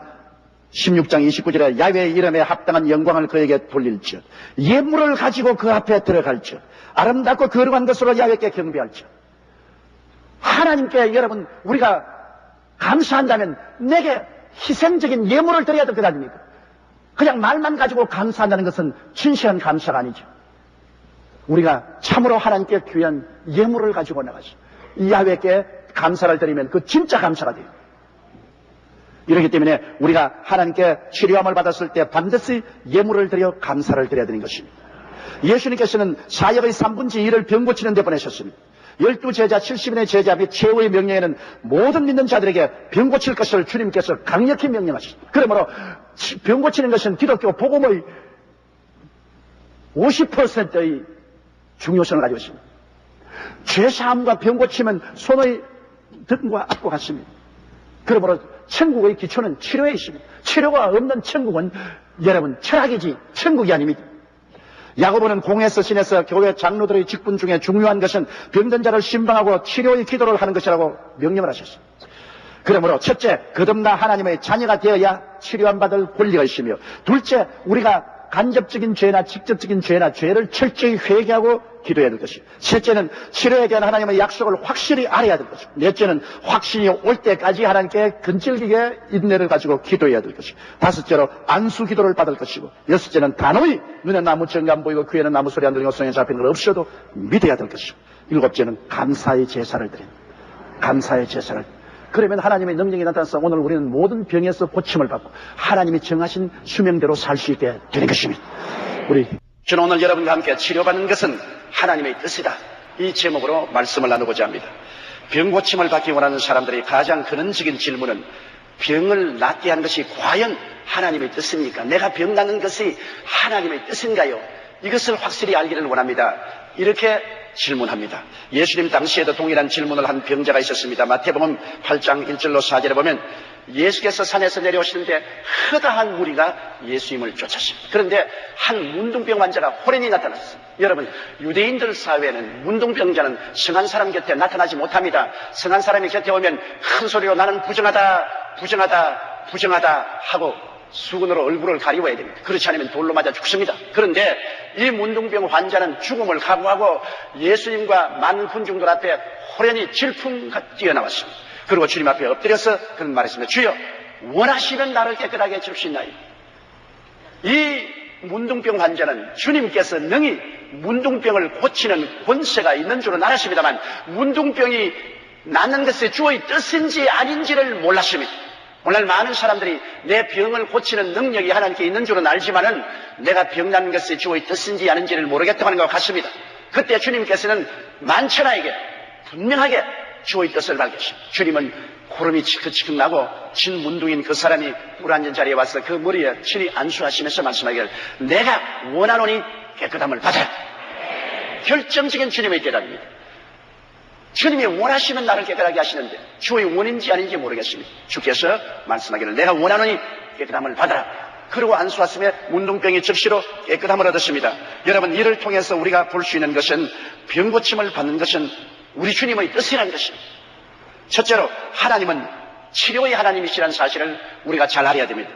16장 29절에 야훼의 이름에 합당한 영광을 그에게 돌릴지어다. 예물을 가지고 그 앞에 들어갈지어다. 아름답고 거룩한 것으로 야훼께 경배할지어다. 하나님께 여러분 우리가 감사한다면 내게 희생적인 예물을 드려야 될 것 아닙니까? 그냥 말만 가지고 감사한다는 것은 진실한 감사가 아니죠. 우리가 참으로 하나님께 귀한 예물을 가지고 나가죠. 야훼께 감사를 드리면 그 진짜 감사가 돼요. 이렇기 때문에 우리가 하나님께 치료함을 받았을 때 반드시 예물을 드려 감사를 드려야 되는 것입니다. 예수님께서는 사역의 3분의 1을 병 고치는 데 보내셨습니다. 12제자 70인의 제자 및 최후의 명령에는 모든 믿는 자들에게 병 고칠 것을 주님께서 강력히 명령하셨습니다. 그러므로 병 고치는 것은 기독교 복음의 50%의 중요성을 가지고 있습니다. 죄사함과 병 고침은 손의 등과 앞과 같습니다. 그러므로 천국의 기초는 치료에 있습니다. 치료가 없는 천국은 여러분 철학이지 천국이 아닙니다. 야고보는 공회에서 지내서 교회 장로들의 직분 중에 중요한 것은 병든 자를 신방하고 치료의 기도를 하는 것이라고 명령을 하셨습니다. 그러므로 첫째, 거듭나 하나님의 자녀가 되어야 치료함 받을 권리가 있으며, 둘째, 우리가 간접적인 죄나 직접적인 죄나 죄를 철저히 회개하고 기도해야 될 것이고, 셋째는 치료에 대한 하나님의 약속을 확실히 알아야 될 것이고, 넷째는 확신이 올 때까지 하나님께 근질기게 인내를 가지고 기도해야 될 것이고, 다섯째로 안수 기도를 받을 것이고, 여섯째는 단호히 눈에 나무 정가 안 보이고 귀에는 나무 소리 안 들리고 손에 잡히는 걸 없어도 믿어야 될 것이고, 일곱째는 감사의 제사를 드립니다. 감사의 제사를. 그러면 하나님의 능력이 나타나서 오늘 우리는 모든 병에서 고침을 받고 하나님이 정하신 수명대로 살 수 있게 되는 것입니다. 저는 오늘 여러분과 함께 치료받는 것은 하나님의 뜻이다, 이 제목으로 말씀을 나누고자 합니다. 병 고침을 받기 원하는 사람들이 가장 근원적인 질문은 병을 낫게 한 것이 과연 하나님의 뜻입니까? 내가 병 낫는 것이 하나님의 뜻인가요? 이것을 확실히 알기를 원합니다. 이렇게 질문합니다. 예수님 당시에도 동일한 질문을 한 병자가 있었습니다. 마태복음 8장 1절로 4절에 보면 예수께서 산에서 내려오시는데 허다한 무리가 예수님을 쫓았습니다. 그런데 한 문둥병 환자가 호련히 나타났습니다. 여러분, 유대인들 사회에는 문둥병자는 성한 사람 곁에 나타나지 못합니다. 성한 사람이 곁에 오면 큰 소리로 나는 부정하다, 부정하다, 부정하다 하고 수건으로 얼굴을 가리워야 됩니다. 그렇지 않으면 돌로 맞아 죽습니다. 그런데 이 문둥병 환자는 죽음을 각오하고 예수님과 많은 군중들 앞에 호련히 질풍같이 뛰어나왔습니다. 그리고 주님 앞에 엎드려서 그런 말했습니다. 주여, 원하시면 나를 깨끗하게 해주시나이다. 이 문둥병 환자는 주님께서 능히 문둥병을 고치는 권세가 있는 줄은 알았습니다만 문둥병이 낫는 것이 주의 뜻인지 아닌지를 몰랐습니다. 오늘 많은 사람들이 내 병을 고치는 능력이 하나님께 있는 줄은 알지만은 내가 병 낫는 것이 주의 뜻인지 아닌지를 모르겠다고 하는 것 같습니다. 그때 주님께서는 만천하에게 분명하게 주의 뜻을 밝히십니다. 주님은 구름이 치크치크 나고 진 문둥인 그 사람이 물 앉은 자리에 와서 그 머리에 친히 안수하시면서 말씀하기를 내가 원하노니 깨끗함을 받아라. 결정적인 주님의 대답입니다. 주님이 원하시면 나를 깨끗하게 하시는데 주의 원인지 아닌지 모르겠습니다. 주께서 말씀하기를 내가 원하노니 깨끗함을 받아라. 그리고 안수하심에 문둥병이 즉시로 깨끗함을 얻었습니다. 여러분, 이를 통해서 우리가 볼 수 있는 것은 병고침을 받는 것은 우리 주님의 뜻이라는 것입니다. 첫째로 하나님은 치료의 하나님이시라는 사실을 우리가 잘 알아야 됩니다.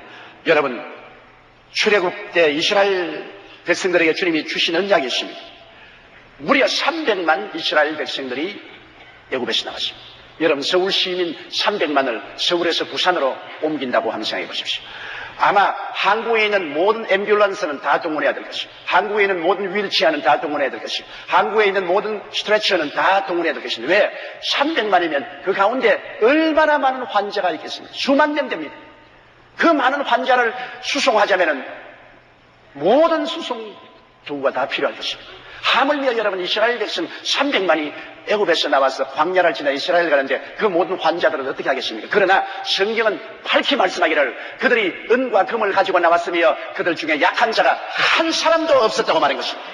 여러분, 출애굽 때 이스라엘 백성들에게 주님이 주신 언약이 있습니다. 무려 300만 이스라엘 백성들이 애굽에서 나왔습니다. 여러분, 서울 시민 300만을 서울에서 부산으로 옮긴다고 한번 생각해 보십시오. 아마 한국에 있는 모든 앰뷸런스는 다 동원해야 될 것이고, 한국에 있는 모든 휠체어는 다 동원해야 될 것이고, 한국에 있는 모든 스트레처는 다 동원해야 될 것입니다. 왜? 300만이면 그 가운데 얼마나 많은 환자가 있겠습니까? 수만 명 됩니다. 그 많은 환자를 수송하자면은 모든 수송 도구가 다 필요할 것입니다. 하물며 여러분, 이스라엘 백성 300만이 애굽에서 나와서 광야를 지나 이스라엘 가는데 그 모든 환자들은 어떻게 하겠습니까? 그러나 성경은 밝히 말씀하기를 그들이 은과 금을 가지고 나왔으며 그들 중에 약한 자가 한 사람도 없었다고 말한 것입니다.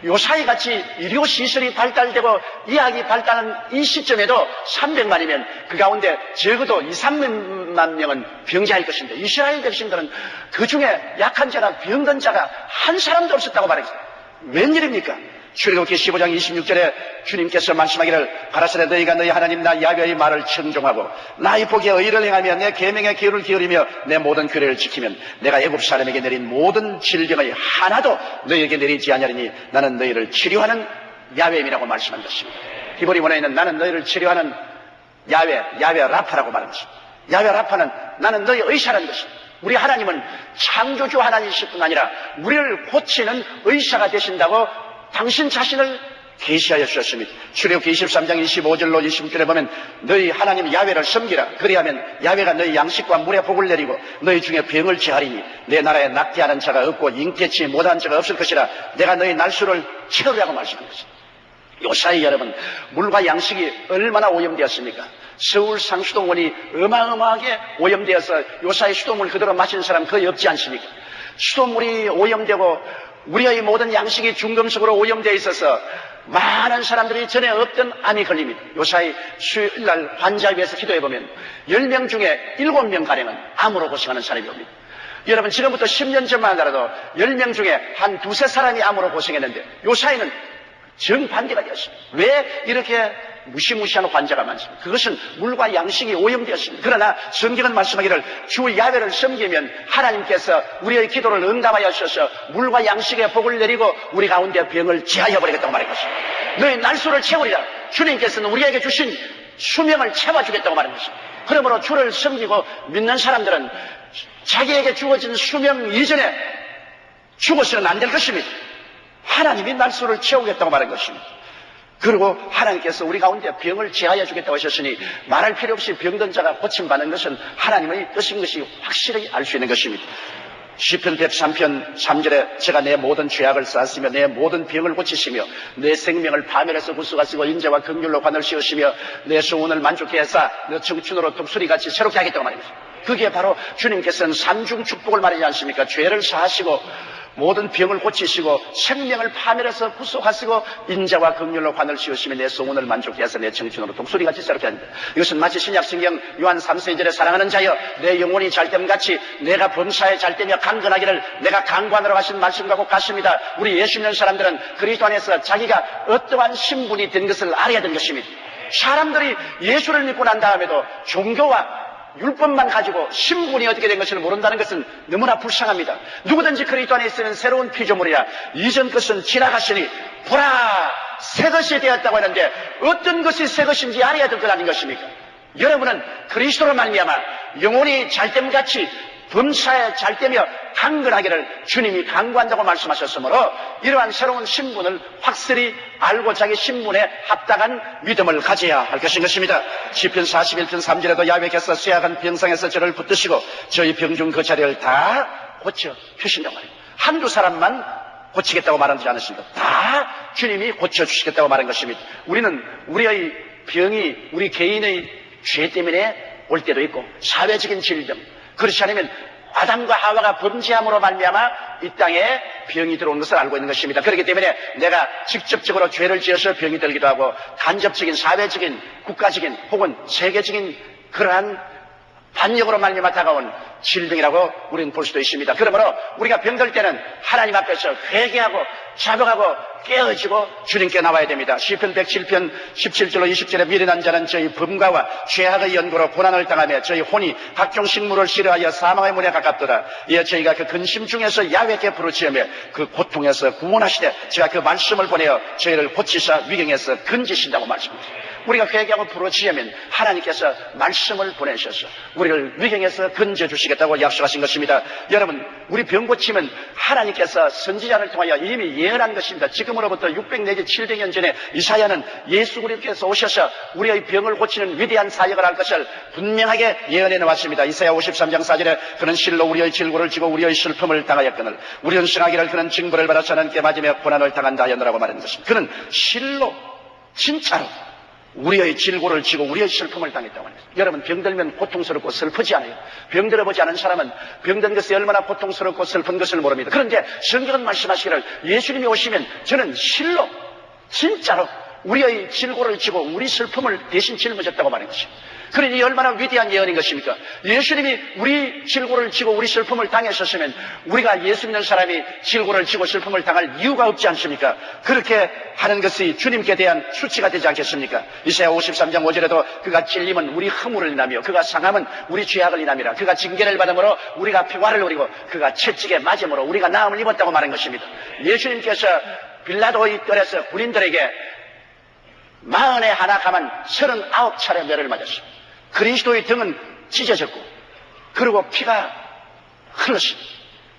요사이 같이 의료시설이 발달되고 의학이 발달한 이 시점에도 300만이면 그 가운데 적어도 2, 3만 명은 병자일 것인데 이스라엘 백성들은 그 중에 약한 자나 병든 자가 한 사람도 없었다고 말했습니다. 웬일입니까? 출애굽기 15장 26절에 주님께서 말씀하기를 가라사대 너희가 너희 하나님 나 야훼의 말을 청종하고 나의 복에 의를 행하며 내 계명에 귀를 기울이며 내 모든 규례를 지키면 내가 애굽 사람에게 내린 모든 질병의 하나도 너희에게 내리지 아니하리니 나는 너희를 치료하는 야훼임이라고 말씀한 것입니다. 히브리문에는 나는 너희를 치료하는 야훼 라파라고 말한 것입니다. 야훼 라파는 나는 너희 의사라는 것입니다. 우리 하나님은 창조주 하나님이실 뿐 아니라 우리를 고치는 의사가 되신다고 당신 자신을 계시하여 주셨습니다. 출애굽기 23장 25절로 26절에 보면 너희 하나님 야훼를 섬기라. 그리하면 야훼가 너희 양식과 물에 복을 내리고 너희 중에 병을 제하리니 내 나라에 낙태하는 자가 없고 잉태치 못한 자가 없을 것이라. 내가 너희 날수를 채우라고 말씀한 것입니다. 요사이 여러분, 물과 양식이 얼마나 오염되었습니까? 서울 상수도원이 어마어마하게 오염되어서 요사이 수도물 그대로 마시는 사람 거의 없지 않습니까? 수도물이 오염되고 우리의 모든 양식이 중금속으로 오염되어 있어서 많은 사람들이 전에 없던 암이 걸립니다. 요사이 수요일날 환자 위해서 기도해보면 10명 중에 7명가량은 암으로 고생하는 사람이 옵니다. 여러분, 지금부터 10년 전만 하더라도 10명 중에 한 두세 사람이 암으로 고생했는데 요사이는 정반대가 되었습니다. 왜 이렇게 무시무시한 환자가 많습니다? 그것은 물과 양식이 오염되었습니다. 그러나 성경은 말씀하기를 주 야훼를 섬기면 하나님께서 우리의 기도를 응답하여 주셔서 물과 양식의 복을 내리고 우리 가운데 병을 제하여 버리겠다고 말한 것입니다. 너희 날수를 채우리라. 주님께서는 우리에게 주신 수명을 채워주겠다고 말한 것입니다. 그러므로 주를 섬기고 믿는 사람들은 자기에게 주어진 수명 이전에 죽어서는 안 될 것입니다. 하나님이 날수를 채우겠다고 말한 것입니다. 그리고 하나님께서 우리 가운데 병을 제하여 주겠다고 하셨으니 말할 필요 없이 병든 자가 고침받는 것은 하나님의 뜻인 것이 확실히 알 수 있는 것입니다. 시편 103편 3절에 제가 내 모든 죄악을 쌓았으며 내 모든 병을 고치시며 내 생명을 파멸해서 구속하시고 인자와 긍휼로 관을 씌우시며 내 소원을 만족케 하사 내 청춘으로 독수리같이 새롭게 하겠다고 말입니다. 그게 바로 주님께서는 삼중 축복을 말하지 않습니까? 죄를 사하시고 모든 병을 고치시고 생명을 파멸해서 구속하시고 인자와 긍휼로 관을 씌우시며 내 소원을 만족케 하사 내 청춘으로 독수리같이 새롭게 합니다. 이것은 마치 신약성경 요한 3세절에 사랑하는 자여 내 영혼이 잘됨같이 내가 범사에 잘되며 강건하기를 내가 강관하러 가신 말씀과 같습니다. 우리 예수 믿는 사람들은 그리스도 안에서 자기가 어떠한 신분이 된 것을 알아야 되는 것입니다. 사람들이 예수를 믿고 난 다음에도 종교와 율법만 가지고 신분이 어떻게 된 것을 모른다는 것은 너무나 불쌍합니다. 누구든지 그리스도 안에 있으면 새로운 피조물이라 이전 것은 지나갔으니 보라 새 것이 되었다고 하는데 어떤 것이 새 것인지 알아야 될 것 아닌 것입니까? 여러분은 그리스도로 말미암아 영혼이 잘됨같이 범사에 잘되며 강건하기를 주님이 강구한다고 말씀하셨으므로 이러한 새로운 신분을 확실히 알고 자기 신분에 합당한 믿음을 가져야 할 것인 것입니다. 시편 41편 3절에도 야훼께서 쇠약한 병상에서 저를 붙드시고 저희 병중 그 자리를 다 고쳐 주신다고 말해요. 한두 사람만 고치겠다고 말하지 않으십니다. 다 주님이 고쳐주시겠다고 말한 것입니다. 우리는 우리의 병이 우리 개인의 죄 때문에 올 때도 있고 사회적인 질병, 그렇지 않으면 아담과 하와가 범죄함으로 말미암아 이 땅에 병이 들어온 것을 알고 있는 것입니다. 그렇기 때문에 내가 직접적으로 죄를 지어서 병이 들기도 하고 간접적인 사회적인 국가적인 혹은 세계적인 그러한 반역으로 말미암아 다가온 질병이라고 우리는 볼 수도 있습니다. 그러므로 우리가 병들 때는 하나님 앞에서 회개하고 자복하고 깨어지고 주님께 나와야 됩니다. 시편 107편 17절로 20절에 미련한 자는 저희 범과와 죄악의 연고로 고난을 당하며 저희 혼이 각종 식물을 싫어하여 사망의 문에 가깝도다. 이어 저희가 그 근심 중에서 야훼께 부르짖으며 그 고통에서 구원하시되 제가 그 말씀을 보내어 저희를 고치사 위경에서 건지신다고 말씀합니다. 우리가 회개하고 부르짖으면 하나님께서 말씀을 보내셔서 우리를 위경에서 건져주시겠다고 약속하신 것입니다. 여러분, 우리 병 고침은 하나님께서 선지자를 통하여 이미 예언한 것입니다. 지금으로부터 600 내지 700년 전에 이사야는 예수 그리스도께서 오셔서 우리의 병을 고치는 위대한 사역을 할 것을 분명하게 예언해 놓았습니다. 이사야 53장 4절에 그는 실로 우리의 질고를 지고 우리의 슬픔을 당하였거늘 우리는 승하기를 그는 징벌을 받아 하나님께 맞으며 고난을 당한다 하였노라고 말하는 것입니다. 그는 실로 진짜로 우리의 질고를 지고 우리의 슬픔을 당했다고 합니다. 여러분, 병들면 고통스럽고 슬프지 않아요? 병들어보지 않은 사람은 병든 것이 얼마나 고통스럽고 슬픈 것을 모릅니다. 그런데 성경은 말씀하시기를 예수님이 오시면 저는 실로 진짜로 우리의 질고를 지고 우리 슬픔을 대신 짊어졌다고 말하는 것입니다. 그러니 얼마나 위대한 예언인 것입니까? 예수님이 우리 질고를 지고 우리 슬픔을 당하셨으면 우리가 예수 믿는 사람이 질고를 지고 슬픔을 당할 이유가 없지 않습니까? 그렇게 하는 것이 주님께 대한 수치가 되지 않겠습니까? 이사야 53장 5절에도 그가 찔림은 우리 허물을 인하며 그가 상함은 우리 죄악을 인함이라. 그가 징계를 받음으로 우리가 평화를 누리고 그가 채찍에 맞음으로 우리가 나음을 입었다고 말한 것입니다. 예수님께서 빌라도의 뜰에서 군인들에게 41 가만 39차례 매를 맞았습니다. 그리스도의 등은 찢어졌고 그리고 피가 흘렀습니다.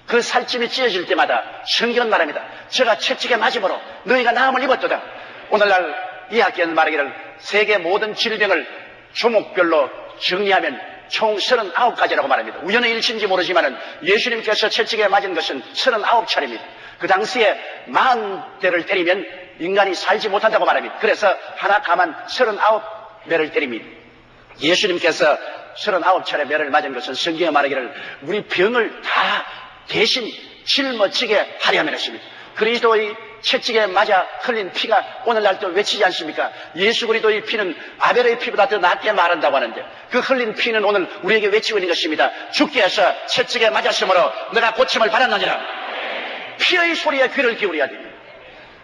그 살집이 찢어질 때마다 성경은 말합니다. 제가 채찍에 맞음으로 너희가 나음을 입었도다. 오늘날 이학계는 말하기를 세계 모든 질병을 조목별로 정리하면 총 39가지라고 말합니다. 우연의 일치인지 모르지만 예수님께서 채찍에 맞은 것은 39차례입니다. 그 당시에 40대를 때리면 인간이 살지 못한다고 말합니다. 그래서 하나 가만 39매를 때립니다. 예수님께서 39차례 매를 맞은 것은 성경에 말하기를 우리 병을 다 대신 짊어지게 하려 함이었습니다. 그리스도의 채찍에 맞아 흘린 피가 오늘날도 외치지 않습니까? 예수 그리스도의 피는 아벨의 피보다 더 낫게 말한다고 하는데 그 흘린 피는 오늘 우리에게 외치고 있는 것입니다. 주께 해서 채찍에 맞았으므로 너가 고침을 받았느니라. 피의 소리에 귀를 기울여야 됩니다.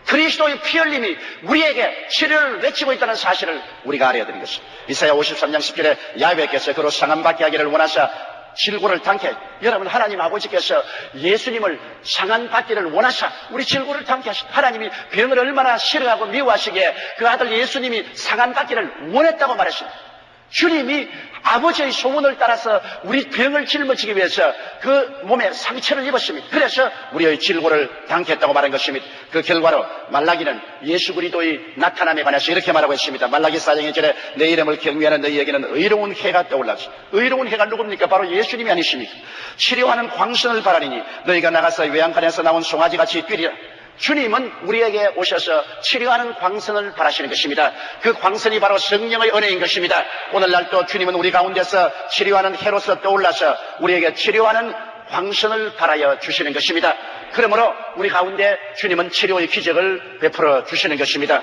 그리스도의 피 흘림이 우리에게 치료를 외치고 있다는 사실을 우리가 알아야 되는 것입니다. 이사야 53장 10절에 야훼께서 그로 상함받게 하기를 원하사 질고를 당케, 여러분 하나님 아버지께서 예수님을 상함받기를 원하사 우리 질고를 당케 하신 하나님이 병을 얼마나 싫어하고 미워하시기에 그 아들 예수님이 상함받기를 원했다고 말했습니다. 주님이 아버지의 소문을 따라서 우리 병을 짊어지기 위해서 그 몸에 상처를 입었습니다. 그래서 우리의 질고를 당했다고 말한 것입니다. 그 결과로 말라기는 예수 그리스도의 나타남에 관해서 이렇게 말하고 있습니다. 말라기 4장 1절에 내 이름을 경외하는 너희에게는 의로운 해가 떠올랐습니다. 의로운 해가 누굽니까? 바로 예수님이 아니십니까? 치료하는 광선을 바라리니 너희가 나가서 외양간에서 나온 송아지같이 뛰리라. 주님은 우리에게 오셔서 치료하는 광선을 바라시는 것입니다. 그 광선이 바로 성령의 은혜인 것입니다. 오늘날도 주님은 우리 가운데서 치료하는 해로서 떠올라서 우리에게 치료하는 광선을 바라여 주시는 것입니다. 그러므로 우리 가운데 주님은 치료의 기적을 베풀어 주시는 것입니다.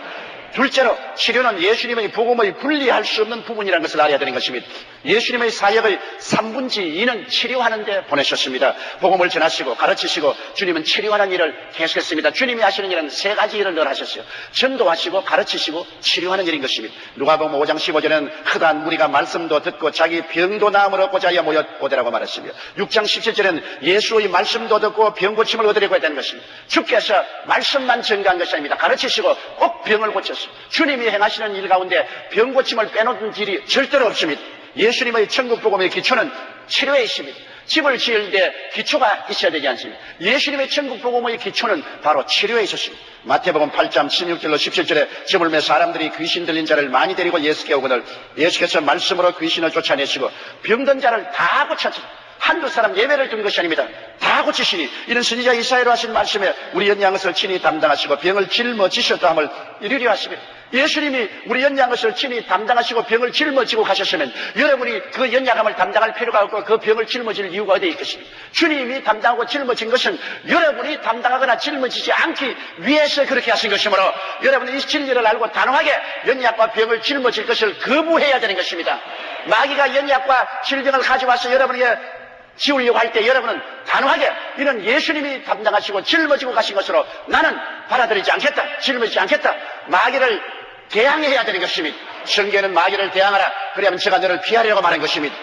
둘째로 치료는 예수님의 복음의 분리할 수 없는 부분이라는 것을 알아야 되는 것입니다. 예수님의 사역의 3분의 2는 치료하는 데 보내셨습니다. 복음을 전하시고 가르치시고 주님은 치료하는 일을 계속했습니다. 주님이 하시는 일은 3가지 일을 늘 하셨어요. 전도하시고 가르치시고 치료하는 일인 것입니다. 누가복음 5장 15절에는 크다한 무리가 말씀도 듣고 자기 병도 나음을 얻고자 하여 모여오더라고 말했습니다. 6장 17절에는 예수의 말씀도 듣고 병 고침을 얻으려고 했다는 것입니다. 주께서 말씀만 전가한 것이 아닙니다. 가르치시고 꼭 병을 고쳤습니다. 주님이 행하시는 일 가운데 병 고침을 빼놓는 일이 절대로 없습니다. 예수님의 천국 복음의 기초는 치료에 있습니다. 집을 지을 때 기초가 있어야 되지 않습니까? 예수님의 천국 복음의 기초는 바로 치료에 있었습니다. 마태복음 8장 16절로 17절에 집을 매 사람들이 귀신 들린 자를 많이 데리고 예수께 오거늘 예수께서 말씀으로 귀신을 쫓아내시고 병든 자를 다 고쳤습니다. 한두 사람 예배를 든 것이 아닙니다. 다 고치시니 이는 선지자 이사야로 하신 말씀에 우리 연양것을 친히 담당하시고 병을 짊어지셨다 함을 이루려 하십니다. 예수님이 우리 연양것을 친히 담당하시고 병을 짊어지고 가셨으면 여러분이 그 연약함을 담당할 필요가 없고 그 병을 짊어질 이유가 어디에 있겠습니까? 주님이 담당하고 짊어진 것은 여러분이 담당하거나 짊어지지 않기 위해서 그렇게 하신 것이므로 여러분이 이 진리를 알고 단호하게 연약과 병을 짊어질 것을 거부해야 되는 것입니다. 마귀가 연약과 질병을 가져와서 여러분에게 지우려고 할 때 여러분은 단호하게 이는 예수님이 담당하시고 짊어지고 가신 것으로 나는 받아들이지 않겠다, 짊어지지 않겠다, 마귀를 대항해야 되는 것입니다. 성경에는 마귀를 대항하라, 그래야만 제가 너를 피하려고 말한 것입니다.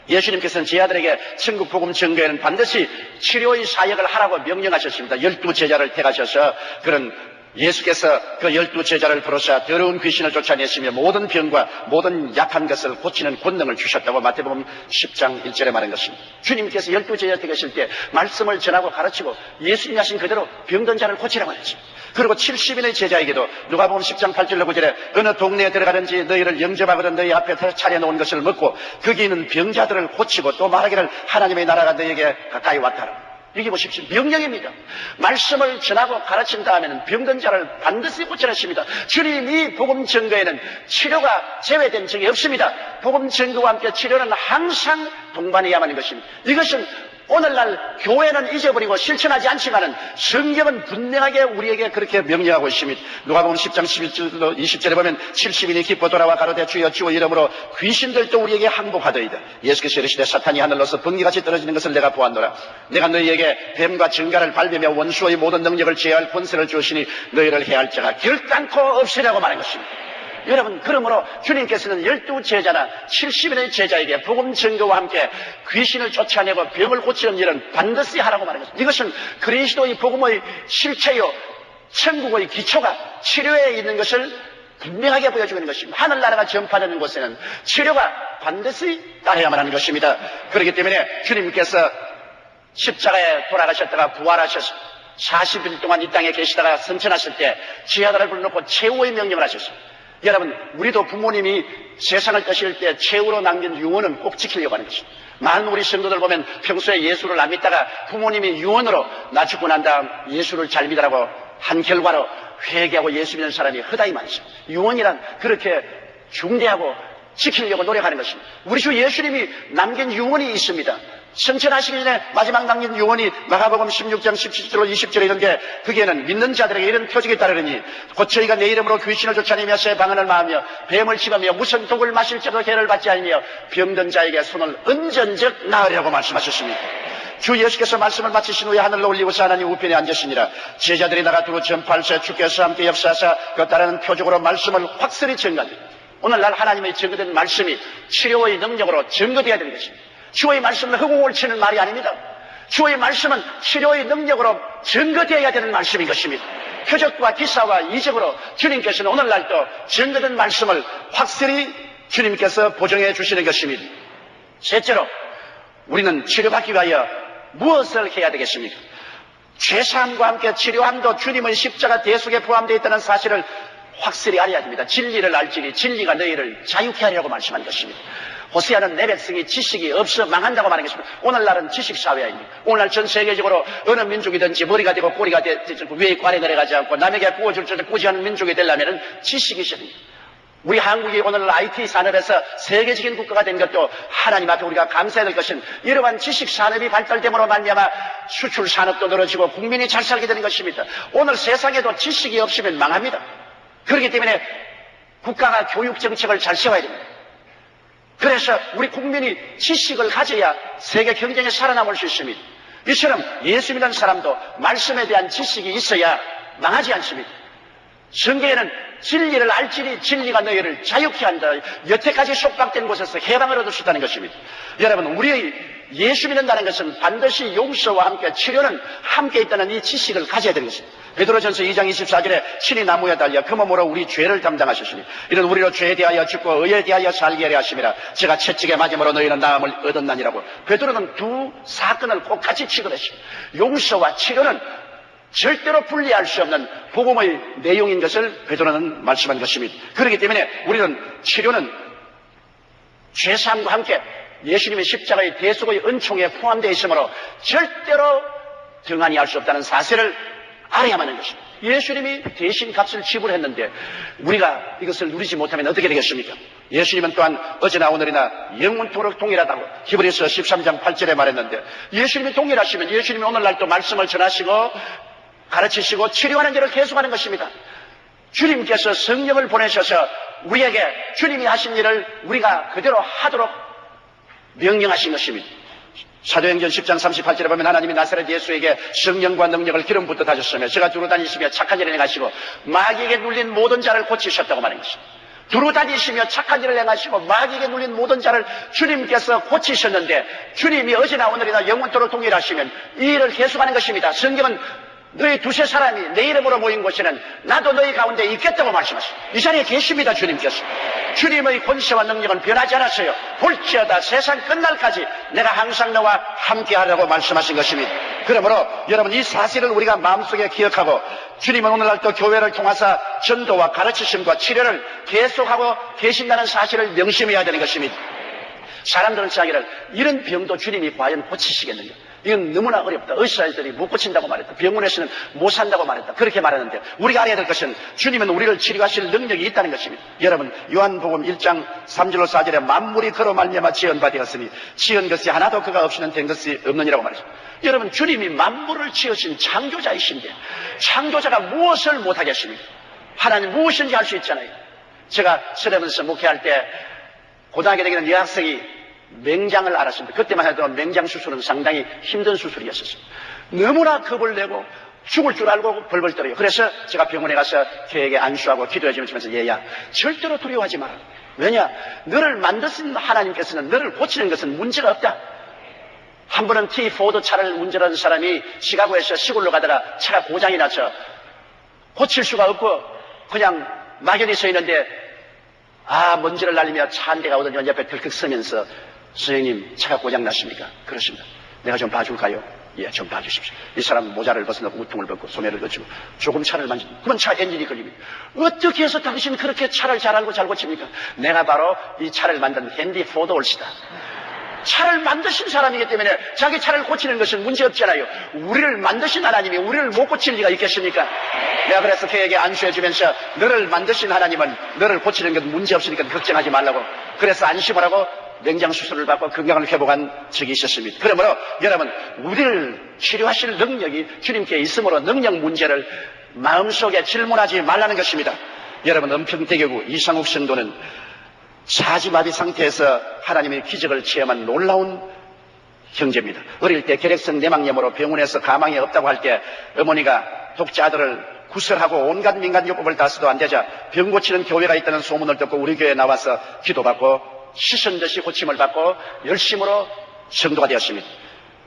예수님께서는 제 아들에게 천국 복음 전거에는 반드시 치료의 사역을 하라고 명령하셨습니다. 12제자를 택하셔서 그런 예수께서 그 12제자를 부르사 더러운 귀신을 쫓아내시며 모든 병과 모든 약한 것을 고치는 권능을 주셨다고 마태복음 10장 1절에 말한 것입니다. 주님께서 12제자 택하실 때 말씀을 전하고 가르치고 예수님이 하신 그대로 병든 자를 고치라고 하셨습니다. 그리고 70인의 제자에게도 누가복음 10장 8절로 9절에 어느 동네에 들어가든지 너희를 영접하거든 너희 앞에 차려놓은 것을 먹고 거기 있는 병자들을 고치고 또 말하기를 하나님의 나라가 너희에게 가까이 왔다라. 여기 보십시오. 명령입니다. 말씀을 전하고 가르친 다음에는 병든 자를 반드시 고치라 했습니다. 주님이 복음 전거에는 치료가 제외된 적이 없습니다. 복음 전거와 함께 치료는 항상 동반해야만 하는 것입니다. 이것은 오늘날 교회는 잊어버리고 실천하지 않지만은 성경은 분명하게 우리에게 그렇게 명령하고 있습니다. 누가복음 10장 11절로 20절에 보면 70인이 기뻐 돌아와 가로되 주여 주의 이름으로 귀신들도 우리에게 항복하더이다. 예수께서 이르시되 사탄이 하늘로서 번개같이 떨어지는 것을 내가 보았노라. 내가 너희에게 뱀과 증가를 밟으며 원수의 모든 능력을 제어할 권세를 주시니 너희를 해할 자가 결단코 없으라고 말한 것입니다. 여러분, 그러므로 주님께서는 12제자나 70인의 제자에게 복음 전거와 함께 귀신을 쫓아내고 병을 고치는 일은 반드시 하라고 말합니다. 이것은 그리스도의 복음의 실체요 천국의 기초가 치료에 있는 것을 분명하게 보여주고 있는 것입니다. 하늘나라가 전파되는 곳에는 치료가 반드시 따라야만 하는 것입니다. 그렇기 때문에 주님께서 십자가에 돌아가셨다가 부활하셔서 40일 동안 이 땅에 계시다가 승천하실 때 지하들을 불러놓고 최후의 명령을 하셨습니다. 여러분, 우리도 부모님이 세상을 떠실 때 최후로 남긴 유언은 꼭 지키려고 하는 것입니다. 많은 우리 성도들 보면 평소에 예수를 안 믿다가 부모님이 유언으로 나 죽고 난 다음 예수를 잘 믿으라고 한 결과로 회개하고 예수 믿는 사람이 허다히 많습니다. 유언이란 그렇게 중대하고 지키려고 노력하는 것입니다. 우리 주 예수님이 남긴 유언이 있습니다. 승천하시기 전에 마지막 남긴 유언이 마가복음 16장 17절로 20절에 있는데, 거기에는 믿는 자들에게 이런 표적이 따르니 곧 저희가 내 이름으로 귀신을 쫓아내며 새 방언을 마하며 뱀을 씹으며 무슨 독을 마실지도 해를 받지 않으며 병든 자에게 손을 얹은즉 나으리라고 말씀하셨습니다. 주 예수께서 말씀을 마치신 후에 하늘로 올리고서 하나님 우편에 앉으시니라. 제자들이 나가 두루 전파할세 주께서 함께 역사하사 그 따르는 표적으로 말씀을 확실히 증거하니, 오늘날 하나님의 증거된 말씀이 치료의 능력으로 증거되어야 되는 것입니다. 주의 말씀은 허공을 치는 말이 아닙니다. 주의 말씀은 치료의 능력으로 증거되어야 되는 말씀인 것입니다. 표적과 기사와 이적으로 주님께서는 오늘날도 증거된 말씀을 확실히 주님께서 보증해 주시는 것입니다. 셋째로, 우리는 치료받기 위하여 무엇을 해야 되겠습니까? 죄사함과 함께 치료함도 주님의 십자가 대속에 포함되어 있다는 사실을 확실히 알아야 됩니다. 진리를 알지니 진리가 너희를 자유케 하리라고 말씀한 것입니다. 호세아는 내 백성이 지식이 없어 망한다고 말하는 것입니다. 오늘날은 지식사회입니다. 오늘날 전 세계적으로 어느 민족이든지 머리가 되고 꼬리가 되고 위에 관에 내려가지 않고 남에게 구워줄 줄 꾸지 않는 민족이 되려면 지식이 있어야 됩니다. 우리 한국이 오늘 IT 산업에서 세계적인 국가가 된 것도 하나님 앞에 우리가 감사해야 될 것은 이러한 지식 산업이 발달됨으로 말미암아 수출 산업도 늘어지고 국민이 잘 살게 되는 것입니다. 오늘 세상에도 지식이 없으면 망합니다. 그렇기 때문에 국가가 교육 정책을 잘 세워야 됩니다. 그래서 우리 국민이 지식을 가져야 세계 경쟁에 살아남을 수 있습니다. 이처럼 예수 믿는 사람도 말씀에 대한 지식이 있어야 망하지 않습니다. 성경에는 진리를 알지니 진리가 너희를 자유케 한다. 여태까지 속박된 곳에서 해방을 얻을 수 있다는 것입니다. 여러분, 우리의 예수 믿는다는 것은 반드시 용서와 함께 치료는 함께 있다는 이 지식을 가져야 되는 것입니다. 베드로전서 2장 24절에 신이 나무에 달려 그 몸으로 우리 죄를 담당하셨으니 이는 우리로 죄에 대하여 죽고 의에 대하여 살게 하려 하심이라. 제가 채찍에 맞음으로 너희는 나음을 얻었나니라고. 베드로는 두 사건을 꼭 같이 취급했습니다. 용서와 치료는 절대로 분리할 수 없는 복음의 내용인 것을 베드로는 말씀한 것입니다. 그렇기 때문에 우리는 치료는 죄사함과 함께 예수님의 십자가의 대속의 은총에 포함되어 있으므로 절대로 등한히 할 수 없다는 사실을 알아야만 하는 것입니다. 예수님이 대신 값을 지불했는데 우리가 이것을 누리지 못하면 어떻게 되겠습니까? 예수님은 또한 어제나 오늘이나 영원토록 동일하다고 히브리서 13장 8절에 말했는데, 예수님이 동일하시면 예수님이 오늘날 또 말씀을 전하시고 가르치시고 치료하는 일을 계속하는 것입니다. 주님께서 성령을 보내셔서 우리에게 주님이 하신 일을 우리가 그대로 하도록 명령하신 것입니다. 사도행전 10장 38절에 보면 하나님이 나사렛 예수에게 성령과 능력을 기름 붓듯 하셨으며 제가 두루 다니시며 착한 일을 행하시고 마귀에게 눌린 모든 자를 고치셨다고 말하는 것입니다. 두루 다니시며 착한 일을 행하시고 마귀에게 눌린 모든 자를 주님께서 고치셨는데, 주님이 어제나 오늘이나 영원토록 동일하시면 이 일을 계속하는 것입니다. 성경은 너희 두세 사람이 내 이름으로 모인 곳에는 나도 너희 가운데 있겠다고 말씀하십니다. 이 자리에 계십니다. 주님께서. 주님의 권세와 능력은 변하지 않았어요. 볼지어다 세상 끝날까지 내가 항상 너와 함께하라고 말씀하신 것입니다. 그러므로 여러분, 이 사실을 우리가 마음속에 기억하고 주님은 오늘날 또 교회를 통해서 전도와 가르치심과 치료를 계속하고 계신다는 사실을 명심해야 되는 것입니다. 사람들은 생각하기를 이런 병도 주님이 과연 고치시겠는가? 이건 너무나 어렵다. 의사들이 못 고친다고 말했다. 병원에서는 못 산다고 말했다. 그렇게 말하는데 우리가 알아야 될 것은 주님은 우리를 치료하실 능력이 있다는 것입니다. 여러분, 요한복음 1장 3절로 4절에 만물이 그로 말미암아 지은 바 되었으니 지은 것이 하나도 그가 없이는 된 것이 없느니라고 말했습니다. 여러분, 주님이 만물을 지으신 창조자이신데 창조자가 무엇을 못하겠습니까? 하나님 무엇인지 할 수 있잖아요. 제가 서대문에서 목회할 때 고등학교 다니는 여학생이 맹장을 앓았습니다. 그때만 해도 맹장 수술은 상당히 힘든 수술이었었어요. 너무나 겁을 내고 죽을 줄 알고 벌벌 떨어요. 그래서 제가 병원에 가서 걔에게 안수하고 기도해 주면서 얘야, 절대로 두려워하지 마라. 왜냐? 너를 만드신 하나님께서는 너를 고치는 것은 문제가 없다. 한 번은 T4드 차를 운전하는 사람이 시카고에서 시골로 가다가 차가 고장이 나서 고칠 수가 없고 그냥 막연히 서 있는데 먼지를 날리며 차 한 대가 오더니 옆에 덜컥 서면서 선생님, 차가 고장났습니까? 그렇습니다. 내가 좀 봐줄까요? 예, 좀 봐주십시오. 이 사람은 모자를 벗어놓고 우통을 벗고 소매를 걷히고 조금 차를 만지고 그러면 차 엔진이 걸립니다. 어떻게 해서 당신 그렇게 차를 잘 알고 잘 고칩니까? 내가 바로 이 차를 만든 헨리 포드 올시다. 차를 만드신 사람이기 때문에 자기 차를 고치는 것은 문제없잖아요. 우리를 만드신 하나님이 우리를 못 고칠 리가 있겠습니까? 내가 그래서 그에게 안수해 주면서 너를 만드신 하나님은 너를 고치는 건 문제없으니까 걱정하지 말라고, 그래서 안심을 하고 맹장 수술을 받고 건강을 회복한 적이 있었습니다. 그러므로 여러분, 우리를 치료하실 능력이 주님께 있으므로 능력 문제를 마음속에 질문하지 말라는 것입니다. 여러분, 은평대교구 이상욱 성도는 사지마비 상태에서 하나님의 기적을 체험한 놀라운 형제입니다. 어릴 때 결핵성 내막염으로 병원에서 가망이 없다고 할 때 어머니가 독자 아들을 구설하고 온갖 민간요법을 다 써도 안 되자 병 고치는 교회가 있다는 소문을 듣고 우리 교회에 나와서 기도받고 시선 듯이 고침을 받고 열심으로 성도가 되었습니다.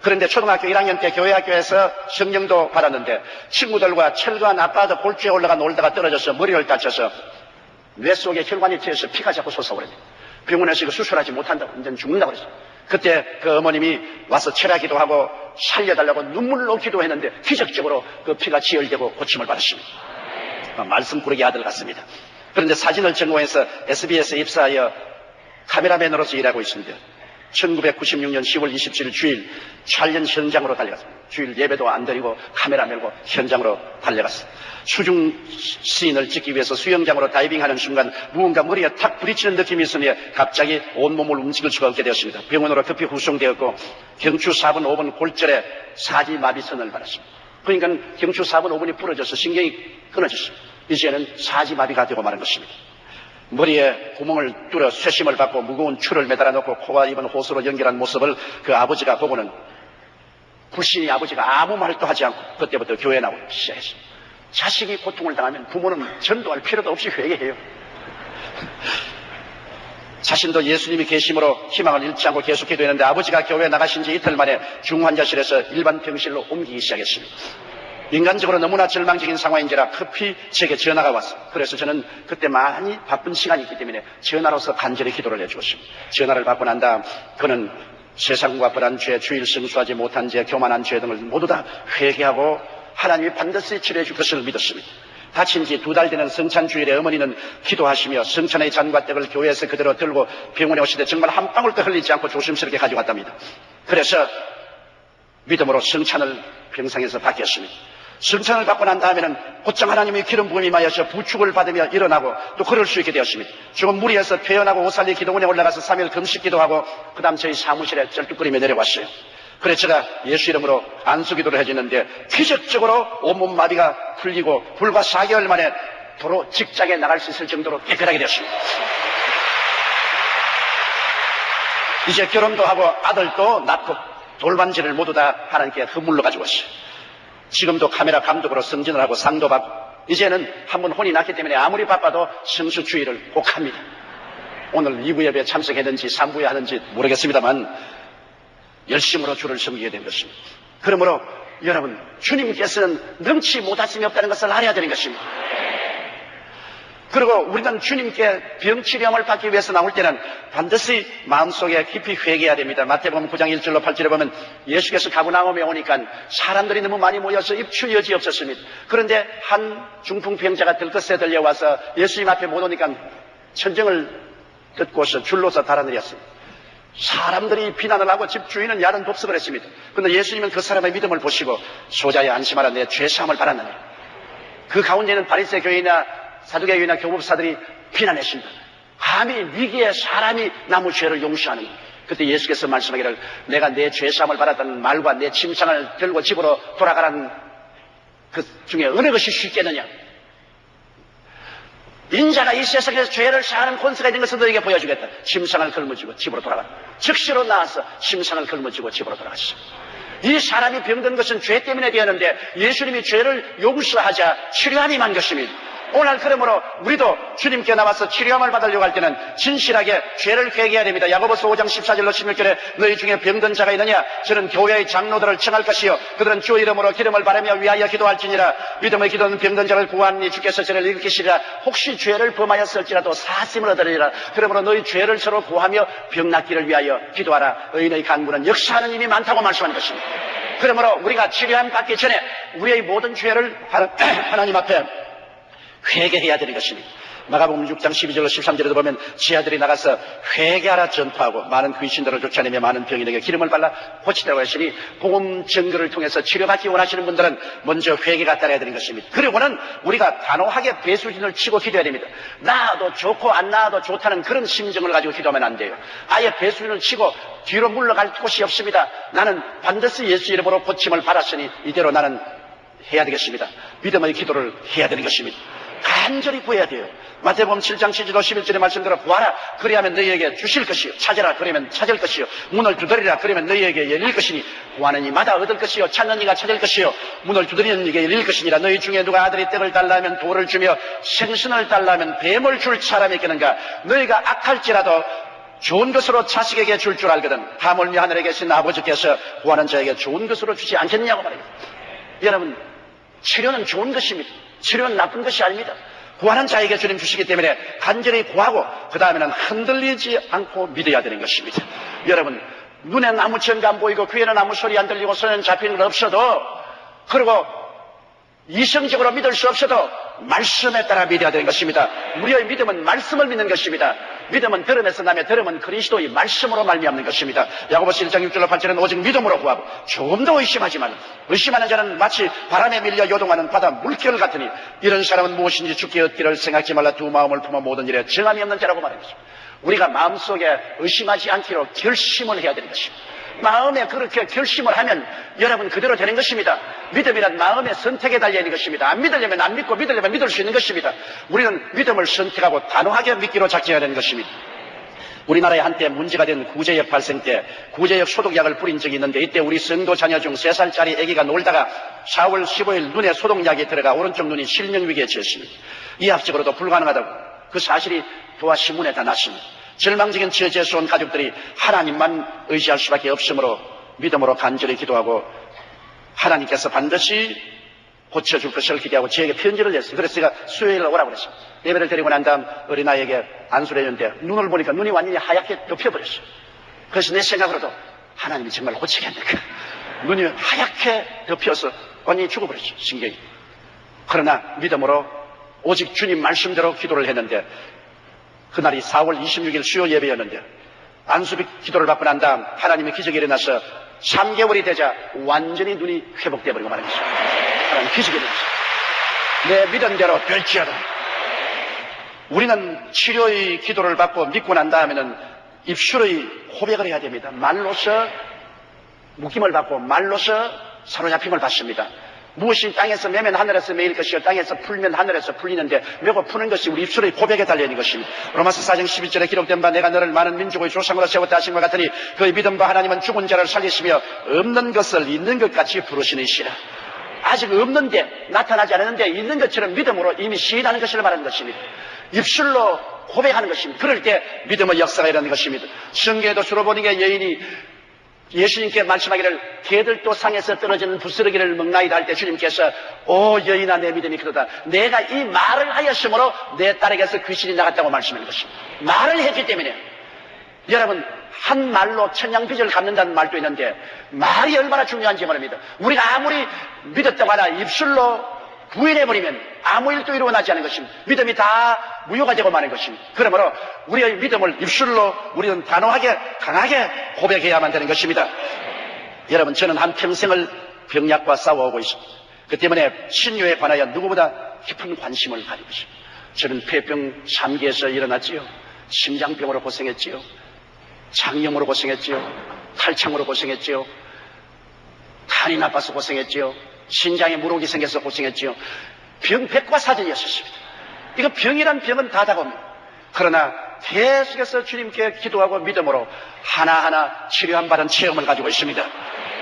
그런데 초등학교 1학년 때 교회학교에서 성령도 받았는데 친구들과 철거한 아파트 골조에 올라가 놀다가 떨어져서 머리를 다쳐서 뇌 속에 혈관이 트여서 피가 자꾸 솟아오릅니다. 병원에서 이거 수술하지 못한다고, 이제는 죽는다고 그랬어요. 그때 그 어머님이 와서 철야기도 하고 살려달라고 눈물로 기도했는데 기적적으로 그 피가 지혈되고 고침을 받았습니다. 말씀꾸러기 아들 같습니다. 그런데 사진을 전공해서 SBS에 입사하여 카메라맨으로서 일하고 있습니다. 1996년 10월 27일 주일 촬영 현장으로 달려갔습니다. 주일 예배도 안 드리고 카메라 메고 현장으로 달려갔습니다. 수중 시인을 찍기 위해서 수영장으로 다이빙하는 순간 무언가 머리에 탁 부딪히는 느낌이 있으니 갑자기 온몸을 움직일 수가 없게 되었습니다. 병원으로 급히 후송되었고 경추 4분 5분 골절에 사지마비선을 받았습니다. 그러니까 경추 4분 5분이 부러져서 신경이 끊어졌습니다. 이제는 사지마비가 되고 마는 것입니다. 머리에 구멍을 뚫어 쇠심을 받고 무거운 추를 매달아 놓고 코와 입은 호수로 연결한 모습을 그 아버지가 보고는 불신이 아버지가 아무 말도 하지 않고 그때부터 교회에 나오기 시작했습니다. 자식이 고통을 당하면 부모는 전도할 필요도 없이 회개해요. 자신도 예수님이 계심으로 희망을 잃지 않고 계속 기도했는데 아버지가 교회에 나가신 지 이틀 만에 중환자실에서 일반 병실로 옮기기 시작했습니다. 인간적으로 너무나 절망적인 상황인지라 급히 제게 전화가 왔어요. 그래서 저는 그때 많이 바쁜 시간이 있기 때문에 전화로서 간절히 기도를 해주었습니다. 전화를 받고 난 다음 그는 세상과 벌한 죄, 주일 성수하지 못한 죄, 교만한 죄 등을 모두 다 회개하고 하나님이 반드시 치료해 줄 것을 믿었습니다. 다친 지 2달 되는 성찬주일에 어머니는 기도하시며 성찬의 잔과 떡을 교회에서 그대로 들고 병원에 오시되 정말 한 방울도 흘리지 않고 조심스럽게 가져갔답니다. 그래서 믿음으로 성찬을 병상에서 받겠습니다. 성찬을 받고 난 다음에는 곧장 하나님의 기름 부음이 임하여서 부축을 받으며 일어나고 또 걸을 수 있게 되었습니다. 조금 무리해서 퇴원하고 오살리 기도원에 올라가서 3일 금식 기도하고 그 다음 저희 사무실에 쩔뚝거리며 내려왔어요. 그래서 제가 예수 이름으로 안수기도를 해주는데 기적적으로 온몸 마비가 풀리고 불과 4개월 만에 도로 직장에 나갈 수 있을 정도로 깨끗하게 되었습니다. 이제 결혼도 하고 아들도 낳고 돌반지를 모두 다 하나님께 선물로 가지고 왔어요. 지금도 카메라 감독으로 승진을 하고 상도 받고 이제는 한번 혼이 났기 때문에 아무리 바빠도 성수주의를 꼭 합니다. 오늘 2부 예배에 참석했는지 3부에 하는지 모르겠습니다만 열심으로 주를 섬기게 된 것입니다. 그러므로 여러분, 주님께서는 능치 못하심이 없다는 것을 알아야 되는 것입니다. 그리고 우리는 주님께 병치료함을 받기 위해서 나올 때는 반드시 마음속에 깊이 회개해야 됩니다. 마태복음 9장 1절로 8절에 보면 예수께서 가버나움에 오니까 사람들이 너무 많이 모여서 입출 여지 없었습니다. 그런데 한 중풍병자가 들것에 들려와서 예수님 앞에 못 오니까 천정을 듣고서 줄로서 달아내렸습니다. 사람들이 비난을 하고 집주인은 야른 돕석을 했습니다. 그런데 예수님은 그 사람의 믿음을 보시고 소자야 안심하라, 내 죄사함을 받았느니. 그 가운데는 바리새 교인이나 사두개교인이나 교법사들이 비난했습니다. 감히 위기에 사람이 남의 죄를 용서하는. 그때 예수께서 말씀하기를 내가 내 죄사함을 받았다는 말과 내 침상을 들고 집으로 돌아가라는 그 중에 어느 것이 쉽겠느냐. 인자가 이 세상에서 죄를 사하는 권세가 있는 것을 너에게 보여주겠다. 침상을 걸머쥐고 집으로 돌아가. 즉시로 나와서 침상을 걸머쥐고 집으로 돌아갔습니다. 이 사람이 병든 것은 죄 때문에 되었는데 예수님이 죄를 용서하자 치료함이 만 것입니다. 오늘 그러므로 우리도 주님께 나와서 치료함을 받으려고 할 때는 진실하게 죄를 회개해야 됩니다. 야고보서 5장 14절로 16절에 너희 중에 병든 자가 있느냐? 저는 교회의 장로들을 청할 것이요 그들은 주 이름으로 기름을 바르며 위하여 기도할지니라. 믿음의 기도는 병든 자를 구하니 주께서 저를 일으키시리라. 혹시 죄를 범하였을지라도 사심을 얻으리라. 그러므로 너희 죄를 서로 구하며 병 낫기를 위하여 기도하라. 의인의 간구는 역사하는 힘이 많다고 말씀하는 것입니다. 그러므로 우리가 치료함 받기 전에 우리의 모든 죄를 하나님 앞에 회개해야 되는 것입니다. 마가복음 6장 12절로 13절에도 보면 지하들이 나가서 회개하라 전파하고 많은 귀신들을 쫓아내며 많은 병인에게 기름을 발라 고치라고 하시니 복음 증거를 통해서 치료받기 원하시는 분들은 먼저 회개가 따라야 되는 것입니다. 그리고는 우리가 단호하게 배수진을 치고 기도해야 됩니다. 나아도 좋고 안 나아도 좋다는 그런 심정을 가지고 기도하면 안 돼요. 아예 배수진을 치고 뒤로 물러갈 곳이 없습니다. 나는 반드시 예수 이름으로 고침을 받았으니 이대로 나는 해야 되겠습니다. 믿음의 기도를 해야 되는 것입니다. 간절히 구해야 돼요. 마태복음 7장 7절 11절의 말씀대로 구하라 그리하면 너희에게 주실 것이요 찾으라 그러면 찾을 것이요 문을 두드리라 그러면 너희에게 열릴 것이니 구하는 이마다 얻을 것이요 찾는 이가 찾을 것이요 문을 두드리는 이에게 열릴 것이니라. 너희 중에 누가 아들이 떡을 달라 하면 돌을 주며 생선을 달라 하면 뱀을 줄 사람이 있겠는가. 너희가 악할지라도 좋은 것으로 자식에게 줄 줄 알거든 하물며 하늘에 계신 아버지께서 구하는 자에게 좋은 것으로 주지 않겠냐고 말합니다. 여러분, 치료는 좋은 것입니다. 치료는 나쁜 것이 아닙니다. 구하는 자에게 주님 주시기 때문에 간절히 구하고 그 다음에는 흔들리지 않고 믿어야 되는 것입니다. 여러분, 눈엔 아무 증거 안 보이고 귀에는 아무 소리 안 들리고 손에는 잡히는 건 없어도, 그리고 이성적으로 믿을 수 없어도 말씀에 따라 믿어야 되는 것입니다. 우리의 믿음은 말씀을 믿는 것입니다. 믿음은 들음에서 나며 들음은 그리스도의 말씀으로 말미암는 것입니다. 야고보서 1장 6절로 8절은 오직 믿음으로 구하고 조금도 의심하지 말라. 의심하는 자는 마치 바람에 밀려 요동하는 바다 물결 같으니 이런 사람은 무엇인지 죽게 얻기를 생각지 말라. 두 마음을 품어 모든 일에 정함이 없는 자라고 말합니다. 우리가 마음속에 의심하지 않기로 결심을 해야 되는 것입니다. 마음에 그렇게 결심을 하면 여러분 그대로 되는 것입니다. 믿음이란 마음의 선택에 달려있는 것입니다. 안 믿으려면 안 믿고 믿으려면 믿을 수 있는 것입니다. 우리는 믿음을 선택하고 단호하게 믿기로 작정해야 되는 것입니다. 우리나라에 한때 문제가 된 구제역 발생 때 구제역 소독약을 뿌린 적이 있는데, 이때 우리 성도 자녀 중 3살짜리 아기가 놀다가 4월 15일 눈에 소독약이 들어가 오른쪽 눈이 실명 위기에 처했습니다. 이학적으로도 불가능하다고 그 사실이 도화 신문에 다 났습니다. 절망적인 처지에서 온 가족들이 하나님만 의지할 수밖에 없으므로 믿음으로 간절히 기도하고 하나님께서 반드시 고쳐줄 것을 기대하고 저에게 편지를 냈어요. 그래서 제가 수요일에 오라고 그랬어요. 예배를 드리고 난 다음 어린아이에게 안수를 했는데 눈을 보니까 눈이 완전히 하얗게 덮여버렸어요. 그래서 내 생각으로도 하나님이 정말 고치겠는가. 눈이 하얗게 덮여서 완전히 죽어버렸어요. 신경이. 그러나 믿음으로 오직 주님 말씀대로 기도를 했는데, 그날이 4월 26일 수요 예배였는데 안수비 기도를 받고 난 다음 하나님의 기적이 일어나서 3개월이 되자 완전히 눈이 회복되어 버리고 말한 것입니다. 하나님 기적이 일어났어요. 내 믿은 대로 될지어다. 우리는 치료의 기도를 받고 믿고 난 다음에는 입술의 고백을 해야 됩니다. 말로서 묶임을 받고 말로서 사로잡힘을 받습니다. 무엇이 땅에서 매면 하늘에서 매일 것이요 땅에서 풀면 하늘에서 풀리는데 매고 푸는 것이 우리 입술의 고백에 달려있는 것입니다. 로마서 4장 11절에 기록된 바 내가 너를 많은 민족의 조상으로 세웠다 하신 것 같으니 그의 믿음과 하나님은 죽은 자를 살리시며 없는 것을 있는 것 같이 부르시니시라. 아직 없는데 나타나지 않았는데 있는 것처럼 믿음으로 이미 시인하는 것을 말하는 것입니다. 입술로 고백하는 것입니다. 그럴 때 믿음의 역사가 일어나는 것입니다. 성경에도 주로 보는 게 여인이 예수님께 말씀하기를 개들도 상에서 떨어지는 부스러기를 먹나이다 할 때 주님께서 오 여인아 내 믿음이 그러다. 내가 이 말을 하였으므로 내 딸에게서 귀신이 나갔다고 말씀하는 것입니다. 말을 했기 때문에. 여러분, 한 말로 천냥빚을 갚는다는 말도 있는데 말이 얼마나 중요한지 말입니다. 우리가 아무리 믿었다고 하나 입술로 부인해버리면 아무 일도 일어나지 않은 것입니다. 믿음이 다 무효가 되고 마는 것입니다. 그러므로 우리의 믿음을 입술로 우리는 단호하게 강하게 고백해야만 되는 것입니다. 여러분, 저는 한평생을 병약과 싸워오고 있습니다. 그 때문에 신유에 관하여 누구보다 깊은 관심을 가지고 있습니다. 저는 폐병 3기에서 일어났지요. 심장병으로 고생했지요. 장염으로 고생했지요. 탈창으로 고생했지요. 간이 나빠서 고생했지요. 신장에 물혹이 생겨서 고생했지요. 병 백과사전이었습니다. 이거 병이란 병은 다 다가옵니다. 그러나 계속해서 주님께 기도하고 믿음으로 하나하나 치료한 바른 체험을 가지고 있습니다.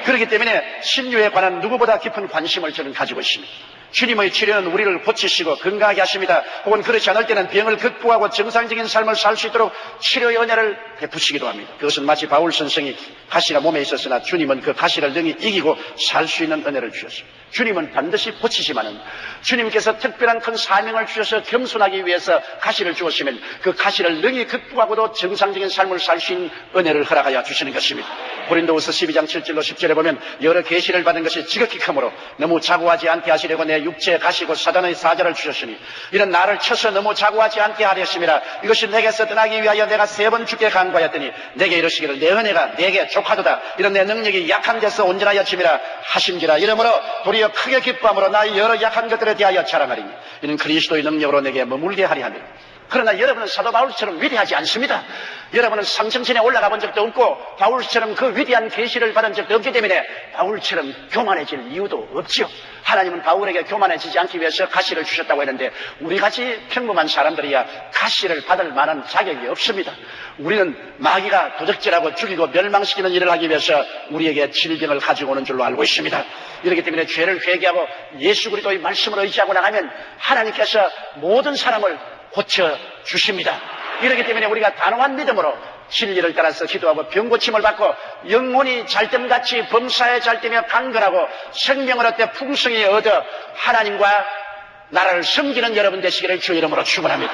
그렇기 때문에 신유에 관한 누구보다 깊은 관심을 저는 가지고 있습니다. 주님의 치료는 우리를 고치시고 건강하게 하십니다. 혹은 그렇지 않을 때는 병을 극복하고 정상적인 삶을 살 수 있도록 치료의 은혜를 베푸시기도 합니다. 그것은 마치 바울 선생이 가시가 몸에 있었으나 주님은 그 가시를 능히 이기고 살 수 있는 은혜를 주셨습니다. 주님은 반드시 고치시마는 주님께서 특별한 큰 사명을 주셔서 겸손하기 위해서 가시를 주었으면 그 가시를 능히 극복하고도 정상적인 삶을 살 수 있는 은혜를 허락하여 주시는 것입니다. 고린도후서 12장 7절로 10절에 보면 여러 계시를 받은 것이 지극히 크므로 너무 자고하지 않게 하시려고 내 육체에 가시고 사단의 사자를 주셨으니 이런 나를 쳐서 너무 자고하지 않게 하렸습니다. 이것이 내게서 떠나기 위하여 내가 3번 주께 간구하였더니 내게 이르시기를 내 은혜가 내게 족하도다. 이런 내 능력이 약한 데서 온전하여 침이라 하심지라. 이러므로 도리어 크게 기뻐함으로 나의 여러 약한 것들에 대하여 자랑하리니 이는 그리스도의 능력으로 내게 머물게 하리 하며. 그러나 여러분은 사도 바울처럼 위대하지 않습니다. 여러분은 삼층천에 올라가 본 적도 없고 바울처럼 그 위대한 계시를 받은 적도 없기 때문에 바울처럼 교만해질 이유도 없지요. 하나님은 바울에게 교만해지지 않기 위해서 가시를 주셨다고 했는데 우리같이 평범한 사람들이야 가시를 받을 만한 자격이 없습니다. 우리는 마귀가 도적질하고 죽이고 멸망시키는 일을 하기 위해서 우리에게 질병을 가지고 오는 줄로 알고 있습니다. 이렇기 때문에 죄를 회개하고 예수 그리스도의 말씀을 의지하고 나가면 하나님께서 모든 사람을 고쳐주십니다. 이렇기 때문에 우리가 단호한 믿음으로 진리를 따라서 기도하고 병고침을 받고 영혼이 잘됨같이 범사에 잘되며 강건하고 생명을 얻되 풍성히 얻어 하나님과 나라를 섬기는 여러분 되시기를 주의 이름으로 축원합니다.